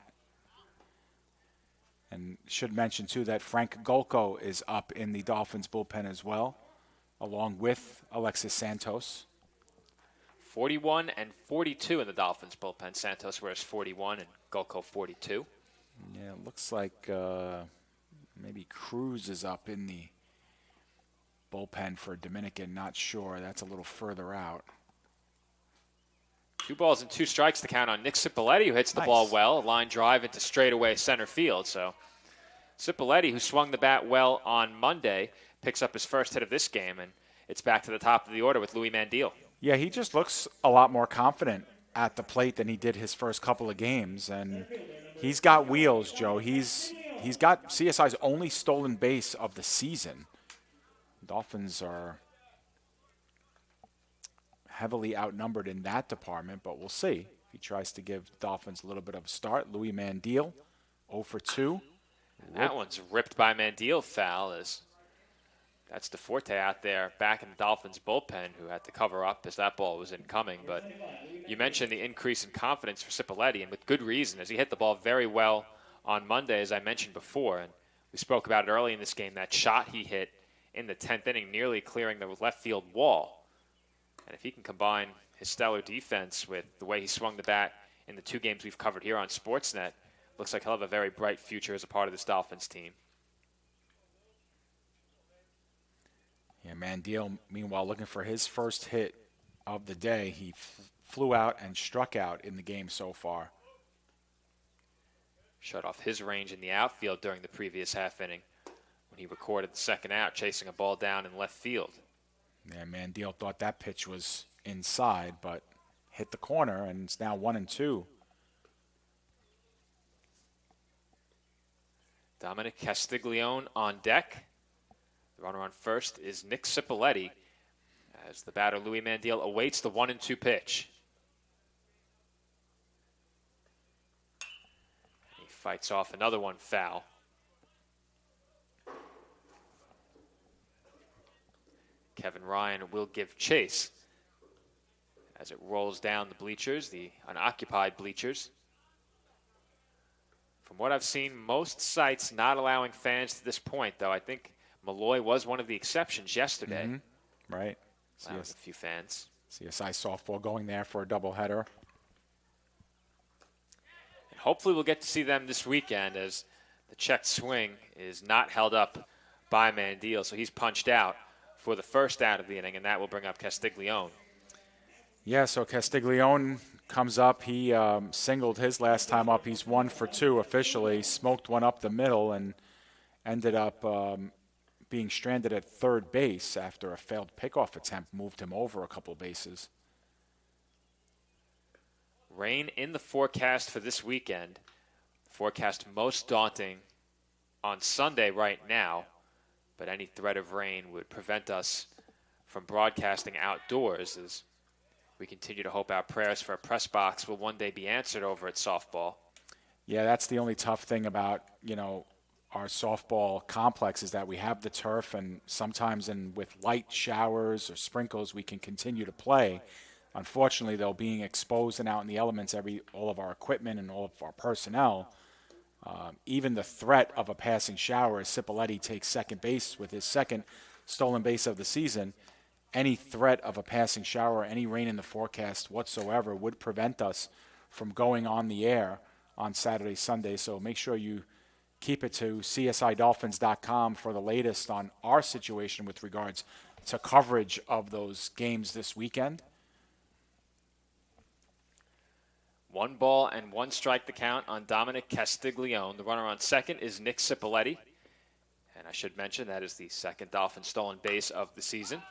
And should mention, too, that Frank Golko is up in the Dolphins bullpen as well, along with Alexis Santos. 41 and 42 in the Dolphins bullpen. Santos wears 41 and Golko 42. Yeah, it looks like maybe Cruz is up in the bullpen for Dominican. Not sure. That's a little further out. 2 balls and 2 strikes to count on Nick Cipoletti, who hits the ball well. A line drive into straightaway center field. So Cipoletti, who swung the bat well on Monday, picks up his first hit of this game, and it's back to the top of the order with Louis Mandil. Yeah, he just looks a lot more confident at the plate than he did his first couple of games, and he's got wheels, Joe. He's got CSI's only stolen base of the season. Dolphins are heavily outnumbered in that department, but we'll see. If he tries to give the Dolphins a little bit of a start, Louis Mandil, 0 for 2. And that one's ripped by Mandil foul as that's DeForte out there back in the Dolphins bullpen who had to cover up as that ball was incoming. But you mentioned the increase in confidence for Cipolleti, and with good reason, as he hit the ball very well on Monday, as I mentioned before. And we spoke about it early in this game, that shot he hit in the 10th inning, nearly clearing the left field wall. And if he can combine his stellar defense with the way he swung the bat in the 2 games we've covered here on Sportsnet, looks like he'll have a very bright future as a part of this Dolphins team. Yeah, Mandil, meanwhile, looking for his first hit of the day. He flew out and struck out in the game so far. Shut off his range in the outfield during the previous half inning when he recorded the second out, chasing a ball down in left field. Yeah, Mandil thought that pitch was inside, but hit the corner, and it's now 1-2. Dominic Castiglione on deck. The runner on first is Nick Cipolleti as the batter Louis Mandil awaits the 1-2 pitch. He fights off another one foul. Kevin Ryan will give chase as it rolls down the bleachers, the unoccupied bleachers. From what I've seen, most sites not allowing fans to this point, though. I think Malloy was one of the exceptions yesterday. Mm-hmm. Right. Allowing a few fans. CSI softball going there for a doubleheader. And hopefully we'll get to see them this weekend as the checked swing is not held up by Mandil, so he's punched out for the first out of the inning, and that will bring up Castiglione. Yeah, so Castiglione comes up. He singled his last time up. He's 1 for 2 officially, smoked one up the middle, and ended up being stranded at third base after a failed pickoff attempt moved him over a couple bases. Rain in the forecast for this weekend. Forecast most daunting on Sunday right now, but any threat of rain would prevent us from broadcasting outdoors as we continue to hope our prayers for a press box will one day be answered over at softball. Yeah, that's the only tough thing about, our softball complex is that we have the turf, and sometimes with light showers or sprinkles we can continue to play. Unfortunately, though, being exposed and out in the elements, all of our equipment and all of our personnel, even the threat of a passing shower as Cipolleti takes second base with his second stolen base of the season, any threat of a passing shower, any rain in the forecast whatsoever would prevent us from going on the air on Saturday, Sunday. So make sure you keep it to csidolphins.com for the latest on our situation with regards to coverage of those games this weekend. 1 ball and 1 strike the count on Dominic Castiglione. The runner on second is Nick Cipolleti. And I should mention that is the second Dolphin stolen base of the season,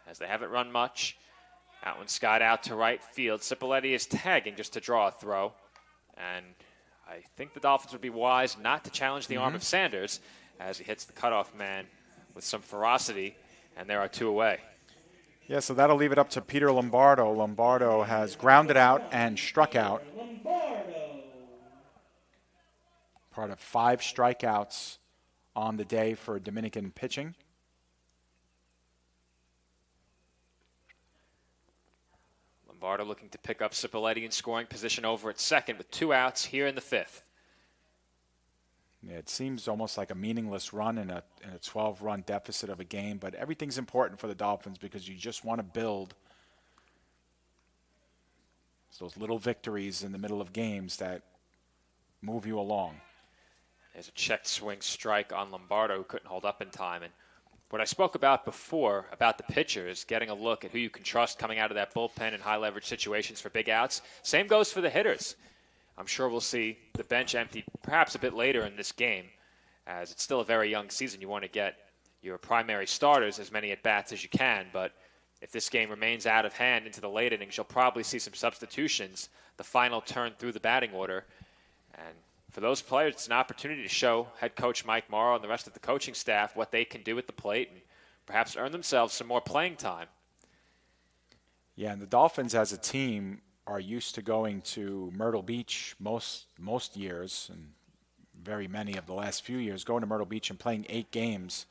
as they haven't run much. That one skied out to right field. Cipolleti is tagging just to draw a throw. And I think the Dolphins would be wise not to challenge the arm of Sanders as he hits the cutoff man with some ferocity, and there are 2 away. Yeah, so that'll leave it up to Peter Lombardo. Lombardo has grounded out and struck out. Part of 5 strikeouts on the day for Dominican pitching. Lombardo looking to pick up Cipolleti in scoring position over at second with 2 outs here in the 5th. Yeah, it seems almost like a meaningless run in a 12-run deficit of a game, but everything's important for the Dolphins because you just want to build those little victories in the middle of games that move you along. There's a checked swing strike on Lombardo who couldn't hold up in time. And what I spoke about before about the pitchers, getting a look at who you can trust coming out of that bullpen in high-leverage situations for big outs, same goes for the hitters. I'm sure we'll see the bench empty perhaps a bit later in this game, as it's still a very young season. You want to get your primary starters as many at-bats as you can, but if this game remains out of hand into the late innings, you'll probably see some substitutions, the final turn through the batting order. And for those players, it's an opportunity to show head coach Mike Morrow and the rest of the coaching staff what they can do at the plate and perhaps earn themselves some more playing time. Yeah, and the Dolphins as a team are used to going to Myrtle Beach most years, and very many of the last few years, going to Myrtle Beach and playing 8 games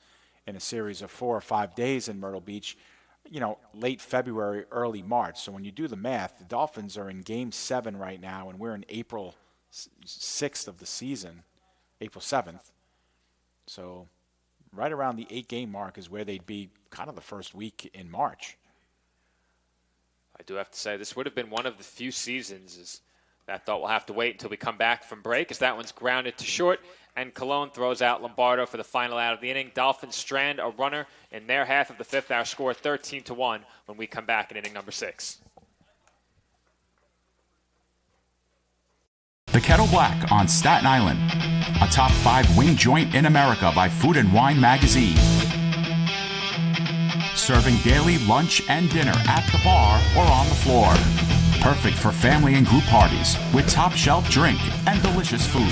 in a series of 4 or 5 days in Myrtle Beach, late February, early March. So when you do the math, the Dolphins are in Game 7 right now, and we're in April 6th of the season, April 7th. So right around the 8-game mark is where they'd be kind of the first week in March. I do have to say this would have been one of the few seasons that I thought we'll have to wait until we come back from break, as that one's grounded to short, and Cologne throws out Lombardo for the final out of the inning. Dolphins strand a runner in their half of the fifth. Our score 13-1 when we come back in inning number 6. The Kettle Black on Staten Island, a top 5 wing joint in America by Food and Wine magazine. Serving daily lunch and dinner at the bar or on the floor. Perfect for family and group parties with top shelf drink and delicious food.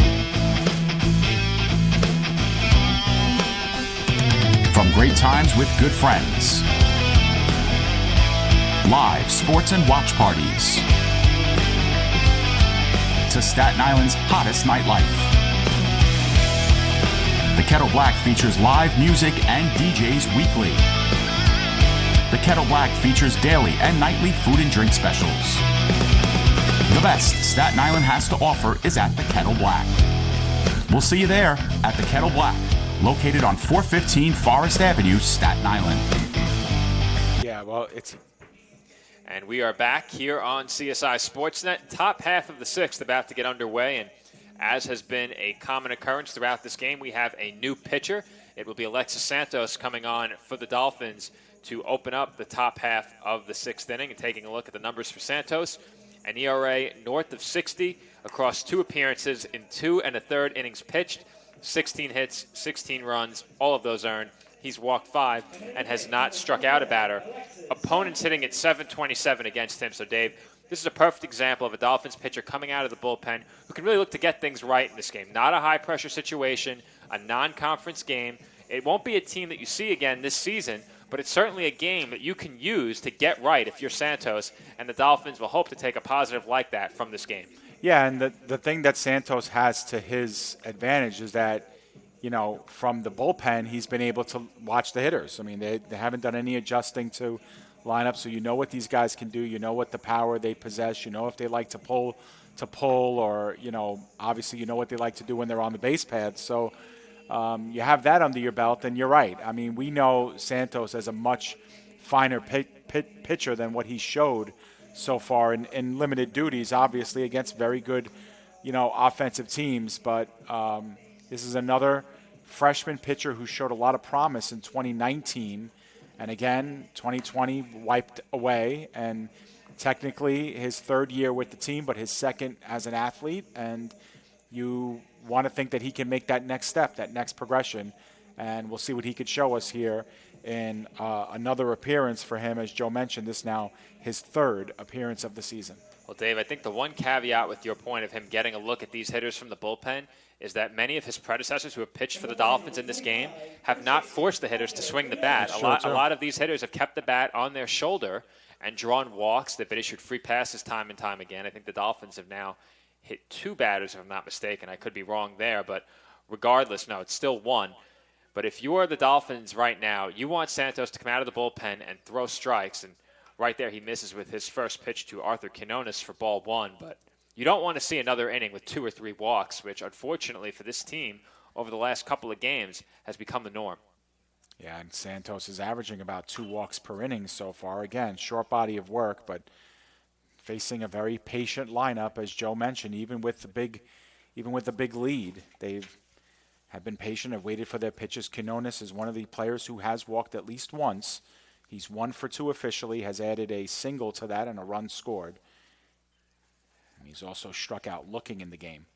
From great times with good friends. Live sports and watch parties. To Staten Island's hottest nightlife. The Kettle Black features live music and DJs weekly. The Kettle Black features daily and nightly food and drink specials. The best Staten Island has to offer is at the Kettle Black. We'll see you there at the Kettle Black, located on 415 Forest Avenue, Staten Island. Yeah, well, it's... And we are back here on CSI Sportsnet. Top half of the 6th about to get underway, and as has been a common occurrence throughout this game, we have a new pitcher. It will be Alexis Santos coming on for the Dolphins to open up the top half of the 6th inning. And taking a look at the numbers for Santos, an ERA north of 60 across 2 appearances in 2 1/3 innings pitched, 16 hits, 16 runs, all of those earned. He's walked 5 and has not struck out a batter. Opponents hitting at .727 against him. So, Dave, this is a perfect example of a Dolphins pitcher coming out of the bullpen who can really look to get things right in this game. Not a high-pressure situation, a non-conference game. It won't be a team that you see again this season, but it's certainly a game that you can use to get right if you're Santos, and the Dolphins will hope to take a positive like that from this game. Yeah, and the thing that Santos has to his advantage is that, from the bullpen, he's been able to watch the hitters. I mean, they haven't done any adjusting to lineup, so you know what these guys can do. You know what the power they possess. You know if they like to pull, or, obviously you know what they like to do when they're on the base paths. So you have that under your belt, and you're right. I mean, we know Santos as a much finer pitcher than what he showed so far in limited duties, obviously, against very good, offensive teams. But this is another freshman pitcher who showed a lot of promise in 2019. And again, 2020 wiped away. And technically his 3rd year with the team, but his 2nd as an athlete. And you want to think that he can make that next step, that next progression. And we'll see what he could show us here in another appearance for him. As Joe mentioned, this now his 3rd appearance of the season. Well, Dave, I think the one caveat with your point of him getting a look at these hitters from the bullpen is that many of his predecessors who have pitched for the Dolphins in this game have not forced the hitters to swing the bat. A lot of these hitters have kept the bat on their shoulder and drawn walks. They've been issued free passes time and time again. I think the Dolphins have now hit 2 batters, if I'm not mistaken. I could be wrong there, but regardless, no, it's still 1. But if you are the Dolphins right now, you want Santos to come out of the bullpen and throw strikes. And right there, he misses with his first pitch to Arthur Quinones for ball 1. But you don't want to see another inning with 2 or 3 walks, which unfortunately for this team over the last couple of games has become the norm. Yeah, and Santos is averaging about 2 walks per inning so far. Again, short body of work, but facing a very patient lineup, as Joe mentioned, even with the big lead. They have been patient, have waited for their pitches. Quinones is one of the players who has walked at least once. He's 1 for 2 officially, has added a single to that and a run scored. And he's also struck out looking in the game.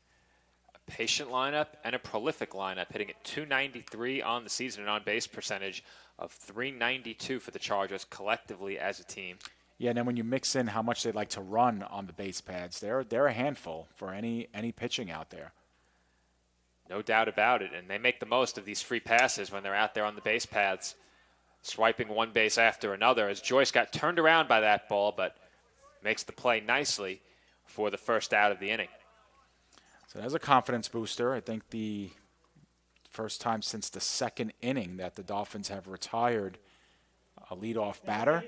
A patient lineup and a prolific lineup, hitting at .293 on the season, and on-base percentage of .392 for the Chargers collectively as a team. Yeah, and then when you mix in how much they like to run on the base pads, they're a handful for any pitching out there. No doubt about it, and they make the most of these free passes when they're out there on the base paths. swiping one base after another as Joyce got turned around by that ball, but makes the play nicely for the first out of the inning. So that's a confidence booster. I think the first time since the second inning that the Dolphins have retired a leadoff batter.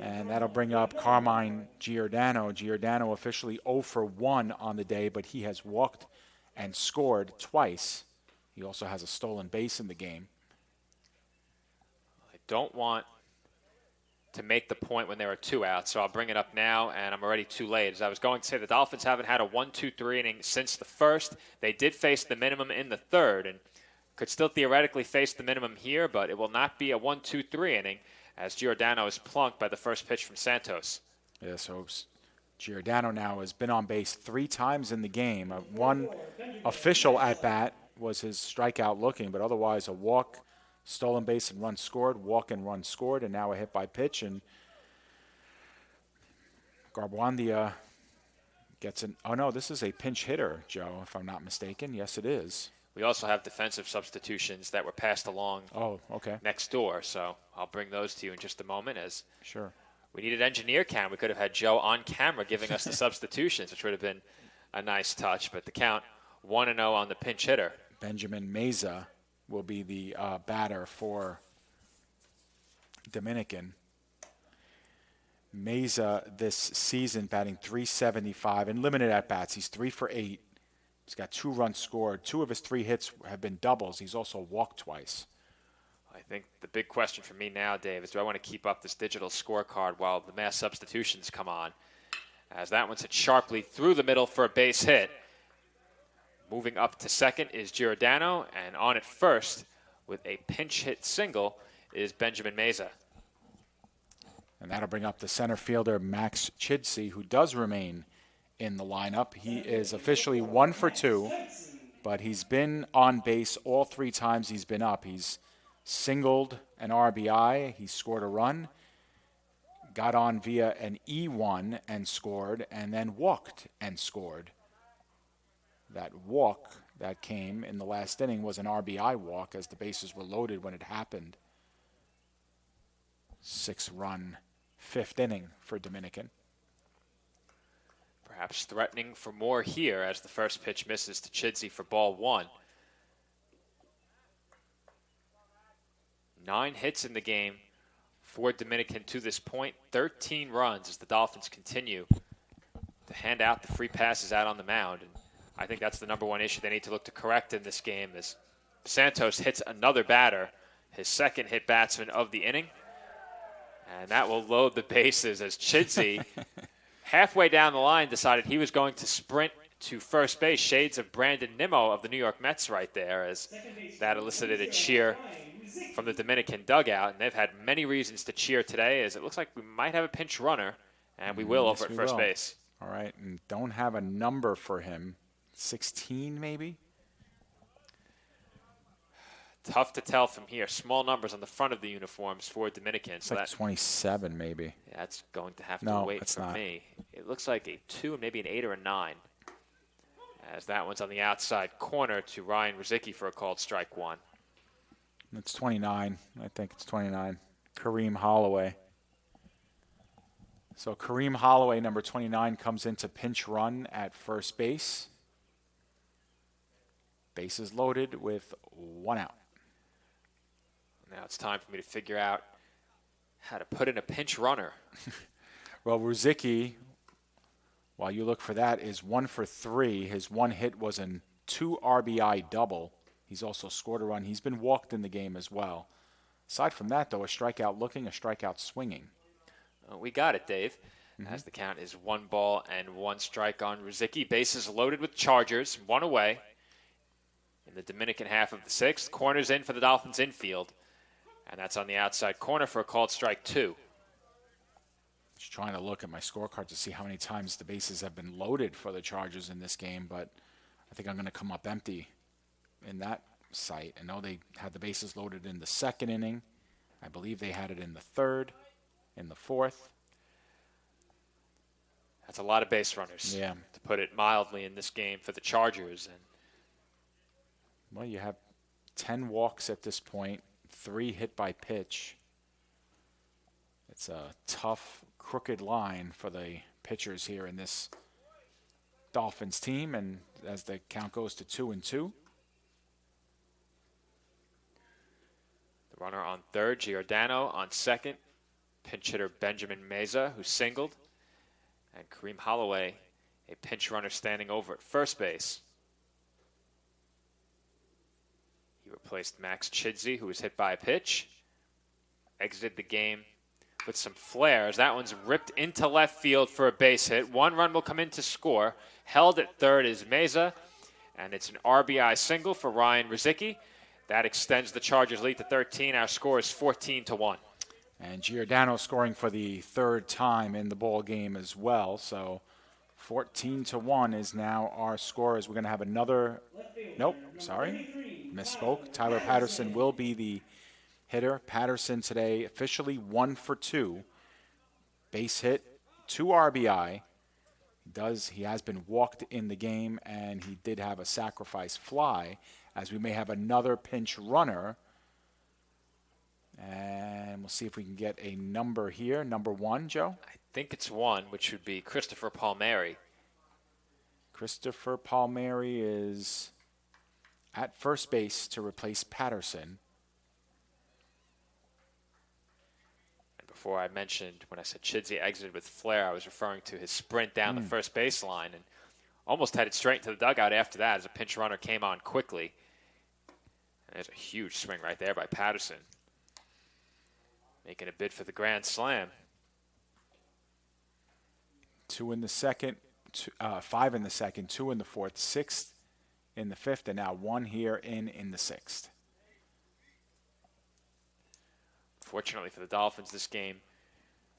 And that'll bring up Carmine Giordano. Giordano officially 0 for 1 on the day, but he has walked and scored twice. He also has a stolen base in the game. I don't want to make the point when there are 2 outs, so I'll bring it up now, and I'm already too late. As I was going to say, the Dolphins haven't had a 1-2-3 inning since the first. They did face the minimum in the third, and could still theoretically face the minimum here, but it will not be a 1-2-3 inning as Giordano is plunked by the first pitch from Santos. Yeah, so Giordano now has been on base 3 times in the game. One official at-bat was his strikeout looking, but otherwise a walk, stolen base and run scored, walk and run scored, and now a hit by pitch. And Garbuandia gets an – oh, no, this is a pinch hitter, Joe, if I'm not mistaken. Yes, it is. We also have defensive substitutions that were passed along next door, so I'll bring those to you in just a moment. As sure, we needed engineer cam. We could have had Joe on camera giving us the substitutions, which would have been a nice touch. But the count 1-0 on the pinch hitter. Benjamin Meza will be the batter for Dominican. Meza this season batting .375 in limited at-bats. He's 3 for 8. He's got 2 runs scored. 2 of his 3 hits have been doubles. He's also walked twice. I think the big question for me now, Dave, is do I want to keep up this digital scorecard while the mass substitutions come on? As that one's hit sharply through the middle for a base hit. Moving up to second is Giordano, and on at first with a pinch hit single is Benjamin Meza. And that'll bring up the center fielder, Max Chidsey, who does remain in the lineup. He is officially 1 for 2, but he's been on base all 3 times he's been up. He's singled an RBI, he scored a run, got on via an E1 and scored, and then walked and scored. That walk that came in the last inning was an RBI walk as the bases were loaded when it happened. 6-run 5th inning for Dominican. Perhaps threatening for more here as the first pitch misses to Chidsey for ball 1. 9 hits in the game for Dominican to this point. 13 runs as the Dolphins continue to hand out the free passes out on the mound. And I think that's the number one issue they need to look to correct in this game as Santos hits another batter, his second hit batsman of the inning. And that will load the bases as Chidsey halfway down the line decided he was going to sprint to first base. Shades of Brandon Nimmo of the New York Mets right there, as that elicited a cheer from the Dominican dugout. And they've had many reasons to cheer today, as it looks like we might have a pinch runner, and we will over at first base. All right, and don't have a number for him. 16 maybe? Tough to tell from here. Small numbers on the front of the uniforms for Dominican. It's so like 27 maybe. Yeah, that's going to have to wait for not. me. It looks like a 2, maybe an 8 or a 9. As that one's on the outside corner to Ryan Rizicki for a called strike 1. It's 29. I think it's 29. Kareem Holloway. So Kareem Holloway, number 29, comes into pinch run at first base. Bases loaded with 1 out. Now it's time for me to figure out how to put in a pinch runner. Well, Rizicki, while you look for that, is 1 for 3. His 1 hit was a 2 RBI double. He's also scored a run. He's been walked in the game as well. Aside from that, though, a strikeout looking, a strikeout swinging. We got it, Dave. As the count is 1 ball and 1 strike on Rizicki. Bases loaded with Chargers, 1 away. In the Dominican half of the 6th, corners in for the Dolphins infield. And that's on the outside corner for a called strike 2. Just trying to look at my scorecard to see how many times the bases have been loaded for the Chargers in this game, but I think I'm going to come up empty in that site. I know they had the bases loaded in the 2nd inning. I believe they had it in the 3rd, in the 4th. That's a lot of base runners, to put it mildly, in this game for the Chargers. And well, you have 10 walks at this point, 3 hit by pitch. It's a tough, crooked line for the pitchers here in this Dolphins team, and as the count goes to 2-2. The runner on third, Giordano on second. Pinch hitter Benjamin Meza, who singled. And Kareem Holloway, a pinch runner standing over at first base. He replaced Max Chidsey, who was hit by a pitch. Exited the game with some flares. That one's ripped into left field for a base hit. 1 run will come in to score. Held at third is Meza, and it's an RBI single for Ryan Rizicki. That extends the Chargers' lead to 13. Our score is 14-1. And Giordano scoring for the 3rd time in the ball game as well. So 14-1 is now our score, as we're going to have another. Nope, sorry, misspoke. Tyler Patterson will be the hitter. Patterson today officially 1 for 2. Base hit, 2 RBI. He has been walked in the game, and he did have a sacrifice fly, as we may have another pinch runner. And we'll see if we can get a number here. Number 1, Joe? I think it's 1, which would be Christopher Palmieri. Christopher Palmieri is at first base to replace Patterson. And before I mentioned, when I said Chidsey exited with flair, I was referring to his sprint down the first baseline and almost headed straight into the dugout after that as a pinch runner came on quickly. And there's a huge swing right there by Patterson, making a bid for the grand slam. 2 in the second, 5 in the second, 2 in the fourth, 6 in the fifth, and now 1 here in the 6th. Fortunately for the Dolphins, this game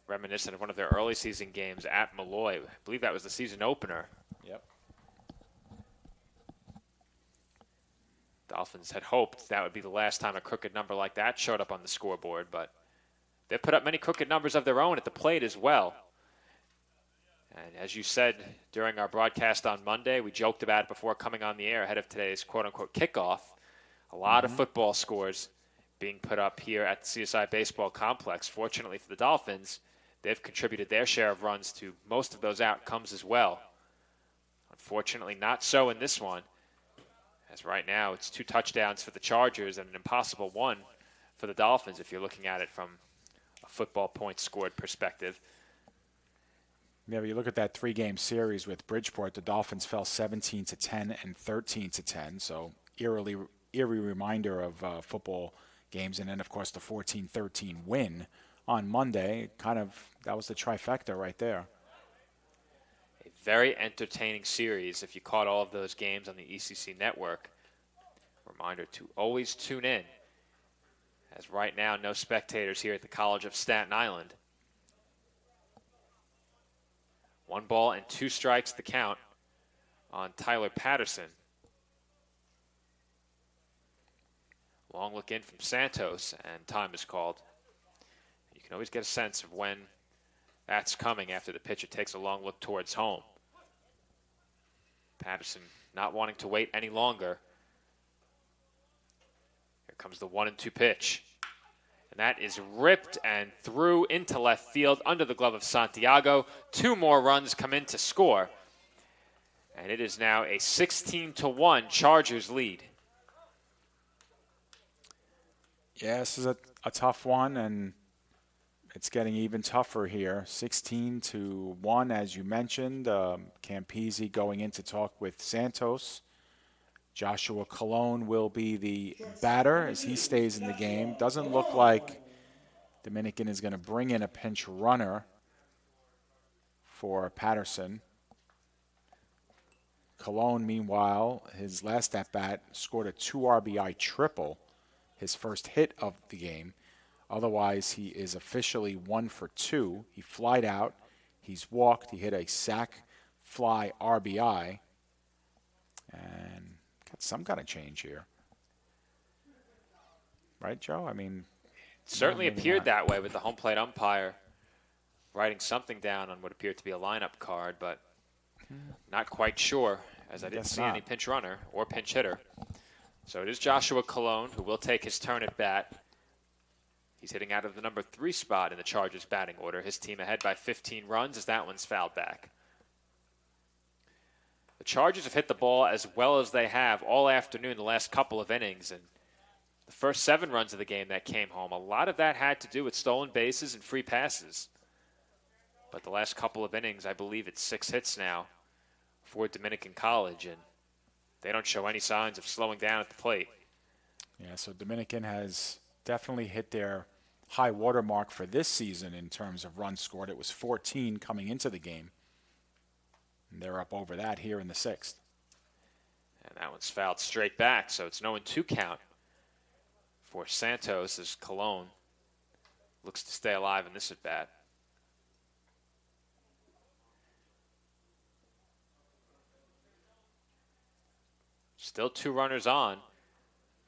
reminiscent of one of their early season games at Malloy. I believe that was the season opener. Yep. Dolphins had hoped that would be the last time a crooked number like that showed up on the scoreboard, but they've put up many crooked numbers of their own at the plate as well. And as you said during our broadcast on Monday, we joked about it before coming on the air ahead of today's quote-unquote kickoff. A lot of football scores being put up here at the CSI Baseball Complex. Fortunately for the Dolphins, they've contributed their share of runs to most of those outcomes as well. Unfortunately, not so in this one, as right now it's 2 touchdowns for the Chargers and an impossible 1 for the Dolphins if you're looking at it from a football points scored perspective. Yeah, but you look at that 3-game series with Bridgeport, the Dolphins fell 17-10 and 13-10, so eerie reminder of football games. And then, of course, the 14-13 win on Monday. That was the trifecta right there. A very entertaining series if you caught all of those games on the ECC network. Reminder to always tune in, as right now no spectators here at the College of Staten Island. 1 ball and 2 strikes the count on Tyler Patterson. Long look in from Santos, and time is called. You can always get a sense of when that's coming after the pitcher takes a long look towards home. Patterson not wanting to wait any longer. Here comes the 1-2 pitch. And that is ripped and through into left field under the glove of Santiago. 2 more runs come in to score. And it is now a 16-1 Chargers lead. Yeah, this is a tough one, and it's getting even tougher here. 16-1, as you mentioned. Campisi going in to talk with Santos. Joshua Colon will be the batter as he stays in the game. Doesn't look like Dominican is going to bring in a pinch runner for Patterson. Colon, meanwhile, his last at-bat scored a 2 RBI triple, his first hit of the game. Otherwise, he is officially 1 for 2. He flied out. He's walked. He hit a sac fly RBI. And got some kind of change here. Right, Joe? I mean, it certainly appeared that way with the home plate umpire writing something down on what appeared to be a lineup card, but not quite sure, as I didn't see any pinch runner or pinch hitter. So it is Joshua Colon who will take his turn at bat He's hitting out of the number 3 spot in the Chargers batting order. His team ahead by 15 runs as that one's fouled back. The Chargers have hit the ball as well as they have all afternoon, the last couple of innings. And the first 7 runs of the game that came home, a lot of that had to do with stolen bases and free passes. But the last couple of innings, I believe it's 6 hits now for Dominican College, and they don't show any signs of slowing down at the plate. Yeah, so Dominican has definitely hit their high water mark for this season in terms of runs scored. It was 14 coming into the game. And they're up over that here in the 6th. And that one's fouled straight back, so it's 0-2 count for Santos as Colon looks to stay alive in this at bat. Still 2 runners on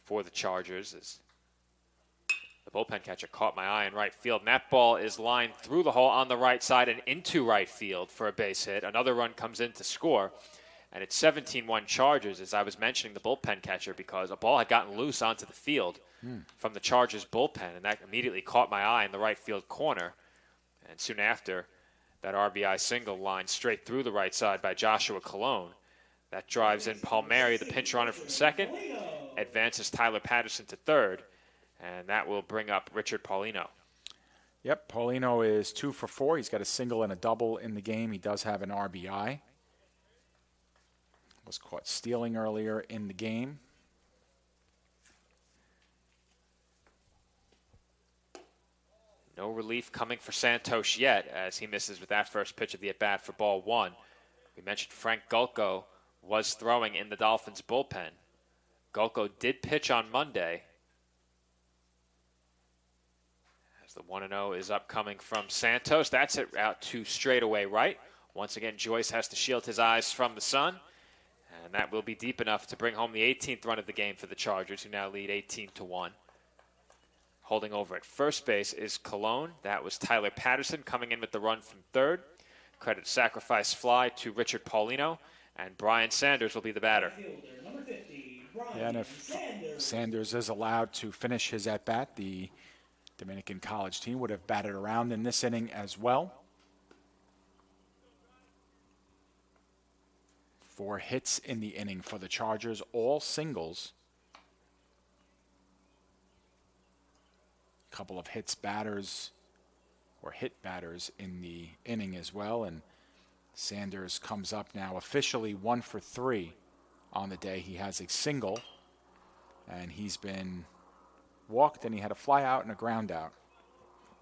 for the Chargers as the bullpen catcher caught my eye in right field. And that ball is lined through the hole on the right side and into right field for a base hit. Another run comes in to score. And it's 17-1 Chargers, as I was mentioning the bullpen catcher, because a ball had gotten loose onto the field from the Chargers bullpen. And that immediately caught my eye in the right field corner. And soon after, that RBI single line straight through the right side by Joshua Colon. That drives in Palmieri, the pinch runner from second, advances Tyler Patterson to third, and that will bring up Richard Paulino. Yep, Paulino is 2 for 4. He's got a single and a double in the game. He does have an RBI. Was caught stealing earlier in the game. No relief coming for Santos yet as he misses with that first pitch of the at-bat for ball 1. We mentioned Frank Gulko was throwing in the Dolphins bullpen. Gulko did pitch on Monday. As the 1-0 is upcoming from Santos. That's it out to straightaway right. Once again, Joyce has to shield his eyes from the sun. And that will be deep enough to bring home the 18th run of the game for the Chargers, who now lead 18-1. Holding over at first base is Colon. That was Tyler Patterson coming in with the run from third. Credit sacrifice fly to Richard Paulino. And Brian Sanders will be the batter. Yeah, and if Sanders is allowed to finish his at-bat, the Dominican College team would have batted around in this inning as well. 4 hits in the inning for the Chargers, all singles. A couple of hit batters in the inning as well, and Sanders comes up now officially 1 for 3 on the day. He has a single, and he's been walked, and he had a fly out and a ground out.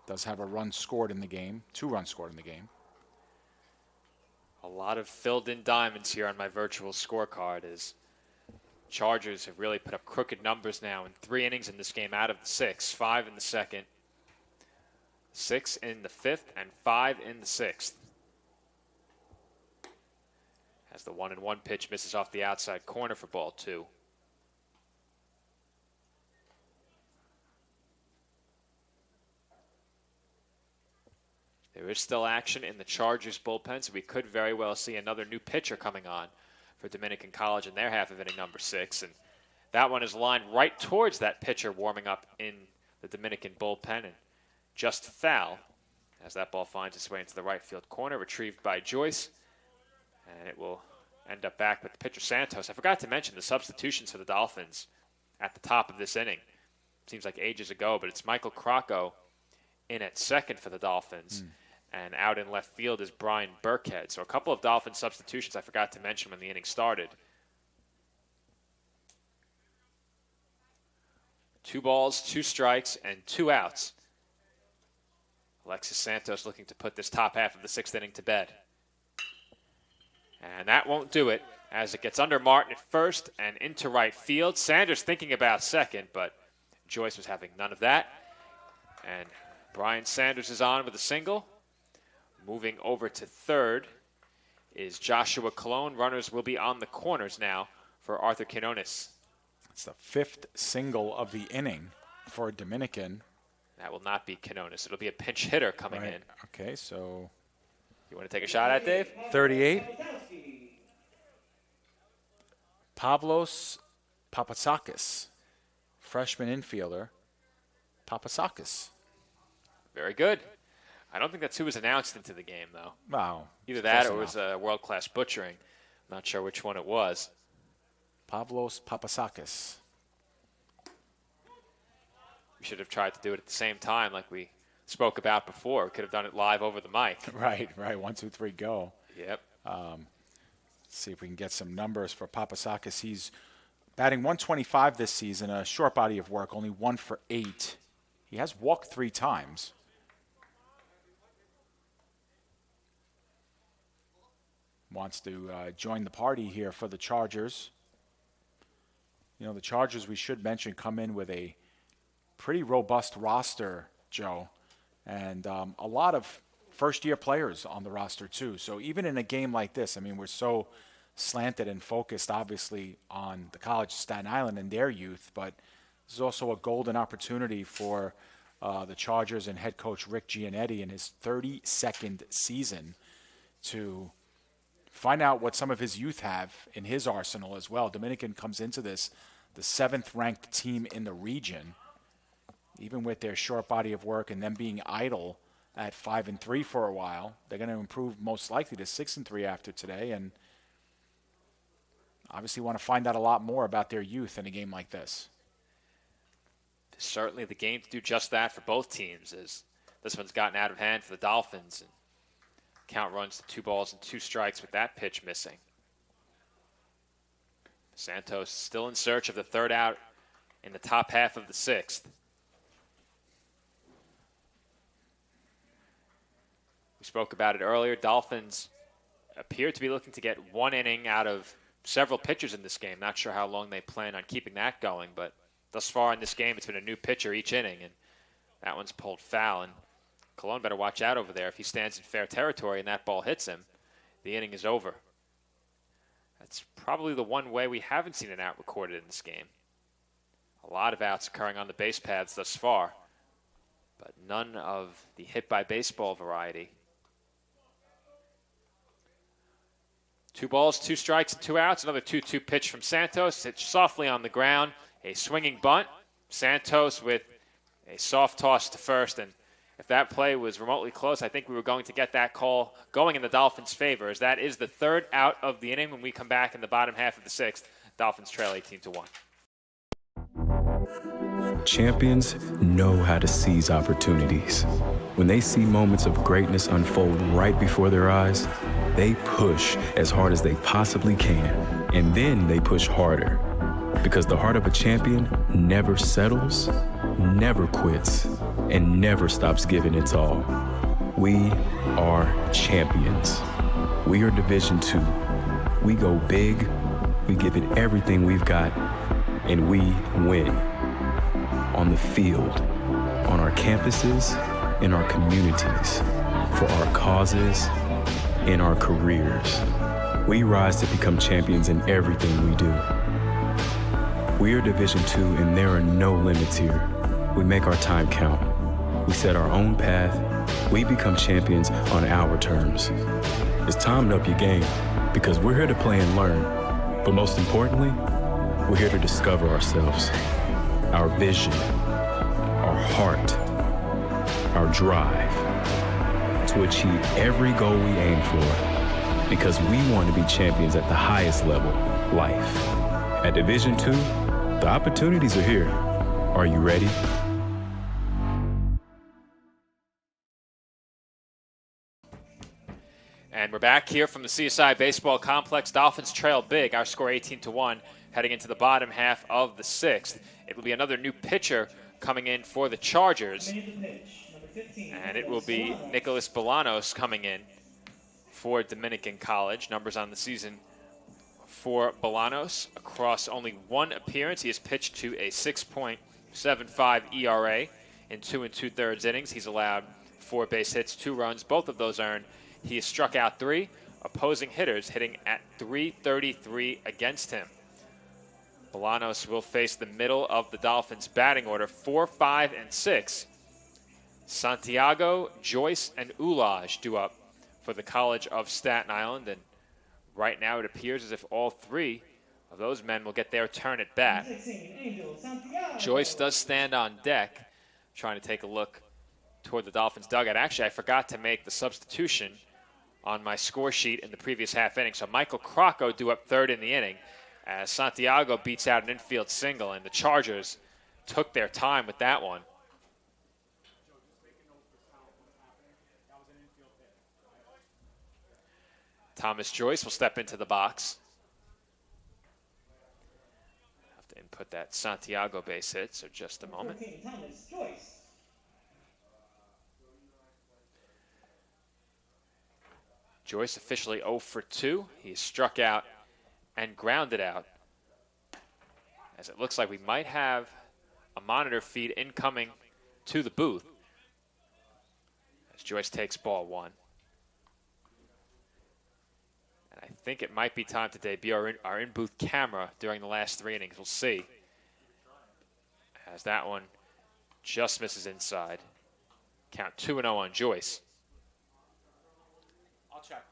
Does have a run scored in the game, 2 runs scored in the game. A lot of filled-in diamonds here on my virtual scorecard as Chargers have really put up crooked numbers now in 3 innings in this game out of the 6. 5 in the second, 6 in the 5th, and 5 in the 6th. As the 1-1 pitch misses off the outside corner for ball 2. There is still action in the Chargers bullpen, so we could very well see another new pitcher coming on for Dominican College in their half of inning number 6. And that one is lined right towards that pitcher warming up in the Dominican bullpen and just foul as that ball finds its way into the right field corner, retrieved by Joyce. And it will end up back with the pitcher Santos. I forgot to mention the substitutions for the Dolphins at the top of this inning. Seems like ages ago, but it's Michael Crocco in at second for the Dolphins. And out in left field is Brian Burkhead. So a couple of Dolphin substitutions I forgot to mention when the inning started. 2 balls, 2 strikes, and 2 outs. Alexis Santos looking to put this top half of the 6th inning to bed. And that won't do it as it gets under Martin at first and into right field. Sanders thinking about second, but Joyce was having none of that. And Brian Sanders is on with a single. Moving over to third is Joshua Colon. Runners will be on the corners now for Arthur Quinones. It's the 5th single of the inning for Dominican. That will not be Quinones. It'll be a pinch hitter coming in. Okay, so you want to take a shot at, Dave? 38. Pavlos Papasakis, freshman infielder. Papasakis. Very good. I don't think that's who was announced into the game, though. Wow. Either that or it was a world-class butchering. Not sure which one it was. Pavlos Papasakis. We should have tried to do it at the same time like we spoke about before. We could have done it live over the mic. Right. 1, 2, 3, go. Yep. See if we can get some numbers for Papasakis. He's batting 125 this season, a short body of work, only 1 for 8. He has walked 3 times. Wants to join the party here for the Chargers. You know, the Chargers, we should mention, come in with a pretty robust roster, Joe, and a lot of first-year players on the roster, too. So even in a game like this, I mean, we're so slanted and focused, obviously, on the College of Staten Island and their youth, but this is also a golden opportunity for the Chargers and head coach Rick Gianetti in his 32nd season to find out what some of his youth have in his arsenal as well. Dominican comes into this the 7th-ranked team in the region, even with their short body of work and them being idle at 5-3 for a while. They're going to improve most likely to 6-3 after today, and obviously want to find out a lot more about their youth in a game like this. Certainly the game to do just that for both teams, as this one's gotten out of hand for the Dolphins. And count runs to 2 balls and 2 strikes with that pitch missing. Santos still in search of the 3rd out in the top half of the 6th. We spoke about it earlier. Dolphins appear to be looking to get 1 inning out of several pitchers in this game. Not sure how long they plan on keeping that going, but thus far in this game, it's been a new pitcher each inning, and that one's pulled foul. And Colon better watch out over there. If he stands in fair territory and that ball hits him, the inning is over. That's probably the one way we haven't seen an out recorded in this game. A lot of outs occurring on the base paths thus far, but none of the hit by baseball variety. 2 balls, 2 strikes, and 2 outs. Another 2-2 pitch from Santos. It's softly on the ground. A swinging bunt. Santos with a soft toss to first. And if that play was remotely close, I think we were going to get that call going in the Dolphins' favor, as that is the 3rd out of the inning. When we come back in the bottom half of the 6th, Dolphins trail 18-1. Champions know how to seize opportunities. When they see moments of greatness unfold right before their eyes, they push as hard as they possibly can, and then they push harder. Because the heart of a champion never settles, never quits, and never stops giving its all. We are champions. We are Division II. We go big, we give it everything we've got, and we win. On the field, on our campuses, in our communities, for our causes, in our careers. We rise to become champions in everything we do. We are Division II, and there are no limits here. We make our time count. We set our own path. We become champions on our terms. It's time to up your game, because we're here to play and learn. But most importantly, we're here to discover ourselves, our vision, our heart, our drive, to achieve every goal we aim for, because we want to be champions at the highest level, life. At Division II, the opportunities are here. Are you ready? And we're back here from the CSI Baseball Complex. Dolphins trail big. Our score 18-1 heading into the bottom half of the 6th. It will be another new pitcher coming in for the Chargers. And it will be Nicholas Bolanos coming in for Dominican College. Numbers on the season for Bolanos. Across only 1 appearance, he has pitched to a 6.75 ERA in 2 2/3 innings. He's allowed 4 base hits, 2 runs, both of those earned. He has struck out 3 opposing hitters, hitting at .333 against him. Bolanos will face the middle of the Dolphins' batting order, 4, 5, and 6. Santiago, Joyce, and Ulaj due up for the College of Staten Island. And right now it appears as if all 3 of those men will get their turn at bat. Joyce does stand on deck, trying to take a look toward the Dolphins dugout. Actually, I forgot to make the substitution on my score sheet in the previous half inning. So Michael Crocco due up third in the inning as Santiago beats out an infield single, and the Chargers took their time with that one. Thomas Joyce will step into the box. Have to input that Santiago base hit, so just a moment. Thomas Joyce. Joyce officially 0 for 2. He is struck out and grounded out, as it looks like we might have a monitor feed incoming to the booth as Joyce takes ball 1. And I think it might be time to debut our in-booth camera during the last 3 innings. We'll see, as that one just misses inside. Count 2-0 on Joyce. I'll check.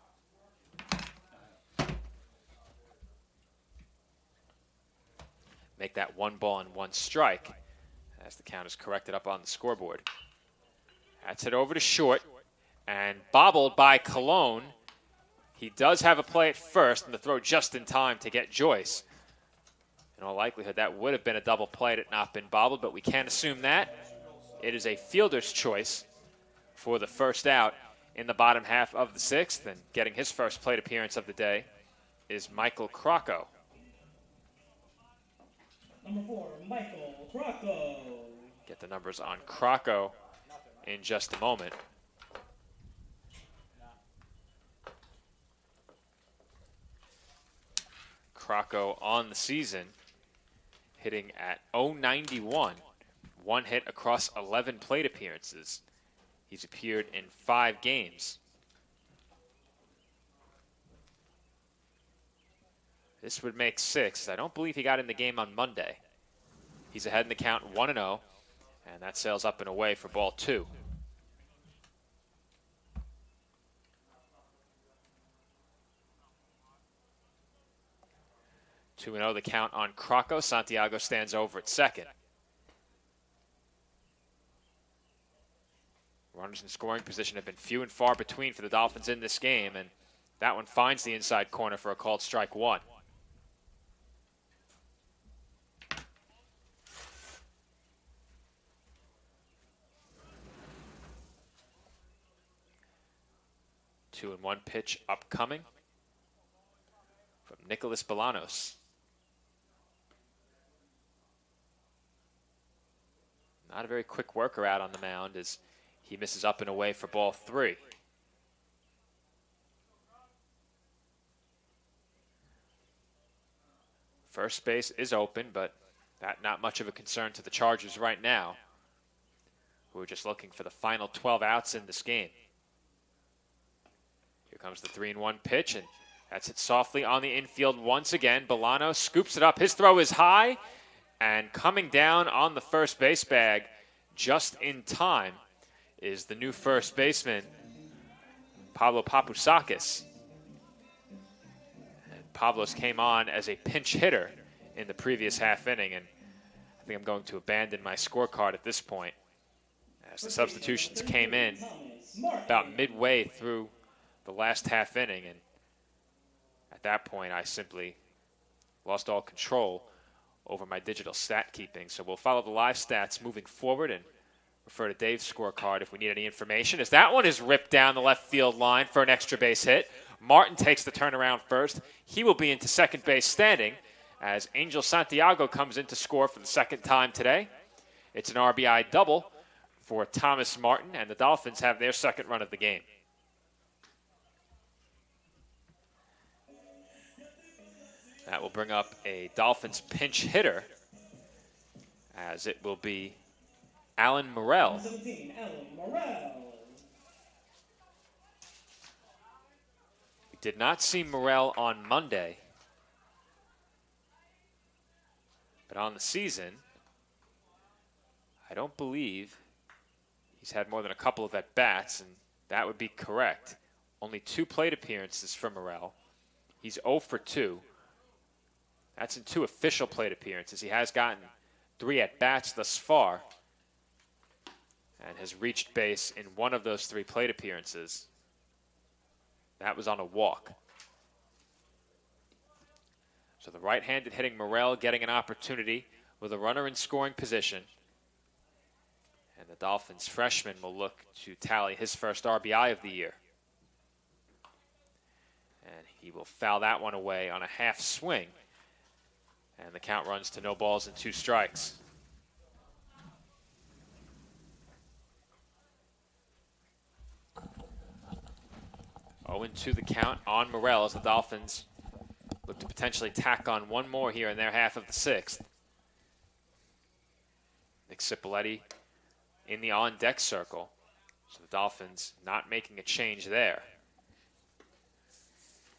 Make that 1 ball and 1 strike as the count is corrected up on the scoreboard. That's it over to short and bobbled by Colon. He does have a play at first and the throw just in time to get Joyce. In all likelihood, that would have been a double play had it not been bobbled, but we can't assume that. It is a fielder's choice for the first out in the bottom half of the 6th, and getting his first plate appearance of the day is Michael Crocco. Number 4, Michael Crocco. Get the numbers on Crocco in just a moment. Crocco on the season hitting at .091. 1 hit across 11 plate appearances. He's appeared in 5 games. This would make 6. I don't believe he got in the game on Monday. He's ahead in the count 1-0, and that sails up and away for ball 2. Two and 0 the count on Crocco. Santiago stands over at second. Runners in scoring position have been few and far between for the Dolphins in this game, and that one finds the inside corner for a called strike 1. Two and 1 pitch upcoming from Nicholas Bolanos. Not a very quick worker out on the mound as he misses up and away for ball 3. First base is open, but that not much of a concern to the Chargers right now, who are just looking for the final 12 outs in this game. Here comes the 3-1 pitch, and that's it softly on the infield once again. Bolanos scoops it up. His throw is high, and coming down on the first base bag just in time is the new first baseman, Pablo Papoussakis. And Pablos came on as a pinch hitter in the previous half inning, and I think I'm going to abandon my scorecard at this point as the substitutions came in about midway through the last half inning, and at that point I simply lost all control over my digital stat keeping. So we'll follow the live stats moving forward and refer to Dave's scorecard if we need any information, as that one is ripped down the left field line for an extra base hit. Martin takes the turnaround first. He will be into second base standing as Angel Santiago comes in to score for the second time today. It's an RBI double for Thomas Martin, and the Dolphins have their second run of the game. That will bring up a Dolphins pinch hitter, as it will be Alan Morrell. 17, Alan Morrell. We did not see Morrell on Monday, but on the season, I don't believe he's had more than a couple of at-bats, and that would be correct. Only 2 plate appearances for Morrell. He's 0 for 2. That's in 2 official plate appearances. He has gotten 3 at-bats thus far. and has reached base in one of those 3 plate appearances. That was on a walk. So the right-handed hitting Morel getting an opportunity with a runner in scoring position. And the Dolphins freshman will look to tally his first RBI of the year. And he will foul that one away on a half swing. And the count runs to no balls and 2 strikes. Oh, and 2 the count on Morel as the Dolphins look to potentially tack on one more here in their half of the 6th. Nick Cipoletti in the on-deck circle. So the Dolphins not making a change there.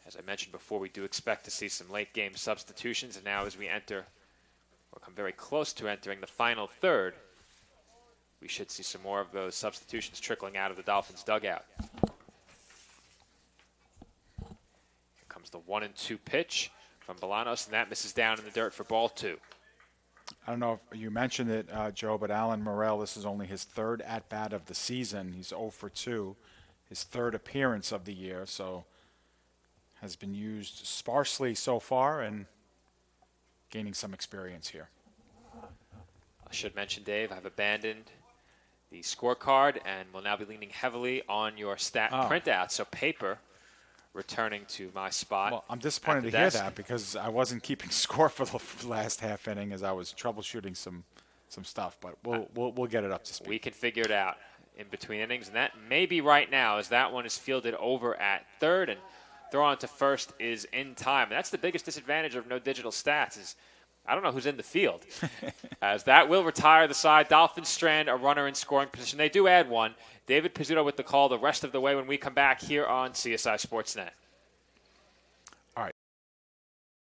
As I mentioned before, we do expect to see some late-game substitutions, and now as we enter, or come very close to entering the final third, we should see some more of those substitutions trickling out of the Dolphins' dugout. Comes the 1-2 pitch from Bolanos, and that misses down in the dirt for ball 2. I don't know if you mentioned it, Joe, but Alan Morel, this is only his 3rd at-bat of the season. He's 0 for 2, his 3rd appearance of the year, so has been used sparsely so far and gaining some experience here. I should mention, Dave, I've abandoned the scorecard and will now be leaning heavily on your stat printout, so paper returning to my spot. Well, I'm disappointed to hear that because I wasn't keeping score for the last half inning as I was troubleshooting some stuff, but we'll get it up to speed. We can figure it out in between innings, and that may be right now as that one is fielded over at 3rd, and throw on to 1st is in time. And that's the biggest disadvantage of no digital stats is I don't know who's in the field. As that will retire the side. Dolphins strand a runner in scoring position. They do add one. David Pizzuto with the call the rest of the way when we come back here on CSI Sportsnet. All right.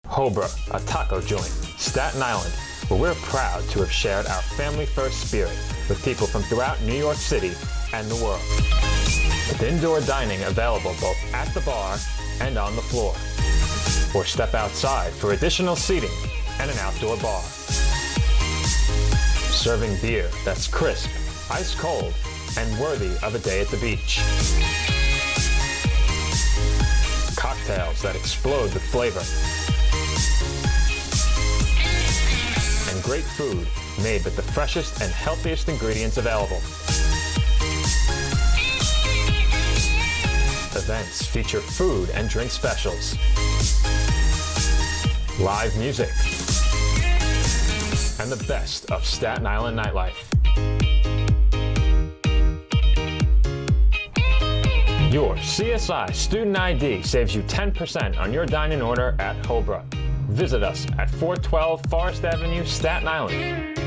Hobra, a taco joint, Staten Island, where we're proud to have shared our family-first spirit with people from throughout New York City and the world. With indoor dining available both at the bar and on the floor. Or step outside for additional seating and an outdoor bar. Serving beer that's crisp, ice cold, and worthy of a day at the beach. Cocktails that explode with flavor. And great food made with the freshest and healthiest ingredients available. Events feature food and drink specials. Live music. And the best of Staten Island nightlife. Your CSI Student ID saves you 10% on your dine-in order at Hobra. Visit us at 412 Forest Avenue, Staten Island.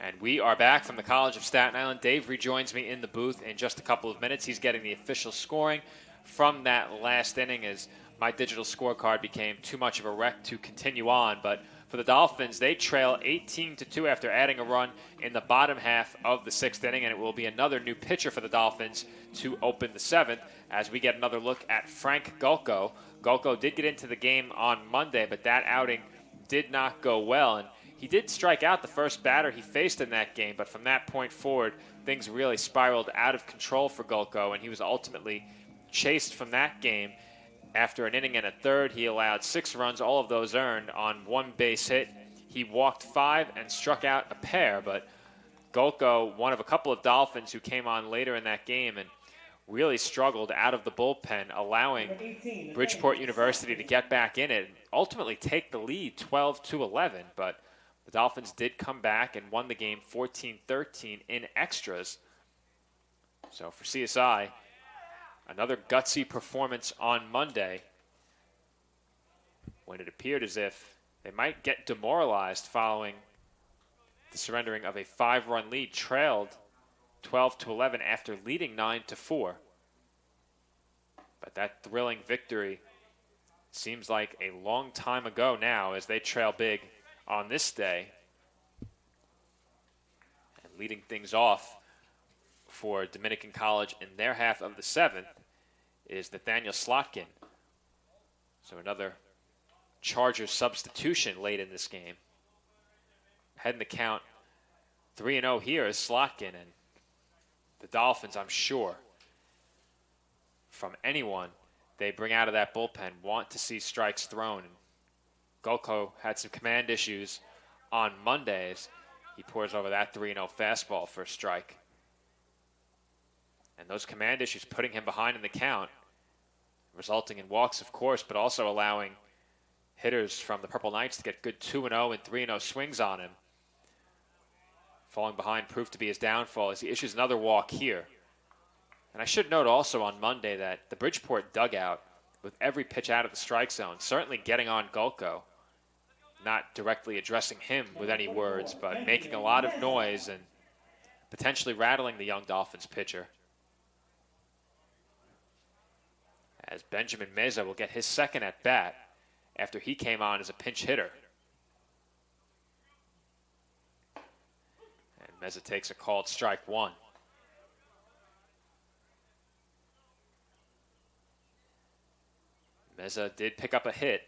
And we are back from the College of Staten Island. Dave rejoins me in the booth in just a couple of minutes. He's getting the official scoring from that last inning as my digital scorecard became too much of a wreck to continue on. But for the Dolphins, they trail 18-2 after adding a run in the bottom half of the 6th inning, and it will be another new pitcher for the Dolphins to open the 7th as we get another look at Frank Gulko. Gulko did get into the game on Monday, but that outing did not go well, and he did strike out the first batter he faced in that game, but from that point forward, things really spiraled out of control for Gulko, and he was ultimately chased from that game. After an inning and a third, he allowed 6 runs, all of those earned on 1 base hit. He walked 5 and struck out a pair, but Gulko, one of a couple of Dolphins who came on later in that game and really struggled out of the bullpen, allowing Bridgeport University to get back in it and ultimately take the lead 12-11. But the Dolphins did come back and won the game 14-13 in extras. So for CSI, another gutsy performance on Monday when it appeared as if they might get demoralized following the surrendering of a 5-run lead, trailed 12-11 after leading 9-4. But that thrilling victory seems like a long time ago now as they trail big on this day. And leading things off for Dominican College in their half of the 7th is Nathaniel Slotkin. So another Chargers substitution late in this game. Heading the count 3-0 here is Slotkin, and the Dolphins, I'm sure, from anyone they bring out of that bullpen, want to see strikes thrown. Golko had some command issues on Mondays. He pours over that 3-0 fastball for a strike. And those command issues putting him behind in the count, resulting in walks, of course, but also allowing hitters from the Purple Knights to get good 2-0 and 3-0 swings on him. Falling behind proved to be his downfall as he issues another walk here. And I should note also on Monday that the Bridgeport dugout, with every pitch out of the strike zone, certainly getting on Golko, not directly addressing him with any words, but making a lot of noise and potentially rattling the young Dolphins pitcher. As Benjamin Meza will get his second at bat after he came on as a pinch hitter. And Meza takes a called strike one. Meza did pick up a hit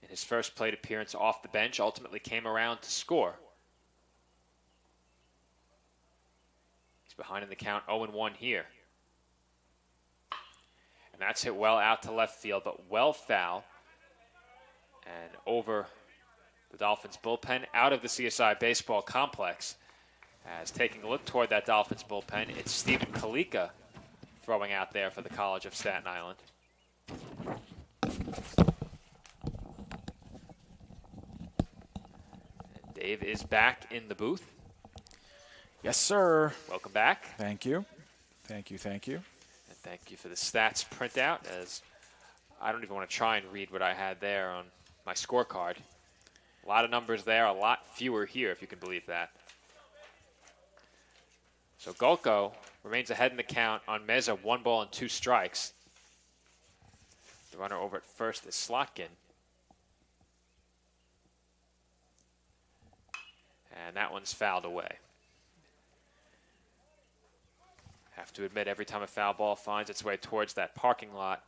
in his first plate appearance off the bench, ultimately came around to score. He's behind in the count 0-1 here. And that's hit well out to left field, but well foul. And over the Dolphins bullpen, out of the CSI baseball complex. As taking a look toward that Dolphins bullpen, it's Stephen Kalika throwing out there for the College of Staten Island. And Dave is back in the booth. Yes, sir. Welcome back. Thank you. Thank you, thank you. And thank you for the stats printout, as I don't even want to try and read what I had there on my scorecard. A lot of numbers there, a lot fewer here, if you can believe that. So Golko remains ahead in the count on Meza, 1 ball and 2 strikes. The runner over at first is Slotkin. And that one's fouled away. Have to admit, every time a foul ball finds its way towards that parking lot,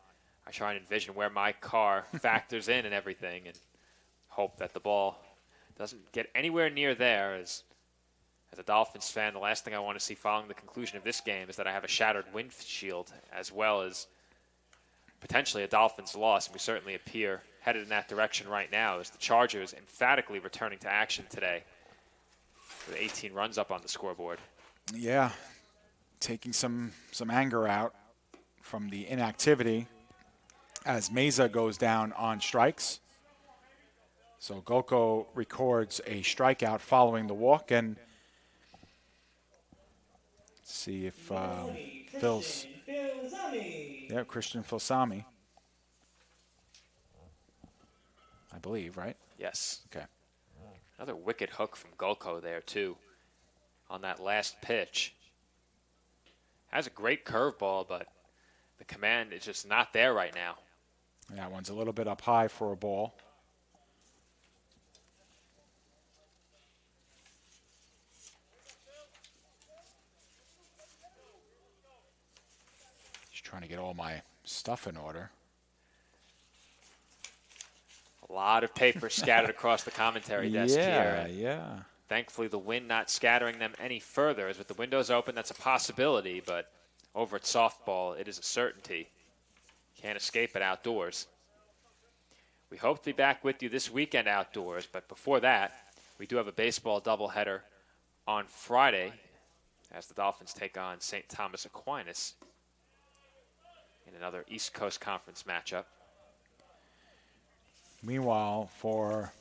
I try and envision where my car factors in and everything, and hope that the ball doesn't get anywhere near there. As a Dolphins fan, the last thing I want to see following the conclusion of this game is that I have a shattered windshield, as well as potentially a Dolphins loss, and we certainly appear headed in that direction right now, as the Chargers emphatically returning to action today with 18 runs up on the scoreboard. Yeah, taking some anger out from the inactivity as Meza goes down on strikes. So Golko records a strikeout following the walk, and see if Christian Filsami, I believe, right? Yes. Okay. Another wicked hook from Golko there, too, on that last pitch. Has a great curveball, but the command is just not there right now. That one's a little bit up high for a ball. Just trying to get all my stuff in order. A lot of paper scattered across the commentary desk here. Yeah. Thankfully, the wind not scattering them any further, as with the windows open, that's a possibility, but over at softball, it is a certainty. Can't escape it outdoors. We hope to be back with you this weekend outdoors, but before that, we do have a baseball doubleheader on Friday as the Dolphins take on St. Thomas Aquinas in another East Coast Conference matchup. Meanwhile, for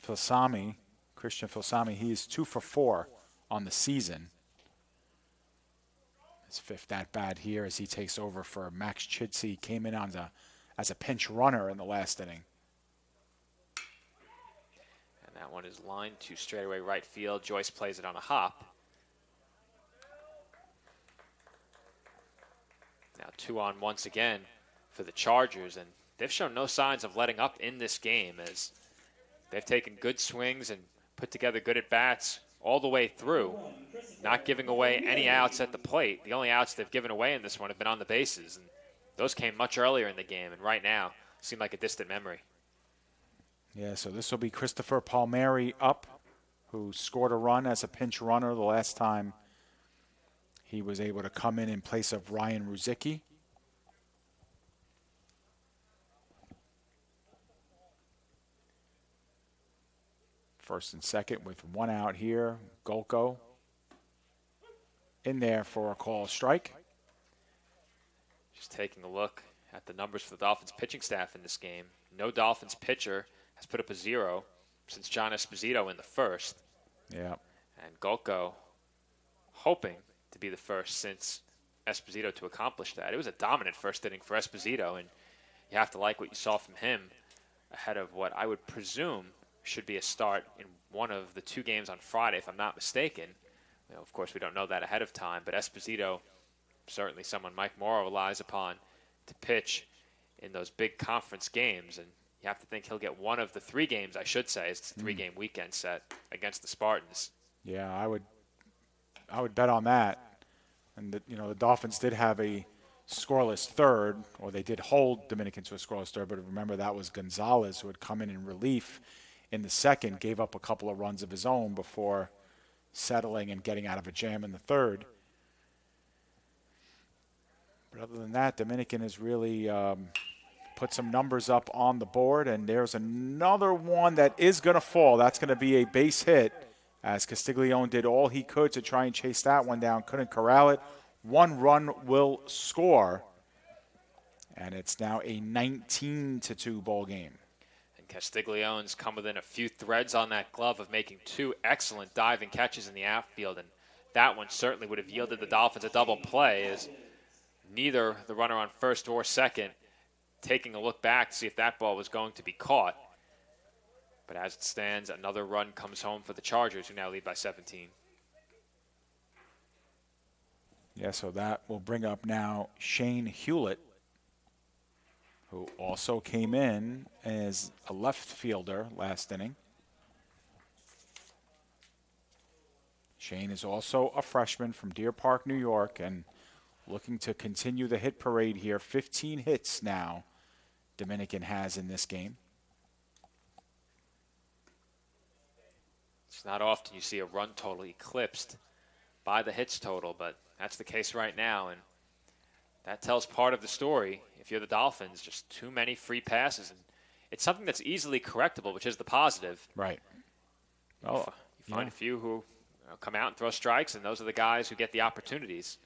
Filsami, Christian Filsami, he is 2 for 4 on the season. His 5th at-bat here as he takes over for Max Chidsey. Came in as a pinch runner in the last inning. And that one is lined to straightaway right field. Joyce plays it on a hop. Now 2 on once again for the Chargers, and they've shown no signs of letting up in this game, as they've taken good swings and put together good at-bats all the way through, not giving away any outs at the plate. The only outs they've given away in this one have been on the bases, and those came much earlier in the game, and right now seem like a distant memory. Yeah, so this will be Christopher Palmieri up who scored a run as a pinch runner the last time he was able to come in place of Ryan Ruzicki. First and second with one out here. Golko in there for a call strike. Just taking a look at the numbers for the Dolphins pitching staff in this game. No Dolphins pitcher has put up a 0 since John Esposito in the first. Yeah. And Golko hoping to be the first since Esposito to accomplish that. It was a dominant first inning for Esposito, and you have to like what you saw from him ahead of what I would presume should be a start in one of the 2 games on Friday, if I'm not mistaken. You know, of course, we don't know that ahead of time, but Esposito, certainly someone Mike Morrow relies upon to pitch in those big conference games, and you have to think he'll get one of the 3 games, I should say. It's a 3-game weekend set against the Spartans. Yeah, I would bet on that. And the Dolphins did have a scoreless third, or they did hold Dominican to a scoreless third, but remember that was Gonzalez who had come in relief in the second, gave up a couple of runs of his own before settling and getting out of a jam in the third. But other than that, Dominican has really put some numbers up on the board, and there's another one that is going to fall. That's going to be a base hit, as Castiglione did all he could to try and chase that one down. Couldn't corral it. 1 run will score, and it's now a 19-2 ball game. And Castiglione's come within a few threads on that glove of making 2 excellent diving catches in the outfield, and that one certainly would have yielded the Dolphins a double play, as neither the runner on first or second taking a look back to see if that ball was going to be caught. But as it stands, another run comes home for the Chargers, who now lead by 17. Yeah, so that will bring up now Shane Hewlett, who also came in as a left fielder last inning. Shane is also a freshman from Deer Park, New York, and looking to continue the hit parade here. 15 hits now Dominican has in this game. It's not often you see a run total eclipsed by the hits total, but that's the case right now, and that tells part of the story. If you're the Dolphins, just too many free passes, and it's something that's easily correctable, which is the positive. Right. Well, you find a few who come out and throw strikes, and those are the guys who get the opportunities.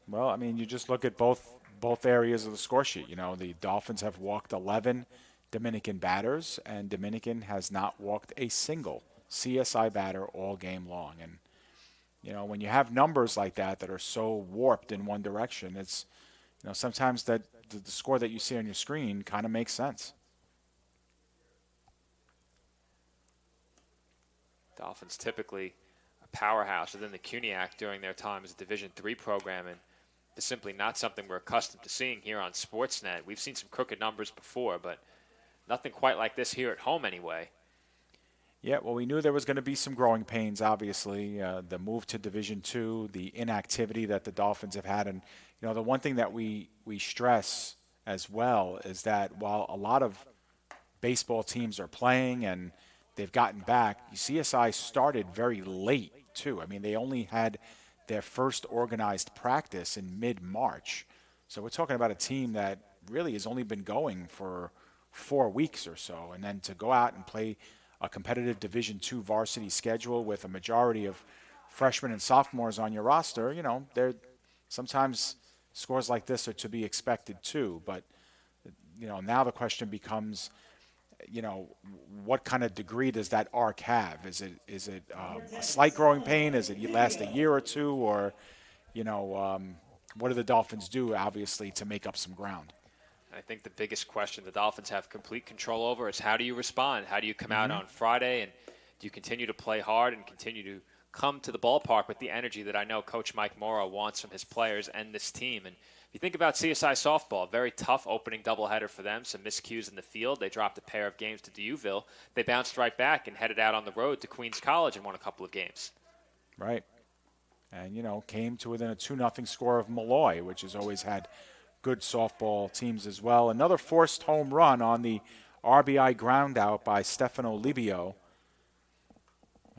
Well, I mean, you just look at both areas of the score sheet. You know, the Dolphins have walked 11 Dominican batters, and Dominican has not walked a single CSI batter all game long. And, you know, when you have numbers like that are so warped in one direction, it's, you know, sometimes that the score that you see on your screen kind of makes sense. Dolphins typically a powerhouse within the CUNYAC during their time as a Division III program, and it's simply not something we're accustomed to seeing here on Sportsnet. We've seen some crooked numbers before, but nothing quite like this here at home anyway. Yeah, well, we knew there was going to be some growing pains, obviously. The move to Division II, the inactivity that the Dolphins have had. And, you know, the one thing that we stress as well is that while a lot of baseball teams are playing and they've gotten back, CSI started very late, too. I mean, they only had their first organized practice in mid-March. So we're talking about a team that really has only been going for 4 weeks or so. And then to go out and play a competitive Division II varsity schedule with a majority of freshmen and sophomores on your roster, you know, sometimes scores like this are to be expected too. But, you know, now the question becomes, you know, what kind of degree does that arc have? Is it a slight growing pain? Is it last a year or two? Or, you know, what do the Dolphins do, obviously, to make up some ground? I think the biggest question the Dolphins have complete control over is how do you respond? How do you come out on Friday, and do you continue to play hard and continue to come to the ballpark with the energy that I know Coach Mike Morrow wants from his players and this team? And if you think about CSI softball, very tough opening doubleheader for them, some miscues in the field. They dropped a pair of games to Dieuville. They bounced right back and headed out on the road to Queens College and won a couple of games. Right. And, you know, came to within a 2-0 score of Malloy, which has always had good softball teams as well. Another forced home run on the RBI ground out by Stefano Libio.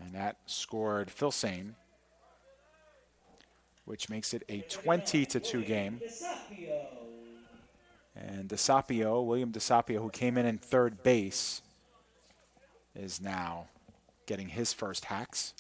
And that scored Filsane, which makes it a 20-2 game. And William DeSapio, who came in third base, is now getting his first hacks.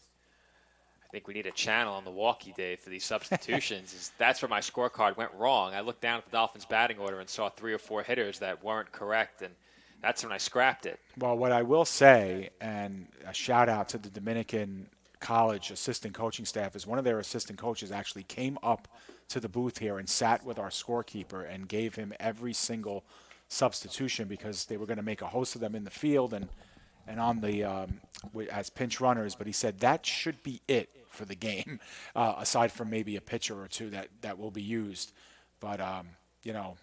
I think we need a channel on the walkie, Dave, for these substitutions. That's where my scorecard went wrong. I looked down at the Dolphins' batting order and saw 3 or 4 hitters that weren't correct, and that's when I scrapped it. Well, what I will say, and a shout out to the Dominican College assistant coaching staff, is one of their assistant coaches actually came up to the booth here and sat with our scorekeeper and gave him every single substitution, because they were going to make a host of them in the field and on the as pinch runners. But he said that should be it for the game, aside from maybe a pitcher or two that will be used. But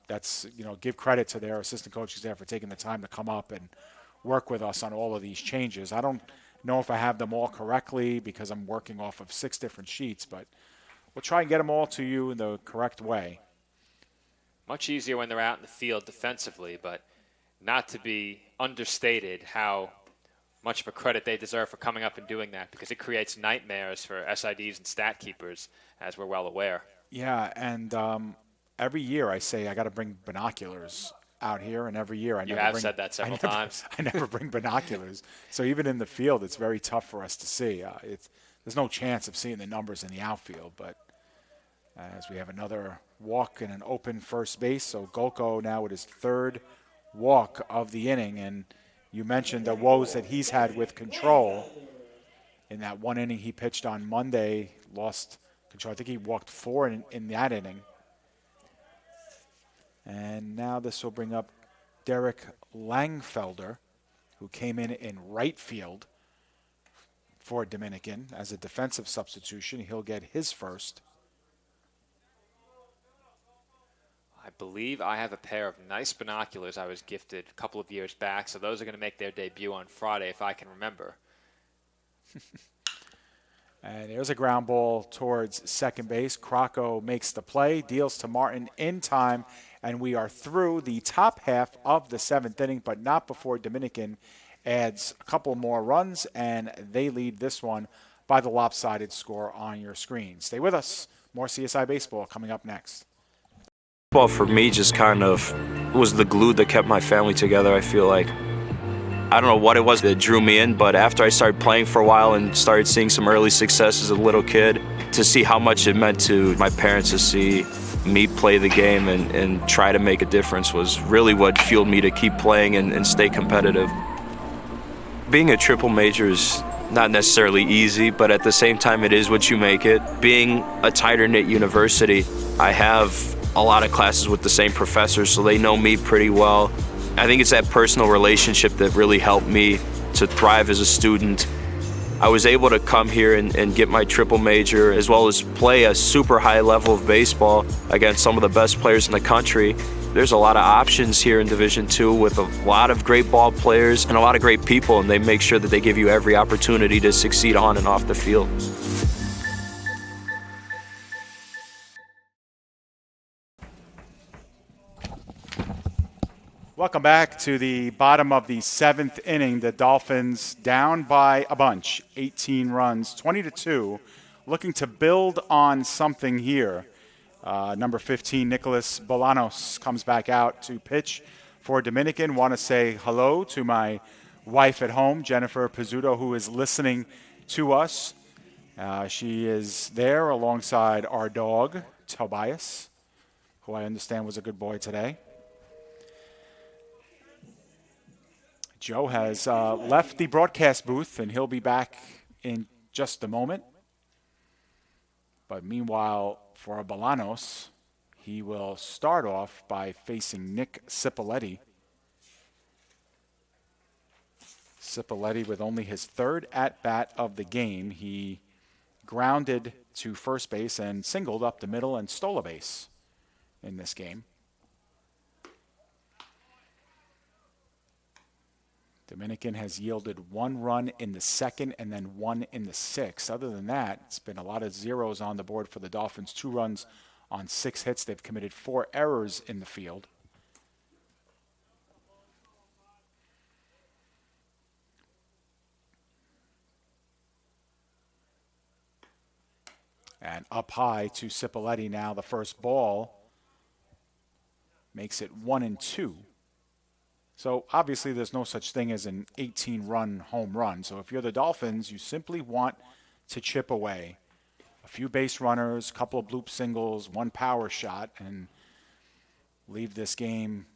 that's give credit to their assistant coaches there for taking the time to come up and work with us on all of these changes. I don't know if I have them all correctly because I'm working off of 6 different sheets, but we'll try and get them all to you in the correct way. Much easier when they're out in the field defensively, but not to be understated how much of a credit they deserve for coming up and doing that, because it creates nightmares for SIDs and stat keepers, as we're well aware. Yeah, and every year I say I got to bring binoculars out here, and every year You have said that several times. I never bring binoculars. So even in the field, it's very tough for us to see. There's no chance of seeing the numbers in the outfield, but as we have another walk and an open first base, so Golko now with his 3rd walk of the inning, and you mentioned the woes that he's had with control. In that one inning he pitched on Monday, lost control. I think he walked 4 in that inning. And now this will bring up Derek Langfelder, who came in right field for Dominican as a defensive substitution. He'll get his first. I believe I have a pair of nice binoculars I was gifted a couple of years back, so those are going to make their debut on Friday, if I can remember. And there's a ground ball towards second base. Crocco makes the play, deals to Martin in time, and we are through the top half of the 7th inning, but not before Dominican adds a couple more runs, and they lead this one by the lopsided score on your screen. Stay with us. More CSI Baseball coming up next. Baseball for me just kind of was the glue that kept my family together, I feel like. I don't know what it was that drew me in, but after I started playing for a while and started seeing some early success as a little kid, to see how much it meant to my parents to see me play the game and try to make a difference was really what fueled me to keep playing and stay competitive. Being a triple major is not necessarily easy, but at the same time it is what you make it. Being a tighter-knit university, I have a lot of classes with the same professors, so they know me pretty well. I think it's that personal relationship that really helped me to thrive as a student. I was able to come here and get my triple major, as well as play a super high level of baseball against some of the best players in the country. There's a lot of options here in Division II with a lot of great ball players and a lot of great people, and they make sure that they give you every opportunity to succeed on and off the field. Welcome back to the bottom of the 7th inning. The Dolphins down by a bunch, 18 runs, 20-2, looking to build on something here. Number 15, Nicholas Bolanos, comes back out to pitch for Dominican. Want to say hello to my wife at home, Jennifer Pizzuto, who is listening to us. She is there alongside our dog, Tobias, who I understand was a good boy today. Joe has left the broadcast booth, and he'll be back in just a moment. But meanwhile, for Bolanos, he will start off by facing Nick Cipoletti. Cipoletti with only his 3rd at-bat of the game. He grounded to first base and singled up the middle and stole a base in this game. Dominican has yielded 1 run in the 2nd and then 1 in the 6th. Other than that, it's been a lot of zeros on the board for the Dolphins. 2 runs on 6 hits. They've committed 4 errors in the field. And up high to Cipoletti now, the first ball makes it 1-2. So obviously there's no such thing as an 18-run home run. So if you're the Dolphins, you simply want to chip away. A few base runners, a couple of bloop singles, one power shot, and leave this game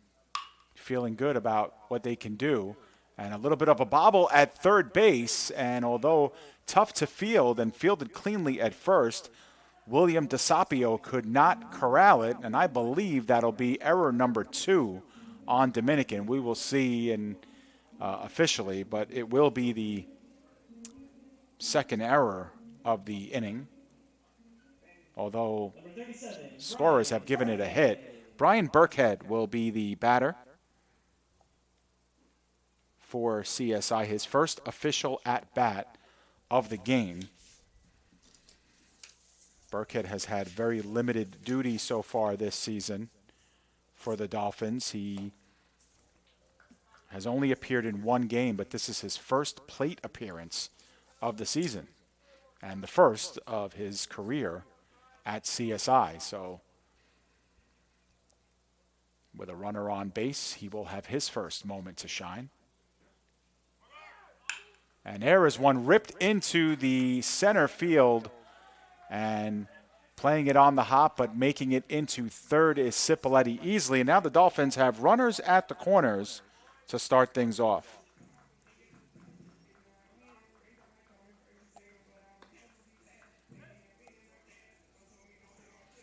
feeling good about what they can do. And a little bit of a bobble at third base, and although tough to field and fielded cleanly at first, William DeSapio could not corral it, and I believe that'll be error number 2 on Dominican. We will see officially, but it will be the second error of the inning, although scorers have given it a hit. Brian Burkhead will be the batter for CSI, his first official at-bat of the game. Burkhead has had very limited duty so far this season for the Dolphins. He has only appeared in one game, but this is his first plate appearance of the season and the first of his career at CSI. So with a runner on base, he will have his first moment to shine. And there is one ripped into the center field, and playing it on the hop, but making it into third is Cipoletti easily. And now the Dolphins have runners at the corners to start things off.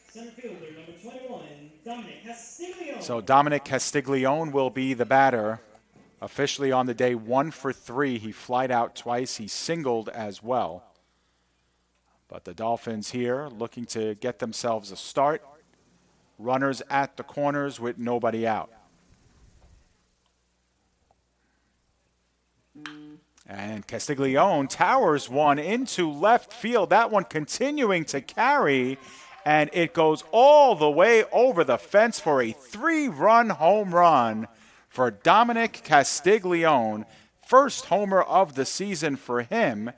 Center fielder number 21, Dominic Castiglione. So Dominic Castiglione will be the batter. Officially on the day, 1 for 3. He flied out twice. He singled as well. But the Dolphins here looking to get themselves a start. Runners at the corners with nobody out. And Castiglione towers one into left field. That one continuing to carry, and it goes all the way over the fence for a 3-run home run for Dominic Castiglione. First homer of the season for him.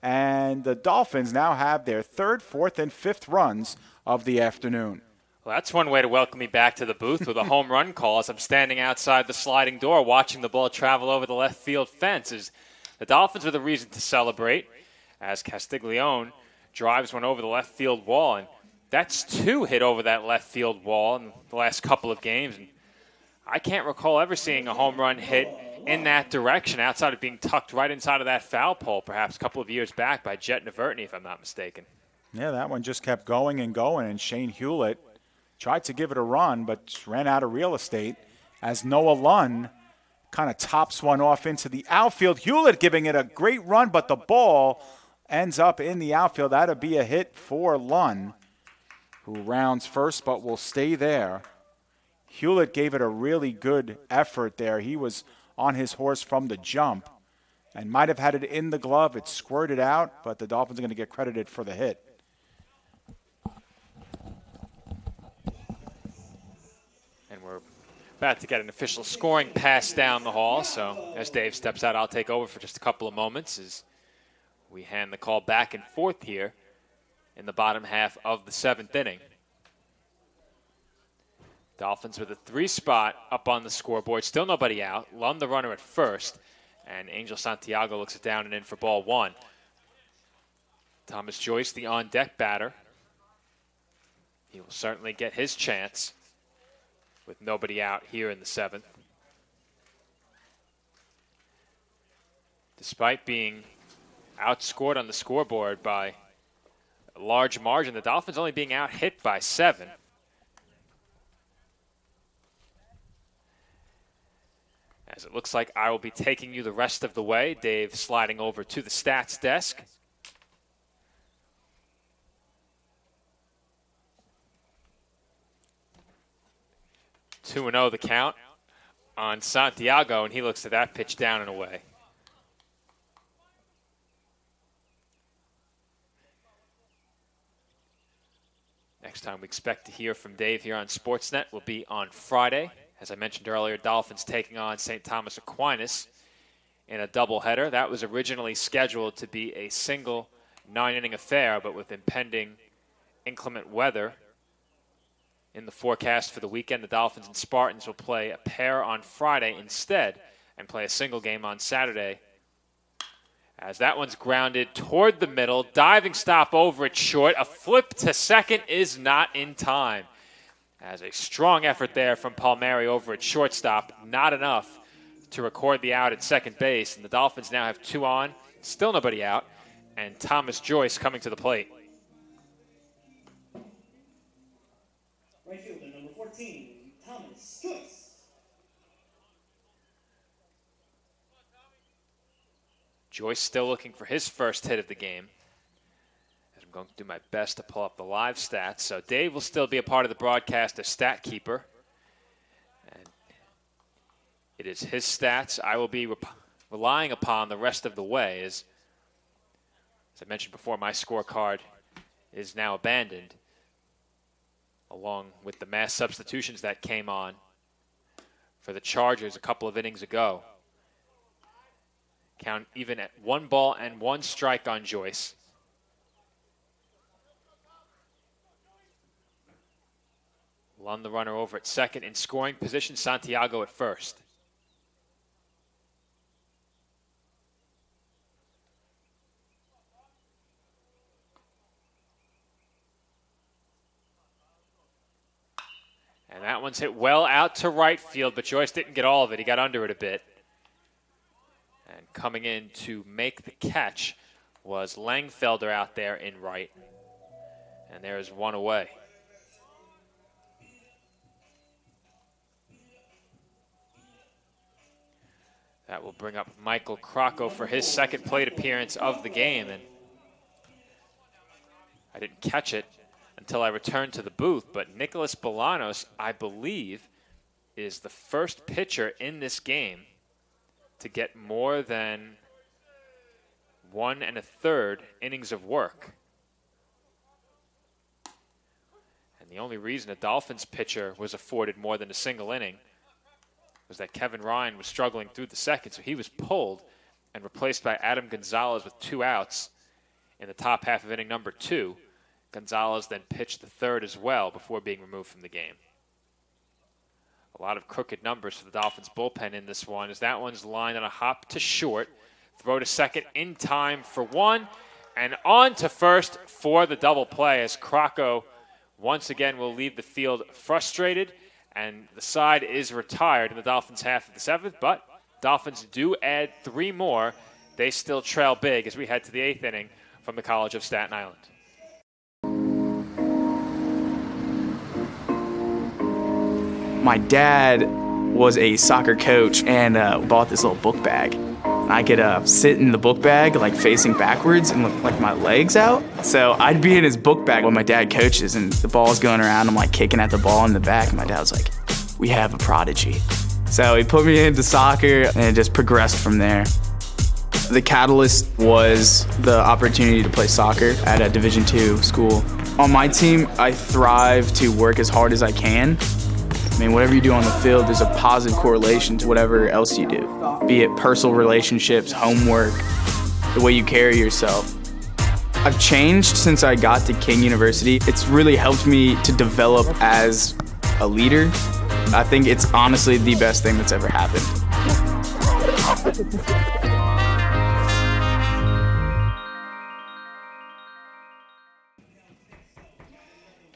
And the Dolphins now have their 3rd, 4th, and 5th runs of the afternoon. Well, that's one way to welcome me back to the booth with a home run call as I'm standing outside the sliding door watching the ball travel over the left field fence. As the Dolphins with a reason to celebrate as Castiglione drives one over the left field wall. And that's 2 hit over that left field wall in the last couple of games. And I can't recall ever seeing a home run hit in that direction outside of being tucked right inside of that foul pole perhaps a couple of years back by Jet Navertney, if I'm not mistaken. Yeah, that one just kept going and going, and Shane Hewlett tried to give it a run but ran out of real estate as Noah Lunn kind of tops one off into the outfield. Hewlett giving it a great run, but the ball ends up in the outfield. That'll be a hit for Lunn, who rounds first but will stay there. Hewlett gave it a really good effort there. He was on his horse from the jump and might have had it in the glove. It squirted out, but the Dolphins are going to get credited for the hit. And we're about to get an official scoring pass down the hall. So as Dave steps out, I'll take over for just a couple of moments as we hand the call back and forth here in the bottom half of the 7th inning. Dolphins with a 3 spot up on the scoreboard. Still nobody out. Lund the runner at first. And Angel Santiago looks it down and in for ball 1. Thomas Joyce, the on-deck batter. He will certainly get his chance with nobody out here in the 7th. Despite being outscored on the scoreboard by a large margin, the Dolphins only being out hit by 7. As it looks like I will be taking you the rest of the way. Dave sliding over to the stats desk. Two 2-0 the count on Santiago, and he looks at that pitch down and away. Next time we expect to hear from Dave here on Sportsnet will be on Friday. As I mentioned earlier, Dolphins taking on St. Thomas Aquinas in a doubleheader. That was originally scheduled to be a single 9-inning affair, but with impending inclement weather in the forecast for the weekend. The Dolphins and Spartans will play a pair on Friday instead and play a single game on Saturday. As that one's grounded toward the middle, diving stop over it short. A flip to second is not in time. As a strong effort there from Palmieri over at shortstop, not enough to record the out at second base. And the Dolphins now have 2 on, still nobody out, and Thomas Joyce coming to the plate. Right fielder number 14, Thomas Joyce. Joyce still looking for his first hit of the game. As I'm going to do my best to pull up the live stats. So Dave will still be a part of the broadcast as stat keeper. And it is his stats I will be relying upon the rest of the way. As I mentioned before, my scorecard is now abandoned, along with the mass substitutions that came on for the Chargers a couple of innings ago. Count even at 1 ball and 1 strike on Joyce. Lund the runner over at second. In scoring position, Santiago at first. And that one's hit well out to right field, but Joyce didn't get all of it. He got under it a bit. And coming in to make the catch was Langfelder out there in right. And there is 1 away. That will bring up Michael Crocco for his second plate appearance of the game. And I didn't catch it until I returned to the booth, but Nicholas Bolanos, I believe, is the first pitcher in this game to get more than 1 1/3 innings of work. And the only reason a Dolphins pitcher was afforded more than a single inning was that Kevin Ryan was struggling through the second, so he was pulled and replaced by Adam Gonzalez with 2 outs in the top half of inning number 2. Gonzalez then pitched the third as well before being removed from the game. A lot of crooked numbers for the Dolphins bullpen in this one, as that one's lined on a hop to short. Throw to second in time for 1, and on to first for the double play, as Crocco once again will leave the field frustrated, and the side is retired in the Dolphins half of the 7th, but Dolphins do add 3 more. They still trail big as we head to the 8th inning from the College of Staten Island. My dad was a soccer coach and bought this little book bag. I could sit in the book bag like facing backwards and look like my legs out. So I'd be in his book bag when my dad coaches and the ball's going around. I'm like kicking at the ball in the back. And my dad was like, "We have a prodigy." So he put me into soccer and it just progressed from there. The catalyst was the opportunity to play soccer at a Division II school. On my team, I thrive to work as hard as I can. I mean, whatever you do on the field, there's a positive correlation to whatever else you do, be it personal relationships, homework, the way you carry yourself. I've changed since I got to King University. It's really helped me to develop as a leader. I think it's honestly the best thing that's ever happened.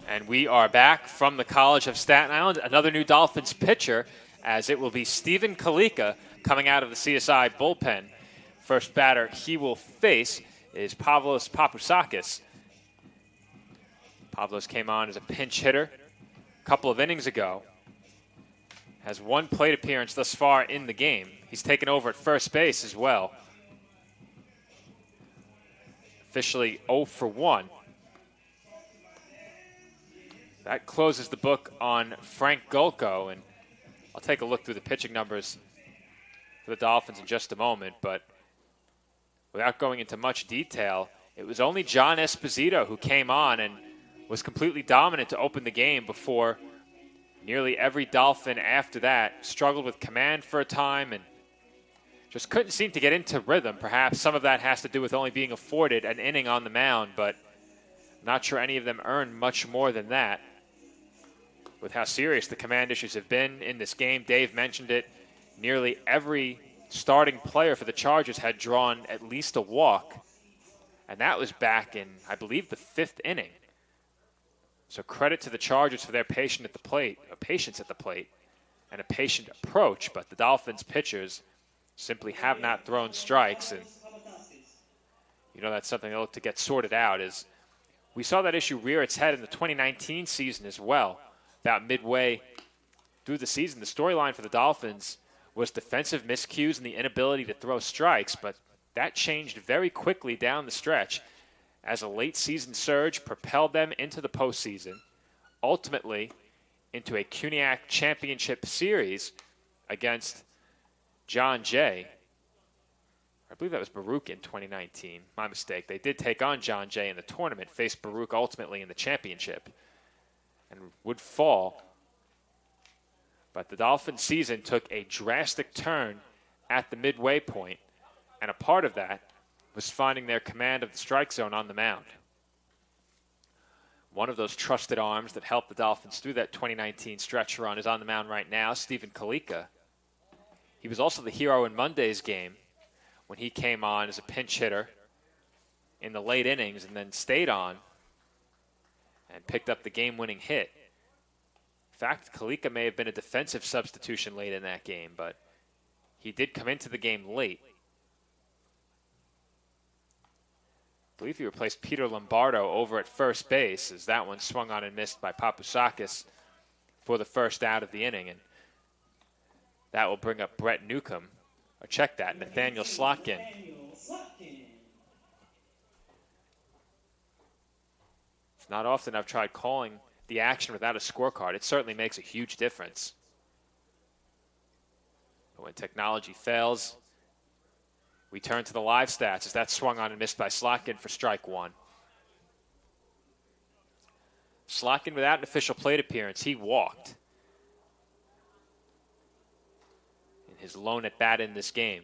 And we are back from the College of Staten Island. Another new Dolphins pitcher, as it will be Stephen Kalika coming out of the CSI bullpen. First batter he will face is Pavlos Papousakis. Pavlos came on as a pinch hitter a couple of innings ago. Has 1 plate appearance thus far in the game. He's taken over at first base as well. Officially 0 for 1. That closes the book on Frank Golko, and I'll take a look through the pitching numbers for the Dolphins in just a moment, but without going into much detail, it was only John Esposito who came on and was completely dominant to open the game before nearly every Dolphin after that struggled with command for a time and just couldn't seem to get into rhythm. Perhaps some of that has to do with only being afforded an inning on the mound, but Not sure any of them earned much more than that. With how serious the command issues have been in this game, Dave mentioned it, nearly every starting player for the Chargers had drawn at least a walk, and that was back in, I believe, the 5th inning. So credit to the Chargers for their patience at the plate, and a patient approach, but the Dolphins pitchers simply have not thrown strikes, and you know that's something they'll look to get sorted out. Is we saw that issue rear its head in the 2019 season as well. About midway through the season, the storyline for the Dolphins was defensive miscues and the inability to throw strikes, but that changed very quickly down the stretch as a late season surge propelled them into the postseason, ultimately into a CUNYAC championship series against John Jay. I believe that was Baruch in 2019. My mistake. They did take on John Jay in the tournament, faced Baruch ultimately in the championship, and would fall. But the Dolphins season took a drastic turn at the midway point, and a part of that was finding their command of the strike zone on the mound. One of those trusted arms that helped the Dolphins through that 2019 stretch run is on the mound right now, Stephen Kalika. He was also the hero in Monday's game when he came on as a pinch hitter in the late innings and then stayed on and picked up the game-winning hit. In fact, Kalika may have been a defensive substitution late in that game, but he did come into the game late. I believe he replaced Peter Lombardo over at first base as that one swung on and missed by Papoussakis for the first out of the inning. And that will bring up Brett Newcomb, or check that, Nathaniel Slotkin. It's not often I've tried calling the action without a scorecard. It certainly makes a huge difference. But when technology fails, we turn to the live stats as that swung on and missed by Slotkin for strike one. Slotkin without an official plate appearance, he walked in his lone at bat in this game.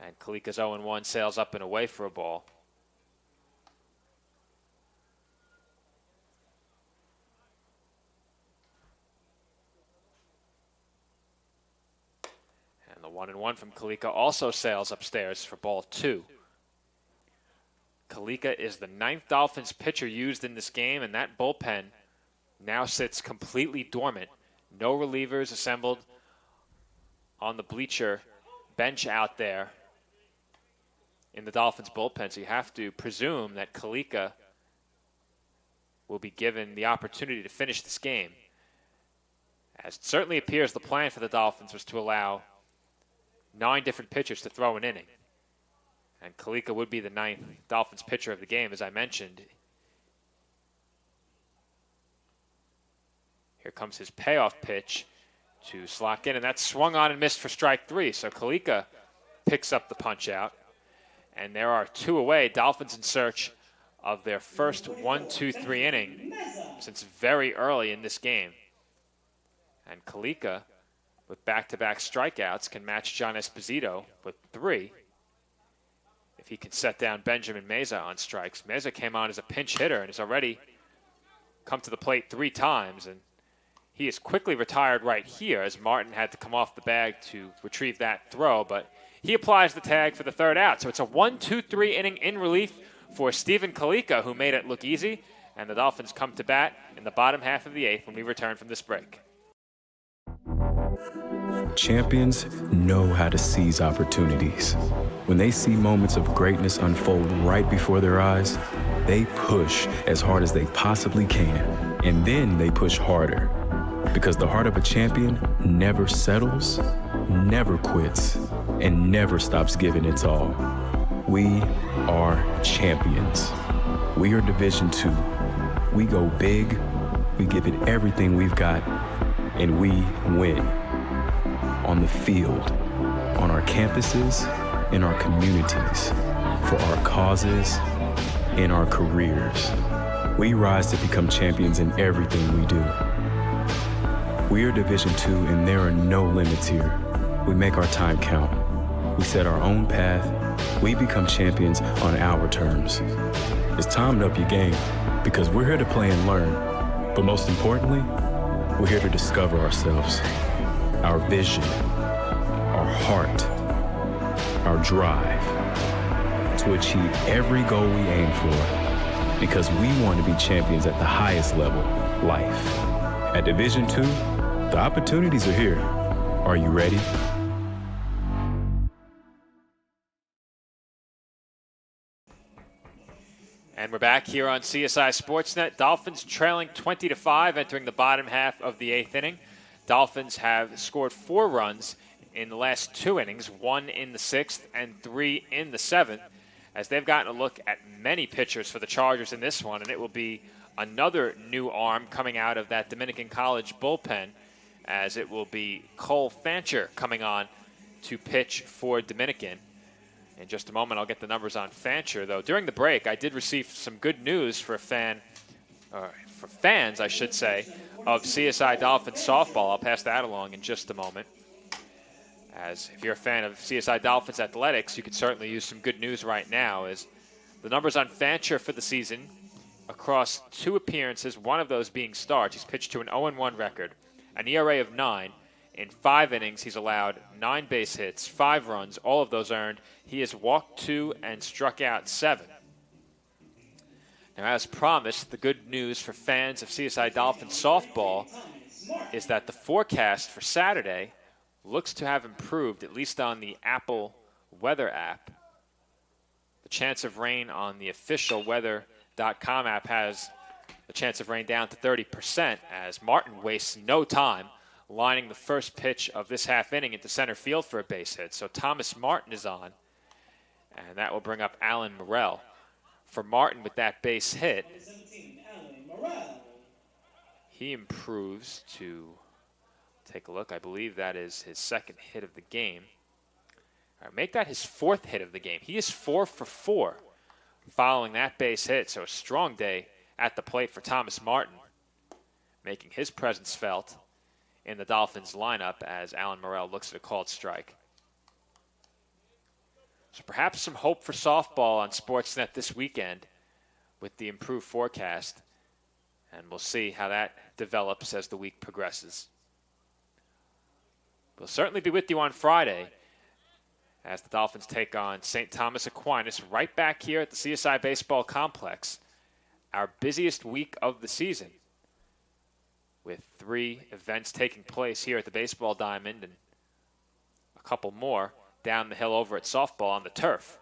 And Kalika's 0-1 sails up and away for a ball. The 1-1 from Kalika also sails upstairs for ball 2. Kalika is the 9th Dolphins pitcher used in this game, and that bullpen now sits completely dormant. No relievers assembled on the bleacher bench out there in the Dolphins bullpen, so you have to presume that Kalika will be given the opportunity to finish this game. As it certainly appears the plan for the Dolphins was to allow 9 different pitchers to throw an inning. And Kalika would be the 9th Dolphins pitcher of the game, as I mentioned. Here comes his payoff pitch to Slotkin, and that's swung on and missed for strike 3. So Kalika picks up the punch out. And there are 2 away. Dolphins in search of their first 1-2-3 inning since very early in this game. And Kalika, with back-to-back strikeouts, can match John Esposito with 3 if he can set down Benjamin Meza on strikes. Meza came on as a pinch hitter and has already come to the plate 3 times, and he is quickly retired right here as Martin had to come off the bag to retrieve that throw, but he applies the tag for the 3rd out. So it's a 1-2-3 inning in relief for Stephen Kalika, who made it look easy, and the Dolphins come to bat in the bottom half of the 8th when we return from this break. Champions know how to seize opportunities. When they see moments of greatness unfold right before their eyes, they push as hard as they possibly can, and then they push harder. Because the heart of a champion never settles, never quits, and never stops giving its all. We are champions. We are Division II. We go big, we give it everything we've got, and we win. On the field, on our campuses, in our communities, for our causes, in our careers. We rise to become champions in everything we do. We are Division II, and there are no limits here. We make our time count. We set our own path. We become champions on our terms. it's time to up your game because we're here to play and learn. But most importantly, we're here to discover ourselves, our vision, our heart, our drive to achieve every goal we aim for because we want to be champions at the highest level, life. At Division II, the opportunities are here. Are you ready? And we're back here on CSI Sportsnet. Dolphins trailing 20-5 entering the bottom half of the 8th inning. Dolphins have scored 4 runs in the last 2 innings, 1 in the 6th and 3 in the 7th, as they've gotten a look at many pitchers for the Chargers in this one, and it will be another new arm coming out of that Dominican College bullpen, as it will be Cole Fancher coming on to pitch for Dominican. In just a moment, I'll get the numbers on Fancher, though. During the break, I did receive some good news for fans, I should say, of CSI Dolphins softball. I'll pass that along in just a moment. As if you're a fan of CSI Dolphins athletics, you could certainly use some good news right now. As the numbers on Fancher for the season, across 2 appearances, one of those being starts, he's pitched to an 0-1 record, an ERA of 9. In 5 innings, he's allowed 9 base hits, 5 runs, all of those earned. He has walked 2 and struck out 7. Now, as promised, the good news for fans of CSI Dolphins softball is that the forecast for Saturday looks to have improved, at least on the Apple weather app. The chance of rain on the official weather.com app has the chance of rain down to 30%, as Martin wastes no time lining the first pitch of this half inning into center field for a base hit. So Thomas Martin is on, and that will bring up Alan Morrell. For Martin with that base hit, he improves to, take a look, I believe that is his 2nd hit of the game. All right, make that his 4th hit of the game. He is 4 for 4 following that base hit, so a strong day at the plate for Thomas Martin, making his presence felt in the Dolphins lineup as Alan Morrell looks at a called strike. So perhaps some hope for softball on Sportsnet this weekend with the improved forecast, and we'll see how that develops as the week progresses. We'll certainly be with you on Friday as the Dolphins take on St. Thomas Aquinas right back here at the CSI Baseball Complex, our busiest week of the season, with 3 events taking place here at the Baseball Diamond and a couple more down the hill over at softball on the turf,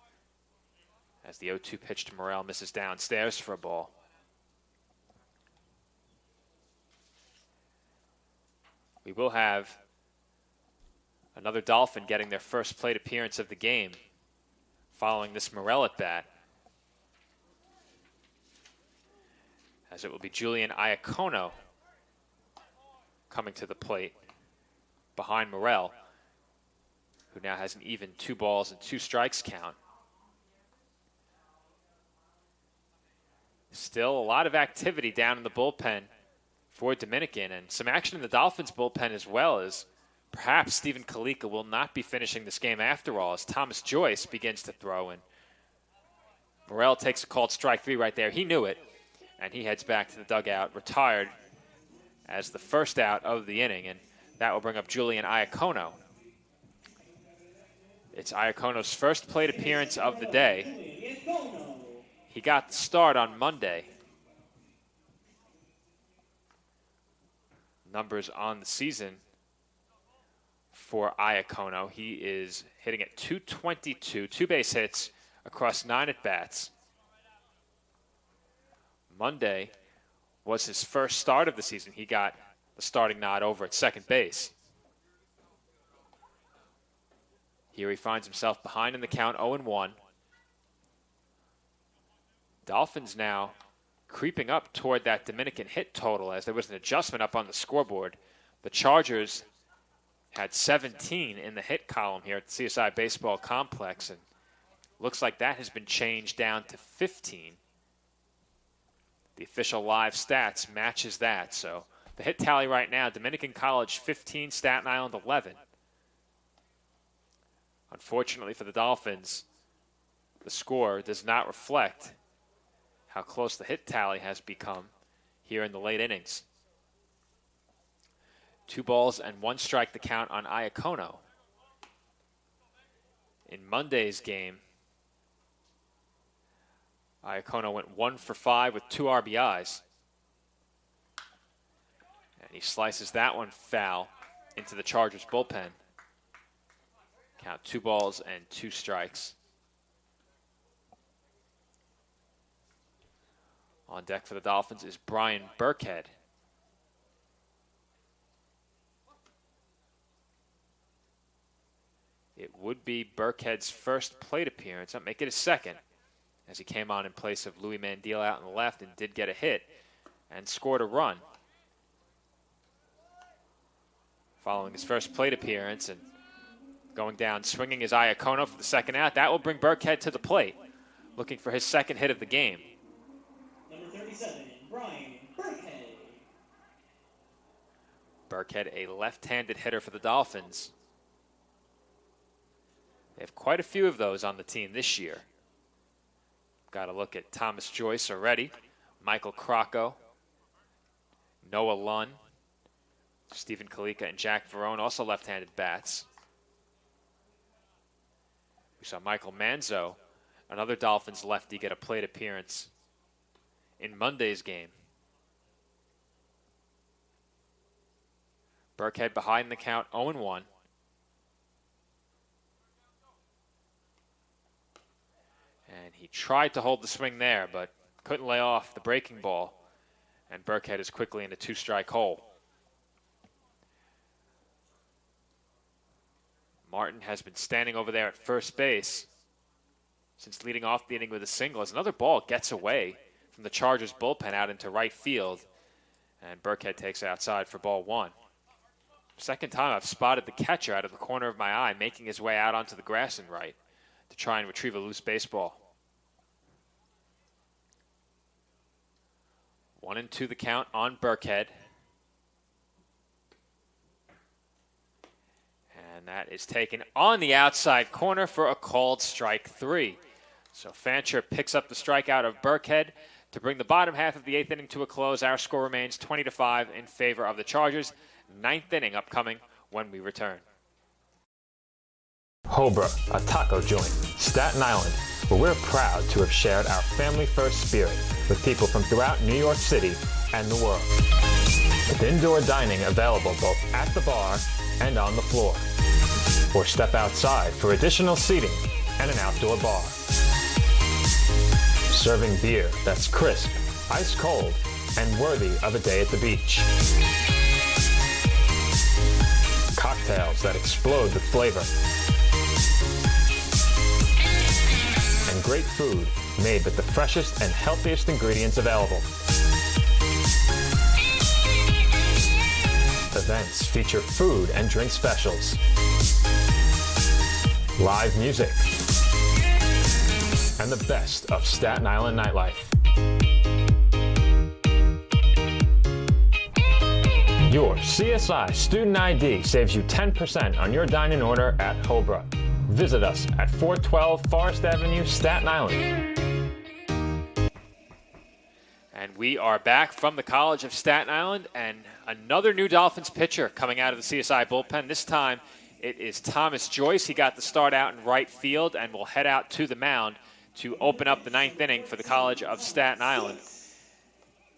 as the 0-2 pitch to Morrell misses downstairs for a ball. We will have another Dolphin getting their first plate appearance of the game following this Morrell at bat, as it will be Julian Iacono coming to the plate behind Morrell, who now has an even 2 balls and 2 strikes count. Still a lot of activity down in the bullpen for Dominican, and some action in the Dolphins bullpen as well, as perhaps Stephen Kalika will not be finishing this game after all, as Thomas Joyce begins to throw, and Morrell takes a called strike 3 right there. He knew it, and he heads back to the dugout, retired as the first out of the inning, and that will bring up Julian Iacono. It's Iacono's first plate appearance of the day. He got the start on Monday. Numbers on the season for Iacono. He is hitting at .222, 2 base hits across 9 at-bats. Monday was his first start of the season. He got the starting nod over at second base. Here he finds himself behind in the count, 0-1. Dolphins now creeping up toward that Dominican hit total, as there was an adjustment up on the scoreboard. The Chargers had 17 in the hit column here at the CSI Baseball Complex, and looks like that has been changed down to 15. The official live stats matches that, so the hit tally right now, Dominican College 15, Staten Island 11. Unfortunately for the Dolphins, the score does not reflect how close the hit tally has become here in the late innings. 2 balls and 1 strike the count on Iacono. In Monday's game, Iacono went 1 for 5 with 2 RBIs. And he slices that one foul into the Chargers bullpen. Count 2 balls and 2 strikes. On deck for the Dolphins is Brian Burkhead. It would be Burkhead's first plate appearance. I'll make it his second, as he came on in place of Louis Mandela out on the left and did get a hit and scored a run. Following his first plate appearance and going down swinging his Iacono for the second out, that will bring Burkhead to the plate, looking for his second hit of the game. Number 37, Brian Burkhead. Burkhead, a left-handed hitter for the Dolphins. They have quite a few of those on the team this year. Got to look at Thomas Joyce already, Michael Crocco, Noah Lunn, Stephen Kalika, and Jack Verone, also left-handed bats. We saw Michael Manzo, another Dolphins lefty, get a plate appearance in Monday's game. Burkhead behind the count, 0-1. And he tried to hold the swing there, but couldn't lay off the breaking ball. And Burkhead is quickly in a 2-strike hole. Martin has been standing over there at first base since leading off the inning with a single. As another ball gets away from the Chargers bullpen out into right field. And Burkhead takes it outside for ball 1. Second time I've spotted the catcher out of the corner of my eye making his way out onto the grass and right to try and retrieve a loose baseball. 1-2 the count on Burkhead. And that is taken on the outside corner for a called strike 3. So Fancher picks up the strikeout of Burkhead to bring the bottom half of the 8th inning to a close. Our score remains 20-5 in favor of the Chargers. 9th inning upcoming when we return. Hobra, a taco joint, Staten Island, where we're proud to have shared our family-first spirit with people from throughout New York City and the world. With indoor dining available both at the bar and on the floor. Or step outside for additional seating and an outdoor bar. Serving beer that's crisp, ice cold, and worthy of a day at the beach. Cocktails that explode with flavor. And great food made with the freshest and healthiest ingredients available. Events feature food and drink specials. Live music. And the best of Staten Island nightlife. Your CSI Student ID saves you 10% on your dine-in order at Hobra. Visit us at 412 Forest Avenue, Staten Island. And we are back from the College of Staten Island, and another new Dolphins pitcher coming out of the CSI bullpen. This time it is Thomas Joyce. He got the start out in right field and will head out to the mound to open up the 9th inning for the College of Staten Island.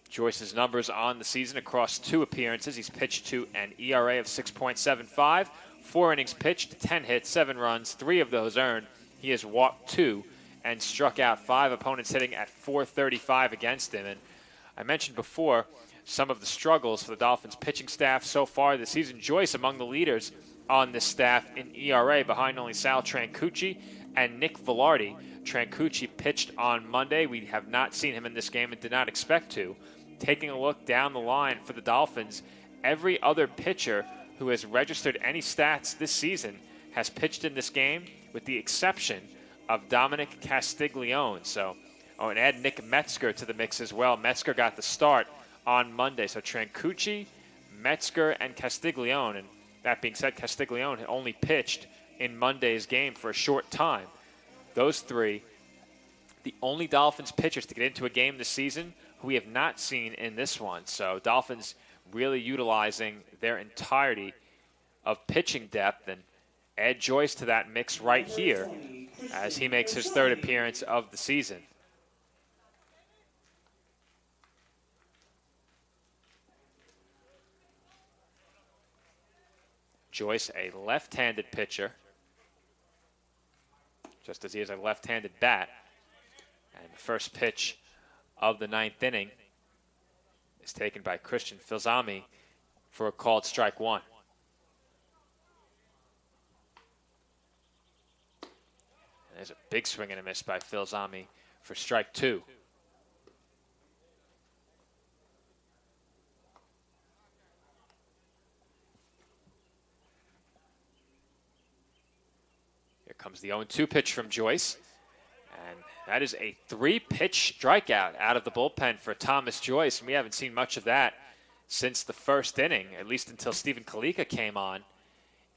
Joyce's numbers on the season across 2 appearances. He's pitched to an ERA of 6.75, 4 innings pitched, 10 hits, 7 runs, 3 of those earned. He has walked 2 and struck out 5 opponents, hitting at .435 against him. And I mentioned before some of the struggles for the Dolphins pitching staff so far this season. Joyce among the leaders on this staff in ERA, behind only Sal Trancucci and Nick Velarde. Trancucci pitched on Monday. We have not seen him in this game and did not expect to. Taking a look down the line for the Dolphins, every other pitcher who has registered any stats this season has pitched in this game, with the exception of Dominic Castiglione. So, and add Nick Metzger to the mix as well. Metzger got the start on Monday. So Trancucci, Metzger, and Castiglione. And that being said, Castiglione only pitched in Monday's game for a short time. Those 3 the only Dolphins pitchers to get into a game this season who we have not seen in this one. So Dolphins really utilizing their entirety of pitching depth, and add Joyce to that mix right here as he makes his third appearance of the season. Joyce, a left-handed pitcher, just as he is a left-handed bat. And the first pitch of the ninth inning is taken by Christian Filzami for a called strike one. And there's a big swing and a miss by Filzami for strike two. Here comes the 0-2 pitch from Joyce. And that is a 3-pitch strikeout out of the bullpen for Thomas Joyce. And we haven't seen much of that since the first inning, at least until Stephen Kalika came on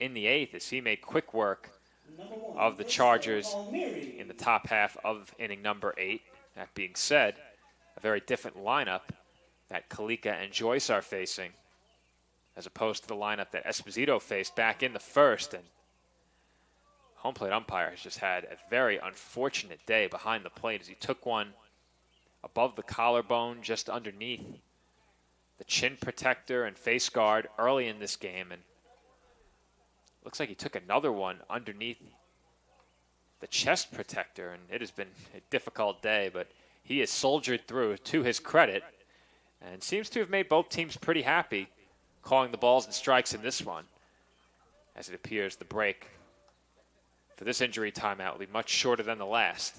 in the 8th, as he made quick work of the Chargers in the top half of inning number 8. That being said, a very different lineup that Kalika and Joyce are facing, as opposed to the lineup that Esposito faced back in the first. And home plate umpire has just had a very unfortunate day behind the plate, as he took one above the collarbone, just underneath the chin protector and face guard early in this game. And looks like he took another one underneath the chest protector, and it has been a difficult day, but he has soldiered through to his credit and seems to have made both teams pretty happy calling the balls and strikes in this one, as it appears the break for this injury timeout will be much shorter than the last.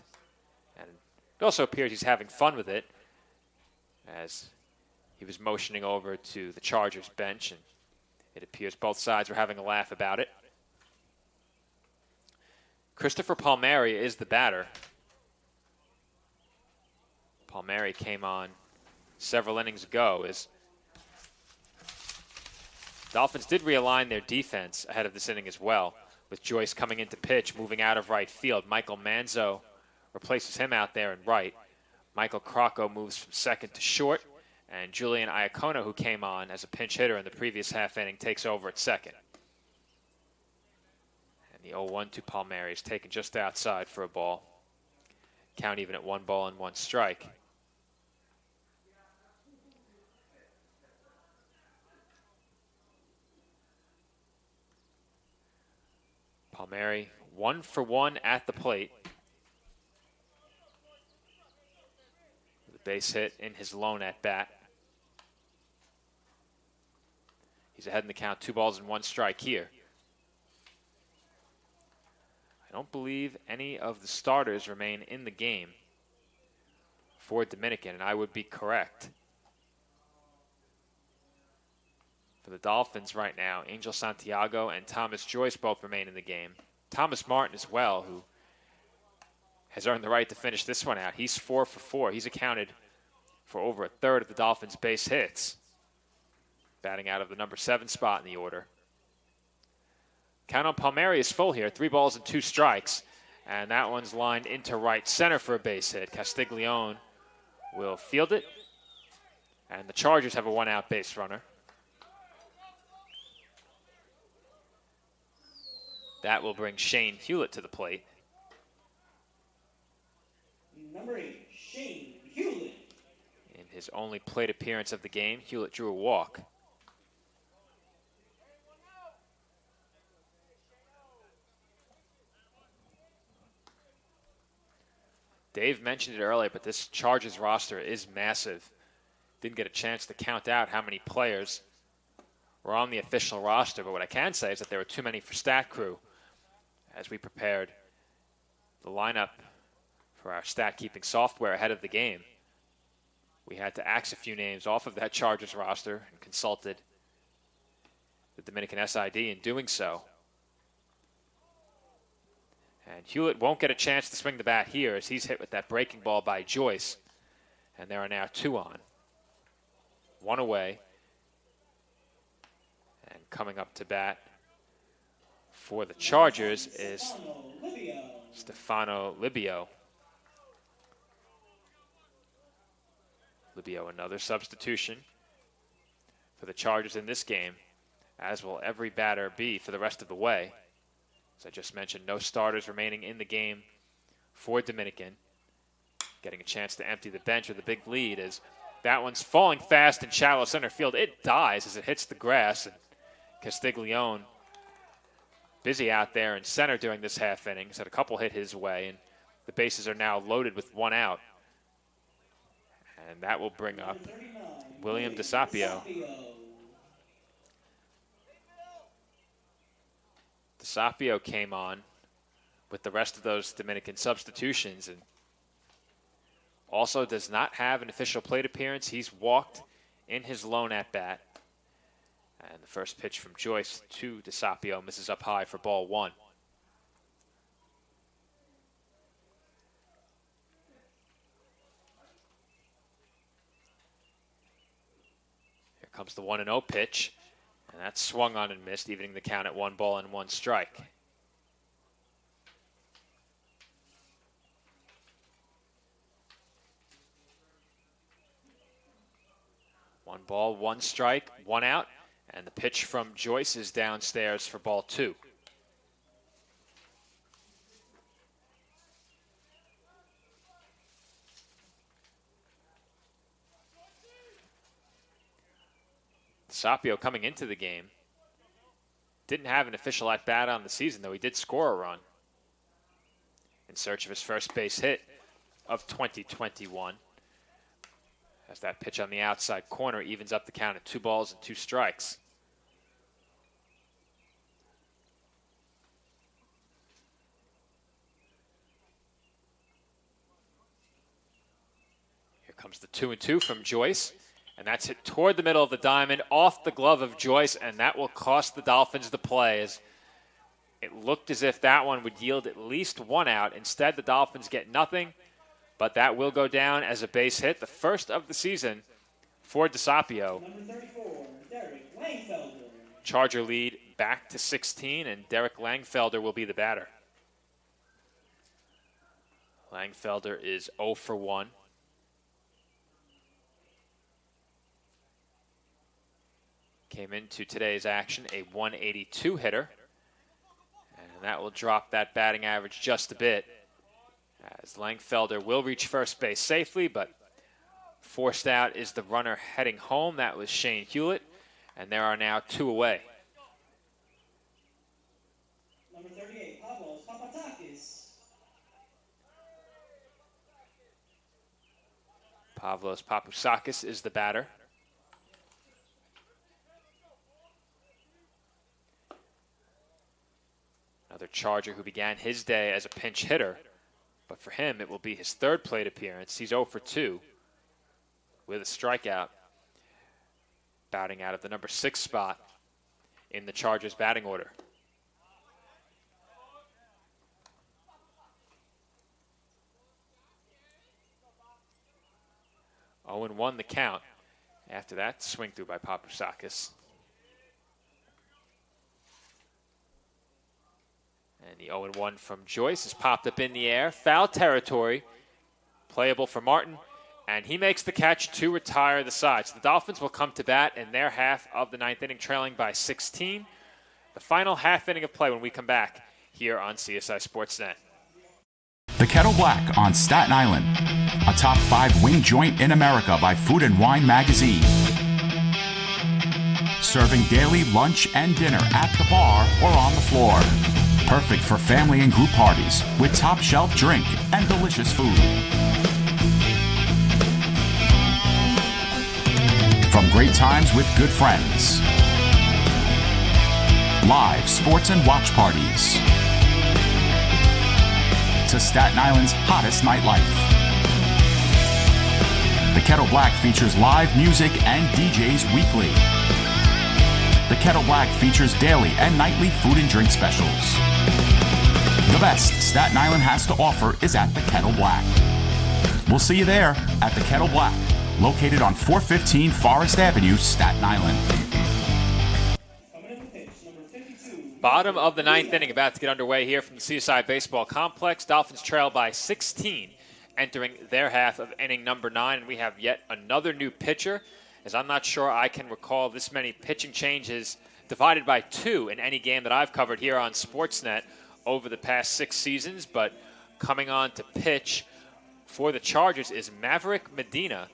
And it also appears he's having fun with it, as he was motioning over to the Chargers bench, and it appears both sides were having a laugh about it. Christopher Palmieri is the batter. Palmieri came on several innings ago, as Dolphins did realign their defense ahead of this inning as well, with Joyce coming into pitch, moving out of right field. Michael Manzo replaces him out there in right. Michael Crocco moves from second to short, and Julian Iacono, who came on as a pinch hitter in the previous half inning, takes over at second. And the 0-1 to Palmieri is taken just outside for a ball. Count even at 1 ball and 1 strike. Palmieri 1 for 1 at the plate. The base hit in his lone at bat. He's ahead in the count, 2 balls and 1 strike here. I don't believe any of the starters remain in the game for Dominican, and I would be correct. For the Dolphins right now, Angel Santiago and Thomas Joyce both remain in the game. Thomas Martin as well, who has earned the right to finish this one out. He's 4 for 4. He's accounted for over a third of the Dolphins' base hits, batting out of the number 7 spot in the order. Count on Palmieri is full here, 3 balls and 2 strikes, and that one's lined into right center for a base hit. Castiglione will field it, and the Chargers have a 1-out base runner. That will bring Shane Hewlett to the plate. Number 8, Shane Hewlett. In his only plate appearance of the game, Hewlett drew a walk. Dave mentioned it earlier, but this Chargers roster is massive. Didn't get a chance to count out how many players were on the official roster, but what I can say is that there were too many for Stat Crew as we prepared the lineup for our stat-keeping software ahead of the game. We had to axe a few names off of that Chargers roster and consulted the Dominican SID in doing so. And Hewlett won't get a chance to swing the bat here as he's hit with that breaking ball by Joyce. And there are now 2 on. 1 away. And coming up to bat for the Chargers is Stefano Libio. Libio, another substitution for the Chargers in this game, as will every batter be for the rest of the way. As I just mentioned, no starters remaining in the game for Dominican. Getting a chance to empty the bench with a big lead as that one's falling fast in shallow center field. It dies as it hits the grass, and Castiglione busy out there in center during this half inning. He's had a couple hit his way, and the bases are now loaded with one out. And that will bring up William DeSapio. DeSapio came on with the rest of those Dominican substitutions and also does not have an official plate appearance. He's walked in his lone at-bat. And the first pitch from Joyce to DeSapio misses up high for ball one. Here comes the 1-0 pitch. And that's swung on and missed, evening the count at 1-1 strike. One ball, one strike, one out, and the pitch from Joyce is downstairs for ball two. Sapio coming into the game didn't have an official at-bat on the season, though he did score a run in search of his first base hit of 2021. As that pitch on the outside corner evens up the count at 2-2 strikes. Here comes the 2-2 from Joyce. And that's hit toward the middle of the diamond, off the glove of Joyce, and that will cost the Dolphins the play. As it looked as if that one would yield at least one out. Instead, the Dolphins get nothing, but that will go down as a base hit, the first of the season for DeSapio. Number 34, Derek Langfelder. Charger lead back to 16, and Derek Langfelder will be the batter. Langfelder is 0 for 1. Came into today's action a 182 hitter, and that will drop that batting average just a bit, as Langfelder will reach first base safely, but forced out is the runner heading home. That was Shane Hewlett, and there are now two away. Number 38, Pavlos Papatakis. Pavlos Papousakis is the batter. Another Charger who began his day as a pinch hitter, but for him it will be his third plate appearance. He's 0 for 2 with a strikeout, batting out of the number 6 spot in the Chargers batting order. Oh, and 1 the count after that swing through by Papousakis. And the 0-1 from Joyce is popped up in the air. Foul territory, playable for Martin, and he makes the catch to retire the side. So the Dolphins will come to bat in their half of the ninth inning, trailing by 16. The final half inning of play when we come back here on CSI Sportsnet. The Kettle Black on Staten Island, a top 5 wing joint in America by Food and Wine magazine. Serving daily lunch and dinner at the bar or on the floor. Perfect for family and group parties with top shelf drink and delicious food. From great times with good friends. Live sports and watch parties. To Staten Island's hottest nightlife. The Kettle Black features live music and DJs weekly. The Kettle Black features daily and nightly food and drink specials. The best Staten Island has to offer is at the Kettle Black. We'll see you there at the Kettle Black, located on 415 Forest Avenue, Staten Island. Bottom of the ninth inning about to get underway here from the CSI Baseball Complex. Dolphins trail by 16 entering their half of inning number 9, and we have yet another new pitcher, as I'm not sure I can recall this many pitching changes divided by 2 in any game that I've covered here on Sportsnet over the past 6 seasons. But coming on to pitch for the Chargers is Maverick Medina.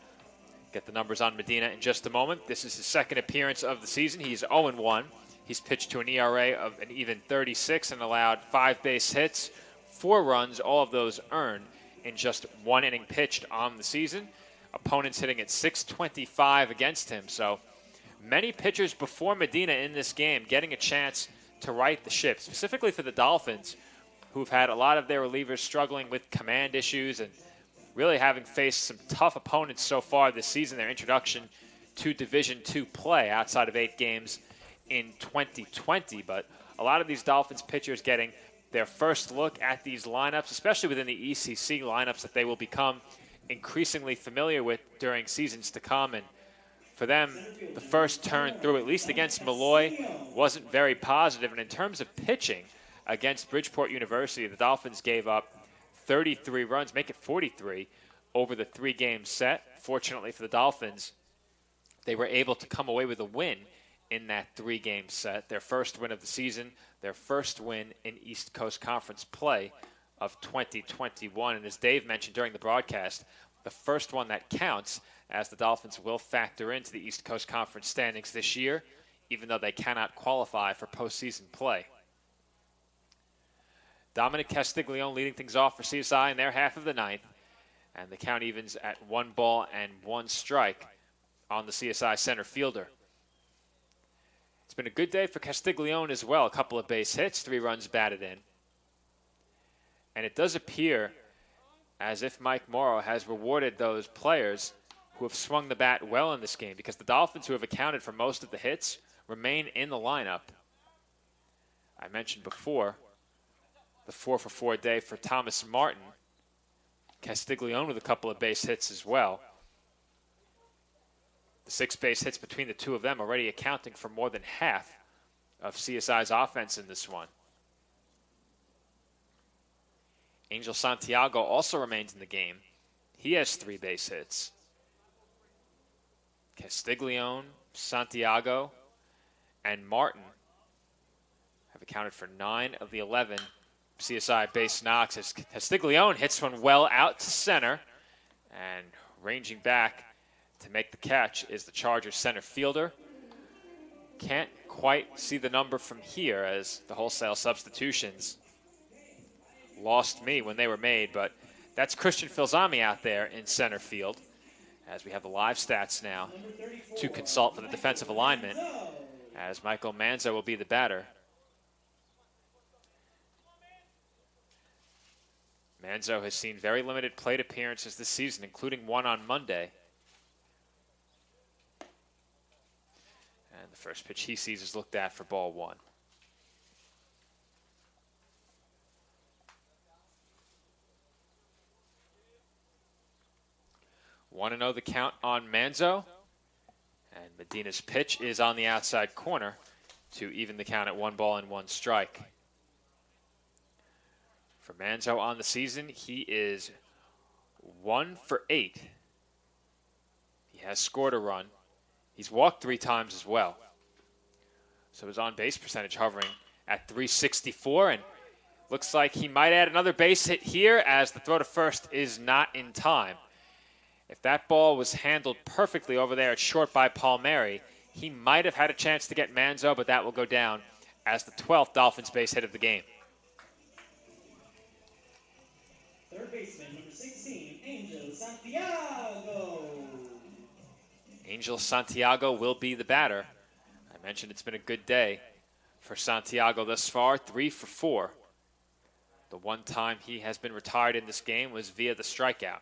Get the numbers on Medina in just a moment. This is his second appearance of the season. He's 0-1. He's pitched to an ERA of an even 36 and allowed 5 base hits, 4 runs, all of those earned in just 1 inning pitched on the season. Opponents hitting at .625 against him. So many pitchers before Medina in this game getting a chance to right the ship, specifically for the Dolphins, who've had a lot of their relievers struggling with command issues and really having faced some tough opponents so far this season. Their introduction to Division II play outside of 8 games in 2020. But a lot of these Dolphins pitchers getting their first look at these lineups, especially within the ECC lineups that they will become increasingly familiar with during seasons to come. And for them, the first turn through, at least against Malloy, wasn't very positive. And in terms of pitching against Bridgeport University, the Dolphins gave up 33 runs, make it 43 over the 3-game set. Fortunately for the Dolphins, they were able to come away with a win in that 3-game set, their first win of the season, their first win in East Coast Conference play of 2021. And as Dave mentioned during the broadcast, the first one that counts, as the Dolphins will factor into the East Coast Conference standings this year, even though they cannot qualify for postseason play. Dominic Castiglione leading things off for CSI in their half of the 9th, and the count evens at 1 ball and 1 strike on the CSI center fielder. It's been a good day for Castiglione as well. A couple of base hits, 3 runs batted in. And it does appear as if Mike Morrow has rewarded those players who have swung the bat well in this game, because the Dolphins, who have accounted for most of the hits, remain in the lineup. I mentioned before the 4-for-4 day for Thomas Martin. Castiglione with a couple of base hits as well. The 6 base hits between the two of them already accounting for more than half of CSI's offense in this one. Angel Santiago also remains in the game. He has 3 base hits. Castiglione, Santiago, and Martin have accounted for 9 of the 11 CSI base knocks, as Castiglione hits one well out to center, and ranging back to make the catch is the Chargers center fielder. Can't quite see the number from here, as the wholesale substitutions lost me when they were made, but that's Christian Filzami out there in center field, as we have the live stats now to consult for the defensive alignment, as Michael Manzo will be the batter. Manzo has seen very limited plate appearances this season, including one on Monday. And the first pitch he sees is looked at for ball 1. Want to know the count on Manzo? And Medina's pitch is on the outside corner to even the count at 1 ball and 1 strike. For Manzo on the season, he is 1 for 8. He has scored a run. He's walked 3 times as well. So his on-base percentage hovering at .364, and looks like he might add another base hit here, as the throw to first is not in time. If that ball was handled perfectly over there at short by Palmieri, he might have had a chance to get Manzo, but that will go down as the 12th Dolphins base hit of the game. Third baseman, number 16, Angel Santiago. Angel Santiago will be the batter. I mentioned it's been a good day for Santiago thus far, 3 for 4. The one time he has been retired in this game was via the strikeout.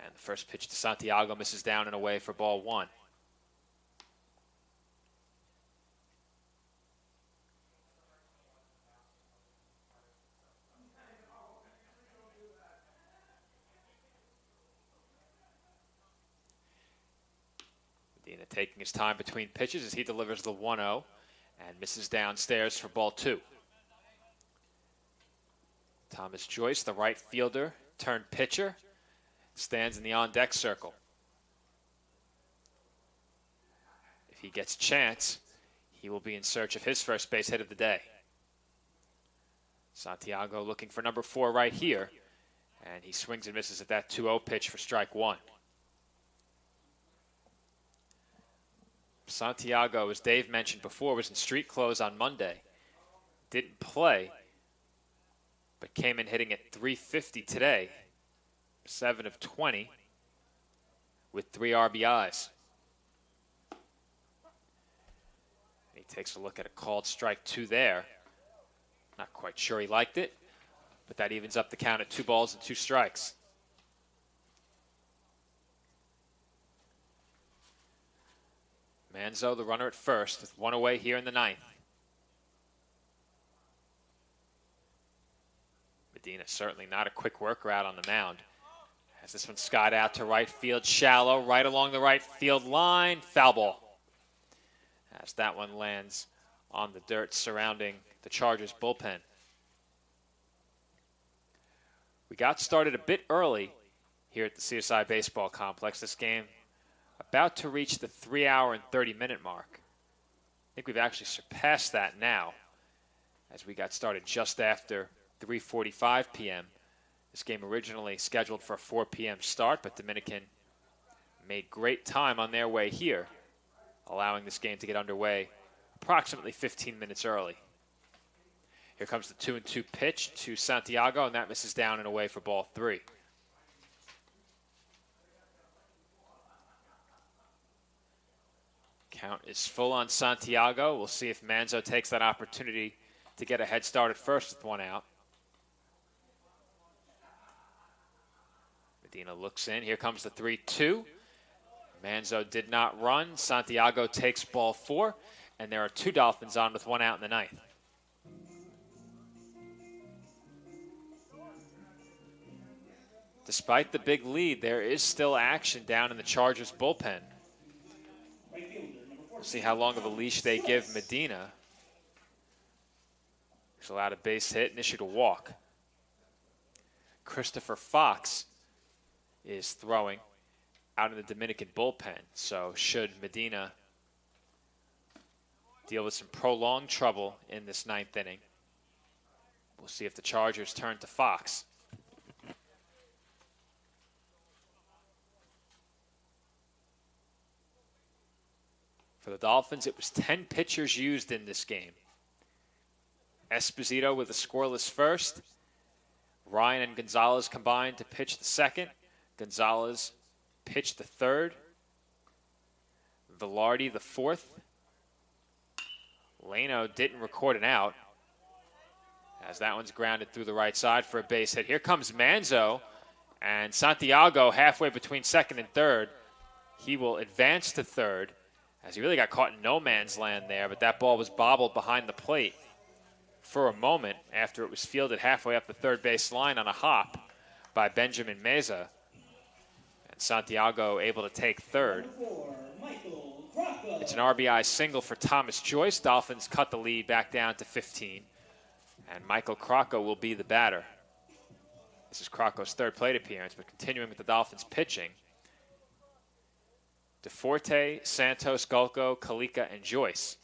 And the first pitch to Santiago misses down and away for ball 1. Medina taking his time between pitches as he delivers the 1-0 and misses downstairs for ball 2. Thomas Joyce, the right fielder turned pitcher, stands in the on-deck circle. If he gets a chance, he will be in search of his first base hit of the day. Santiago looking for number 4 right here, and he swings and misses at that 2-0 pitch for strike 1. Santiago, as Dave mentioned before, was in street clothes on Monday. Didn't play, but came in hitting at .350 today. 7 of 20 with 3 RBIs. He takes a look at a called strike 2 there. Not quite sure he liked it, but that evens up the count at 2 balls and 2 strikes. Manzo, the runner at first, with 1 away here in the 9th. Medina certainly not a quick worker out on the mound. As this one skied out to right field, shallow, right along the right field line, foul ball. As that one lands on the dirt surrounding the Chargers bullpen. We got started a bit early here at the CSI Baseball Complex. This game about to reach the 3-hour and 30-minute mark. I think we've actually surpassed that now, as we got started just after 3:45 p.m. This game originally scheduled for a 4 p.m. start, but Dominican made great time on their way here, allowing this game to get underway approximately 15 minutes early. Here comes the 2-2 pitch to Santiago, and that misses down and away for ball 3. Count is full on Santiago. We'll see if Manzo takes that opportunity to get a head start at first with 1 out. Medina looks in. Here comes the 3-2. Manzo did not run. Santiago takes ball 4, and there are 2 Dolphins on with 1 out in the 9th. Despite the big lead, there is still action down in the Chargers bullpen. We'll see how long of a leash they give Medina. He's allowed a base hit and issued a walk. Christopher Fox is throwing out in the Dominican bullpen. So should Medina deal with some prolonged trouble in this 9th inning, we'll see if the Chargers turn to Fox. For the Dolphins, it was 10 pitchers used in this game. Esposito with a scoreless first. Ryan and Gonzalez combined to pitch the second. Gonzalez pitched the third. Velarde the fourth. Leno didn't record an out, as that one's grounded through the right side for a base hit. Here comes Manzo, and Santiago halfway between second and third. He will advance to third, as he really got caught in no man's land there, but that ball was bobbled behind the plate for a moment after it was fielded halfway up the third base line on a hop by Benjamin Meza. And Santiago able to take third. It's an RBI single for Thomas Joyce. Dolphins cut the lead back down to 15. And Michael Crocco will be the batter. This is Crocco's third plate appearance, but continuing with the Dolphins pitching. DeForte, Santos, Gulko, Kalika, and Joyce.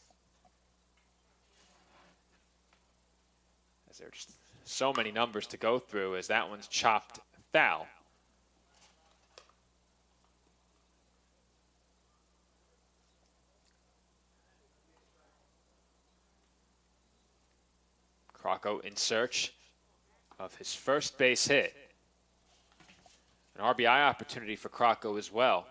As there are just so many numbers to go through, as that one's chopped foul. Crocco in search of his first base hit. An RBI opportunity for Crocco as well.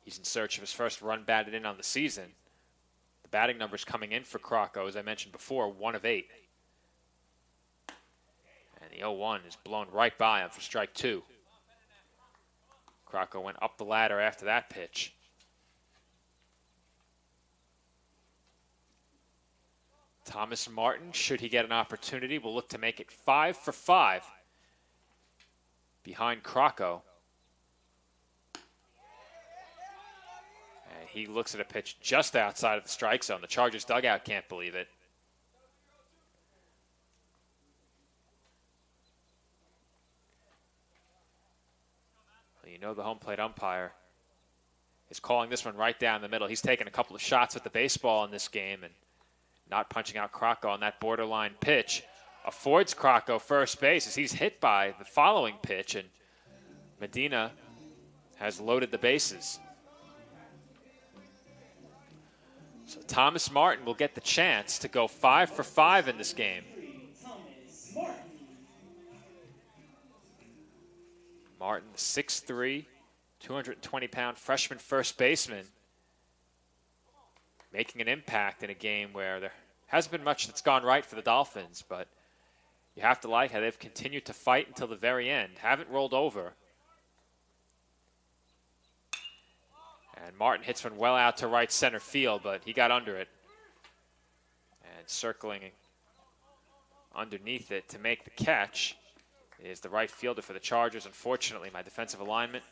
He's in search of his first run batted in on the season. The batting numbers coming in for Crocco, as I mentioned before, 1 of 8. And the 0-1 is blown right by him for strike 2. Crocco went up the ladder after that pitch. Thomas Martin, should he get an opportunity, will look to make it 5 for 5 behind Crocco. And he looks at a pitch just outside of the strike zone. The Chargers dugout can't believe it. know the home plate umpire is calling this one right down the middle. He's taken a couple of shots with the baseball in this game and not punching out Crocco on that borderline pitch. Affords Crocco first base as he's hit by the following pitch, and Medina has loaded the bases. So Thomas Martin will get the chance to go 5 for 5 in this game. Martin, the 6'3", 220-pound freshman first baseman, making an impact in a game where there hasn't been much that's gone right for the Dolphins, but you have to like how they've continued to fight until the very end, haven't rolled over. And Martin hits one well out to right center field, but he got under it. And circling underneath it to make the catch is the right fielder for the Chargers. Unfortunately, my defensive alignment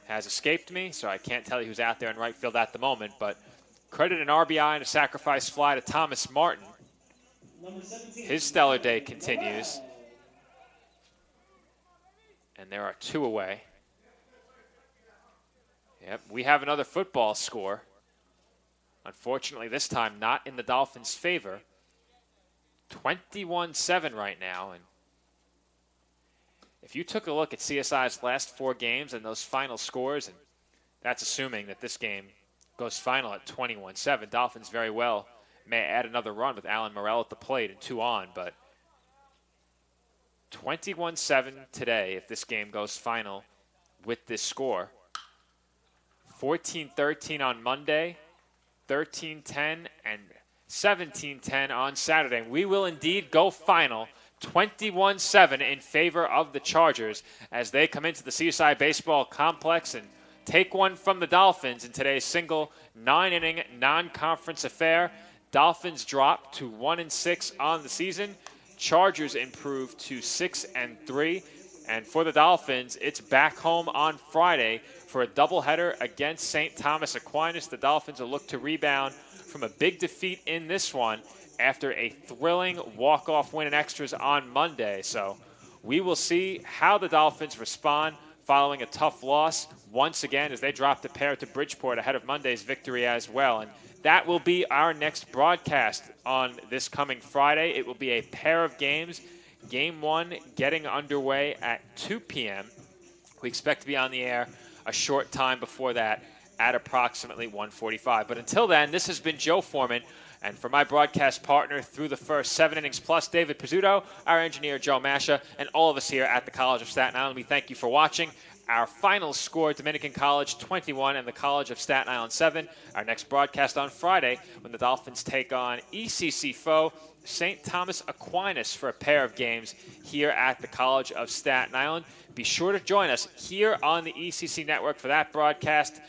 has escaped me, so I can't tell you who's out there in right field at the moment, but credit an RBI and a sacrifice fly to Thomas Martin. His stellar day continues. And there are 2 away. Yep, we have another football score. Unfortunately, this time not in the Dolphins' favor. 21-7 right now. And if you took a look at CSI's last 4 games and those final scores, and that's assuming that this game goes final at 21-7, Dolphins very well may add another run with Alan Morrell at the plate and 2 on, but 21-7 today if this game goes final with this score. 14-13 on Monday, 13-10, and 17-10 on Saturday. And we will indeed go final 21-7 in favor of the Chargers as they come into the CSI Baseball Complex and take one from the Dolphins in today's single 9-inning non-conference affair. Dolphins drop to 1-6 on the season. Chargers improve to 6-3. And for the Dolphins, it's back home on Friday for a doubleheader against St. Thomas Aquinas. The Dolphins will look to rebound from a big defeat in this one after a thrilling walk-off win in extras on Monday. So we will see how the Dolphins respond following a tough loss once again as they drop the pair to Bridgeport ahead of Monday's victory as well. And that will be our next broadcast on this coming Friday. It will be a pair of games. Game 1 getting underway at 2 p.m. We expect to be on the air a short time before that at approximately 1:45. But until then, this has been Joe Foreman. And for my broadcast partner through the first 7 innings plus, David Pizzuto, our engineer, Joe Masha, and all of us here at the College of Staten Island, we thank you for watching. Our final score, Dominican College 21 and the College of Staten Island 7. Our next broadcast on Friday when the Dolphins take on ECC foe St. Thomas Aquinas for a pair of games here at the College of Staten Island. Be sure to join us here on the ECC Network for that broadcast.